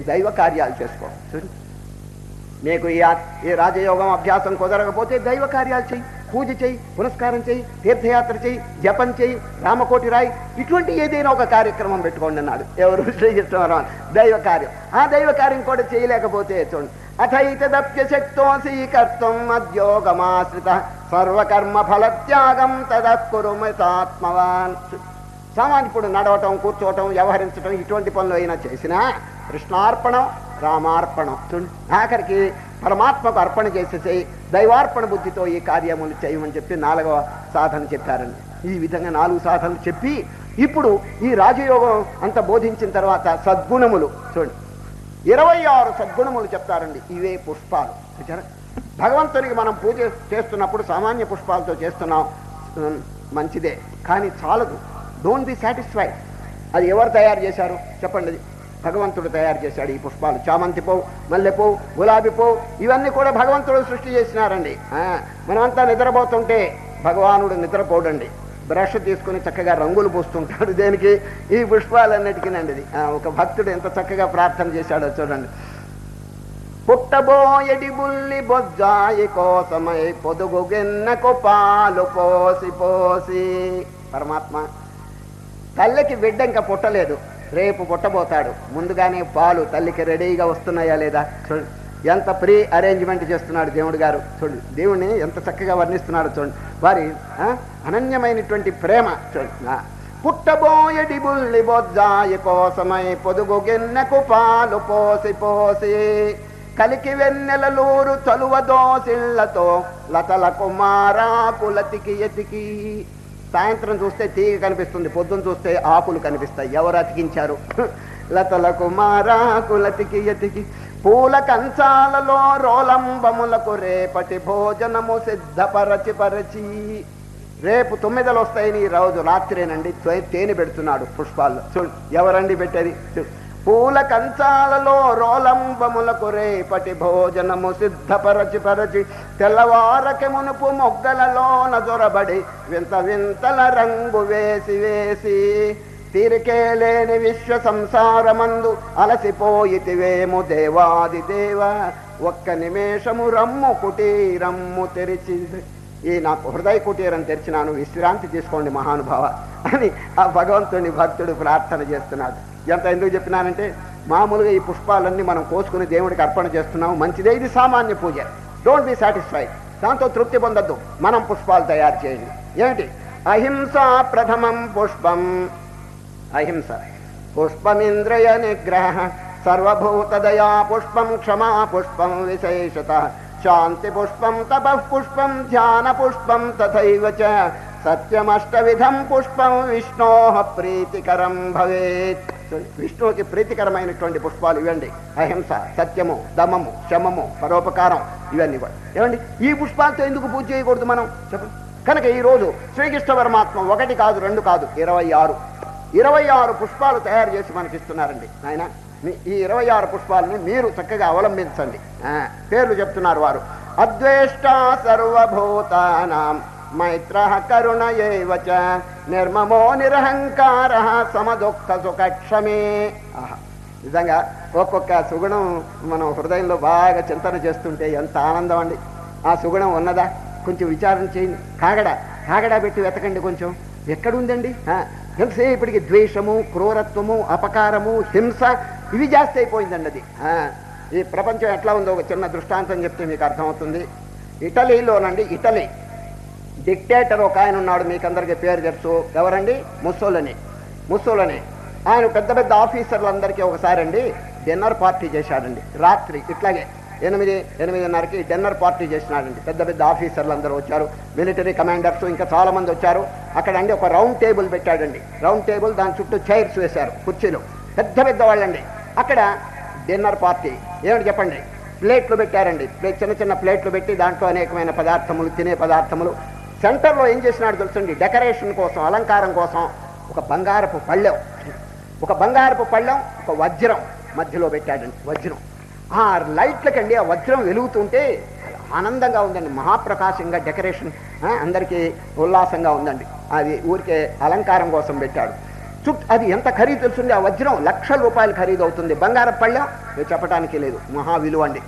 దైవ కార్యాలు చేసుకో. నీకు ఈ రాజయోగం అభ్యాసం కుదరకపోతే దైవ కార్యాలు చెయ్యి, పూజ చెయ్యి, పునస్కారం చెయ్యి, తీర్థయాత్ర చెయ్యి, జపం చెయ్యి, రామకోటి రాయి, ఇటువంటి ఏదైనా ఒక కార్యక్రమం పెట్టుకోండి అన్నాడు. ఎవరు? శ్రీకృష్ణ. దైవ కార్యం. ఆ దైవ కార్యం కూడా చేయలేకపోతే చూడండి, అథైతదప్య శక్తోసి కర్తం మద్యోగమాశ్రిత సర్వకర్మ ఫలత్యాగం తదకురుమితాత్మవాన్. సామాన్యుడు నడవటం, కూర్చోవటం, వ్యవహరించటం ఇటువంటి పనులు అయినా చేసినా కృష్ణార్పణం, రామార్పణం. ఆఖరికి పరమాత్మకు అర్పణ చేసేసి దైవార్పణ బుద్ధితో ఈ కార్యములు చేయమని చెప్పి 4వ సాధన చెప్పారండి. ఈ విధంగా 4 సాధనలు చెప్పి ఇప్పుడు ఈ రాజయోగం అంత బోధించిన తర్వాత సద్గుణములు చూడండి, 26 సద్గుణములు చెప్తారండి. ఇవే పుష్పాలు. భగవంతునికి మనం పూజ చేస్తున్నప్పుడు సామాన్య పుష్పాలతో చేస్తున్నాం, మంచిదే, కానీ చాలదు. Don't be satisfied. అది ఎవరు తయారు చేశారు చెప్పండి? అది భగవంతుడు తయారు చేశాడు. ఈ పుష్పాలు చామంతి పువ్వు, మల్లెపువ్వు, గులాబీ పువ్వు ఇవన్నీ కూడా భగవంతుడు సృష్టి చేసినారండి. మనమంతా నిద్రపోతుంటే భగవానుడు నిద్రపోడండి, బ్రష్ తీసుకుని చక్కగా రంగులు పూస్తుంటాడు. దేనికి? ఈ పుష్పాలన్నిటికీనండి. ఇది ఒక భక్తుడు ఎంత చక్కగా ప్రార్థన చేశాడో చూడండి. పుట్టబోయడి బుల్లి బొజ్జాయి కోసమై పొదుగు గిన్నెకు పాలు పోసి పోసి. పరమాత్మ తల్లికి బిడ్డ ఇంకా పుట్టలేదు, రేపు పుట్టబోతాడు. ముందుగానే పాలు తల్లికి రెడీగా వస్తున్నాయా లేదా చూడండి. ఎంత ప్రీ అరేంజ్మెంట్ చేస్తున్నాడు దేవుడు గారు. చూడండి, దేవుడిని ఎంత చక్కగా వర్ణిస్తున్నాడు చూడండి. వారి అనన్యమైనటువంటి ప్రేమ చూడండి. పుట్టబోయడి బుల్లి బొజ్జాయి కోసమై పొదుగు గిన్నెకు పాలు పోసి పోసి కలికి వెన్నెలలూరు చలువ దోసిళ్లతో లతల కుమారాకులతికి ఎతికి. సాయంత్రం చూస్తే తీగ కనిపిస్తుంది, పొద్దున చూస్తే ఆకులు కనిపిస్తాయి. ఎవరు అతికించారు? లతల కుమారాకులతికి ఎతికి పూల కంచాలలో రోలంబములకు రేపటి భోజనము సిద్ధపరచి పరచి. రేపు 9 వస్తాయని ఈ రోజు రాత్రేనండి తేనె పెడుతున్నాడు పుష్పాల్లో. చూడు, ఎవరండి పెట్టేది? పూల కంచాలలో రోలంబములకు రేపటి భోజనము సిద్ధపరచి పరచి తెల్లవారకి మునుపు మొగ్గలలోన జొరబడి వింత వింతల రంగు వేసి వేసి తీరికే లేని విశ్వ సంసారమందు అలసిపోయితివేము దేవాది దేవ ఒక్క నిమేషము రమ్ము కుటీరమ్ము తెరిచి. ఈ నాకు హృదయ కుటీరం తెరిచినాను, విశ్రాంతి తీసుకోండి మహానుభావ అని ఆ భగవంతుని భక్తుడు ప్రార్థన చేస్తున్నాడు. ఎంత ఎందుకు చెప్పినానంటే మామూలుగా ఈ పుష్పాలన్నీ మనం కోసుకుని దేవుడికి అర్పణ చేస్తున్నాము, మంచిదే. ఇది సామాన్య పూజ. డోంట్ బి సాటిస్ఫైడ్, దాంతో తృప్తి పొందద్దు. మనం పుష్పాలు తయారు చేయండి. ఏమిటి? అహింస ప్రథమం పుష్పం. అహింస పుష్పమింద్రియ నిగ్రహ సర్వభూత దయా పుష్పం క్షమా పుష్పం విశేషత శాంతి పుష్పం తపః పుష్పం ధ్యాన పుష్పం తథైవ చ సత్యమష్టవిధం పుష్పం విష్ణోః ప్రీతికరం భవేత్. విష్ణువుకి ప్రీతికరమైనటువంటి పుష్పాలు ఇవ్వండి. అహింస, సత్యము, దమము, శమము, పరోపకారం ఇవన్నీ కూడా ఏమండి. ఈ పుష్పాలతో ఎందుకు పూజ చేయకూడదు మనం చెప్పండి? కనుక ఈరోజు శ్రీకృష్ణ పరమాత్మ 1 కాదు 2 కాదు 26 పుష్పాలు తయారు చేసి మనకిస్తున్నారండి. ఆయన ఈ 26 పుష్పాలని మీరు చక్కగా అవలంబించండి. పేర్లు చెప్తున్నారు వారు. అద్వేష్ట సర్వభూతానాం మైత్రః కరుణ ఏవ చ నిర్మమో నిరహంకార సమదుఃఖ సుఖక్షమే. నిజంగా ఒక్కొక్క సుగుణం మనం హృదయంలో బాగా చింతన చేస్తుంటే ఎంత ఆనందం అండి. ఆ సుగుణం ఉన్నదా? కొంచెం విచారణ చేయండి. కాగడా పెట్టి వెతకండి. కొంచెం ఎక్కడుందండి? ఎంతసేపటికి ద్వేషము, క్రూరత్వము, అపకారము, హింస ఇవి జాస్తి అయిపోయిందండి. అది ఈ ప్రపంచం ఎట్లా ఉందో ఒక చిన్న దృష్టాంతం చెప్తే మీకు అర్థమవుతుంది. ఇటలీలోనండి, ఇటలీ డిక్టేటర్ ఒక ఆయన ఉన్నాడు, మీకు అందరికీ పేరు తెలుసు. ఎవరండి? ముస్సోలిని. ఆయన పెద్ద పెద్ద ఆఫీసర్లందరికీ ఒకసారి అండి డిన్నర్ పార్టీ చేశాడండి. రాత్రి ఇట్లాగే 8:30కి డిన్నర్ పార్టీ చేసినాడండి. పెద్ద పెద్ద ఆఫీసర్లు అందరూ వచ్చారు, మిలిటరీ కమాండర్స్ ఇంకా చాలా మంది వచ్చారు. అక్కడ అండి ఒక రౌండ్ టేబుల్ పెట్టాడండి. రౌండ్ టేబుల్, దాని చుట్టూ చైర్స్ వేశారు, కుర్చీలు, పెద్ద పెద్ద వాళ్ళండి. అక్కడ డిన్నర్ పార్టీ ఏమిటి చెప్పండి? ప్లేట్లు పెట్టారండి. చిన్న చిన్న ప్లేట్లు పెట్టి దాంట్లో అనేకమైన పదార్థములు, తినే పదార్థములు. సెంటర్లో ఏం చేసినాడు తెలుసండి? డెకరేషన్ కోసం, అలంకారం కోసం ఒక బంగారపు పళ్ళెం, ఒక వజ్రం మధ్యలో పెట్టాడండి. వజ్రం ఆ లైట్లకండి ఆ వజ్రం వెలుగుతుంటే ఆనందంగా ఉందండి. మహాప్రకాశంగా డెకరేషన్ అందరికీ ఉల్లాసంగా ఉందండి. అది ఊరికే అలంకారం కోసం పెట్టాడు. అది ఎంత ఖరీదు తెలుసుంది? ఆ వజ్రం లక్షల రూపాయలు ఖరీదు అవుతుంది. బంగారం పళ్ళెం చెప్పడానికి లేదు, మహా విలువ అండి.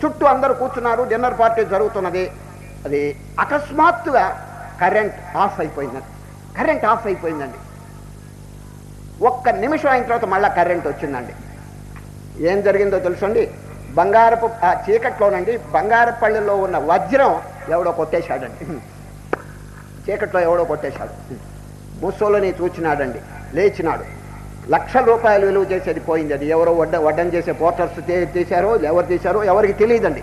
చుట్టూ అందరూ కూర్చున్నారు, డిన్నర్ పార్టీ జరుగుతున్నది. అది అకస్మాత్తుగా కరెంట్ ఆఫ్ అయిపోయిందండి. ఒక్క నిమిషం అయిన తర్వాత మళ్ళా కరెంట్ వచ్చిందండి. ఏం జరిగిందో తెలుసండి? బంగారపు ఆ చీకట్లోనండి బంగారపు పళ్ళెల్లో ఉన్న వజ్రం ఎవడో కొట్టేశాడండి, చీకట్లో ఎవడో కొట్టేశాడు. ముస్సోలని చూచినాడండి, లేచినాడు. లక్షల రూపాయలు విలువ చేసేది పోయింది. అది ఎవరో వడ్డం చేసే పోర్టర్స్ తీశారో ఎవరు తీశారో ఎవరికి తెలియదండి.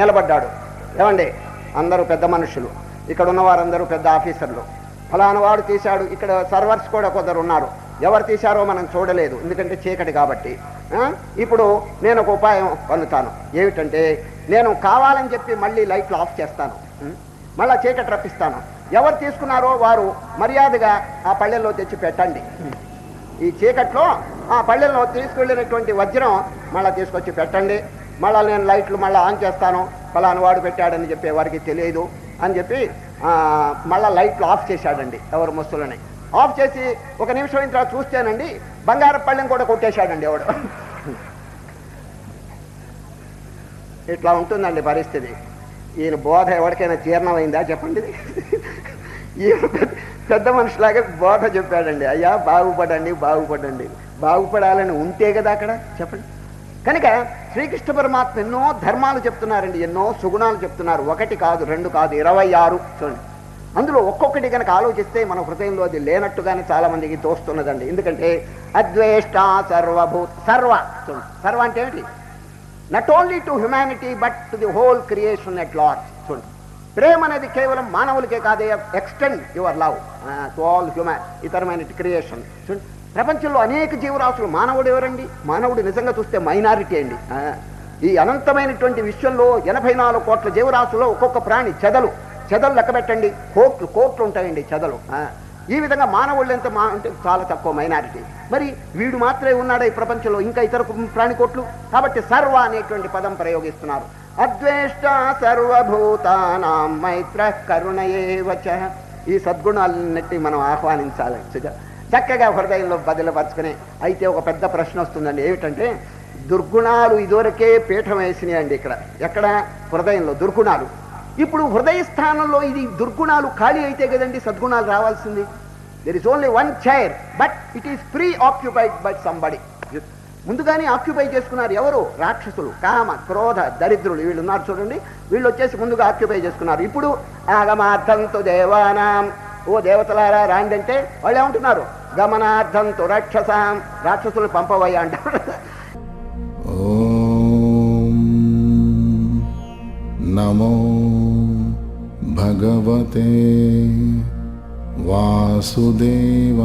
నిలబడ్డాడు. ఏమండి, అందరూ పెద్ద మనుషులు, ఇక్కడ ఉన్న వారందరూ పెద్ద ఆఫీసర్లు. ఫలానా వాడు తీశాడు. ఇక్కడ సర్వర్స్ కూడా కొందరు ఉన్నారు. ఎవరు తీశారో మనం చూడలేదు, ఎందుకంటే చీకటి కాబట్టి. ఇప్పుడు నేను ఒక ఉపాయం పన్నుతాను. ఏమిటంటే, నేను కావాలని చెప్పి మళ్ళీ లైట్లు ఆఫ్ చేస్తాను, మళ్ళీ చీకటి రప్పిస్తాను. ఎవరు తీసుకున్నారో వారు మర్యాదగా ఆ పళ్ళెల్లో తెచ్చి పెట్టండి. ఈ చీకట్లో ఆ పళ్ళెల్లో తీసుకెళ్ళినటువంటి వజ్రం మళ్ళీ తీసుకొచ్చి పెట్టండి. మళ్ళీ నేను లైట్లు మళ్ళీ ఆన్ చేస్తాను. ఫలానా వాడు పెట్టాడని చెప్పి వారికి తెలియదు అని చెప్పి మళ్ళీ లైట్లు ఆఫ్ చేశాడండి. ఎవరు ముస్సులని ఆఫ్ చేసి ఒక నిమిషం ఇంత చూస్తేనండి బంగారు పళ్ళెం కూడా కొట్టేశాడండి ఎవడు. ఇట్లా ఉంటుందండి పరిస్థితి. ఈయన బోధ ఎవరికైనా జీర్ణమైందా చెప్పండి. ఈయన పెద్ద మనిషిలాగా బోధ చెప్పాడండి. అయ్యా బాగుపడండి, బాగుపడండి. బాగుపడాలని ఉంటే కదా అక్కడ చెప్పండి. కనుక శ్రీకృష్ణ పరమాత్మ ఎన్నో ధర్మాలు చెప్తున్నారండి, ఎన్నో సుగుణాలు చెప్తున్నారు. 1 కాదు, 2 కాదు, 26 చూడండి. అందులో ఒక్కొక్కటి కనుక ఆలోచిస్తే మన హృదయంలో అది లేనట్టుగానే చాలా మందికి తోస్తున్నదండి. ఎందుకంటే అద్వేష్ట సర్వభూత సర్వ చూడండి. సర్వ అంటే ఏమిటి? Not only to humanity but to the whole creation at large చూడండి. ప్రేమ అనేది కేవలం మానవులకే కాదే, extend your love to all human ఇతరమైన క్రియేషన్ చూడండి. ప్రపంచంలో అనేక జీవరాశులు. మానవుడు ఎవరండి? మానవుడు నిజంగా చూస్తే మైనారిటీ అండి. ఈ అనంతమైనటువంటి విశ్వంలో 84 కోట్ల జీవరాశుల్లో ఒక్కొక్క ప్రాణి చెదలు లెక్క పెట్టండి, కోట్లు ఉంటాయండి చెదలు. ఈ విధంగా మానవుళ్ళు ఎంత అంటే చాలా తక్కువ మైనారిటీ. మరి వీడు మాత్రమే ఉన్నాడా ఈ ప్రపంచంలో, ఇంకా ఇతర ప్రాణి కోట్లు? కాబట్టి సర్వ అనేటువంటి పదం ప్రయోగిస్తున్నారు. అద్వేష్ట సర్వభూతానాం మైత్ర కరుణయేవచ. ఈ సద్గుణాలన్నిటి మనం ఆహ్వానించాలి, చక్కగా హృదయంలో బదిలపరుచుకుని. అయితే ఒక పెద్ద ప్రశ్న వస్తుందండి. ఏమిటంటే, దుర్గుణాలు ఇదివరకే పీఠం వేసినాయండి ఇక్కడ. ఎక్కడ? హృదయంలో దుర్గుణాలు. ఇప్పుడు హృదయ స్థానంలో ఇది దుర్గుణాలు ఖాళీ అయితే కదండి సద్గుణాలు రావాల్సింది. There is only 1 chair but it is pre occupied by somebody. ముందుగానే ఆక్యుపై చేసుకున్నారు. ఎవరు? రాక్షసులు, కామ, క్రోధ, దరిద్రులు వీళ్ళు ఉన్నారు చూడండి. వీళ్ళు వచ్చేసి ముందుగా ఆక్యుపై చేసుకున్నారు. ఇప్పుడు ఆగమార్థంతో దేవానాం, ఓ దేవతలారా రాండి అంటే వాళ్ళు ఏమంటున్నారు? గమనార్థంతో రాక్షసాం, రాక్షసులు పంపవయ్యా అంటారు. నమో భగవతే వాసుదేవాయ.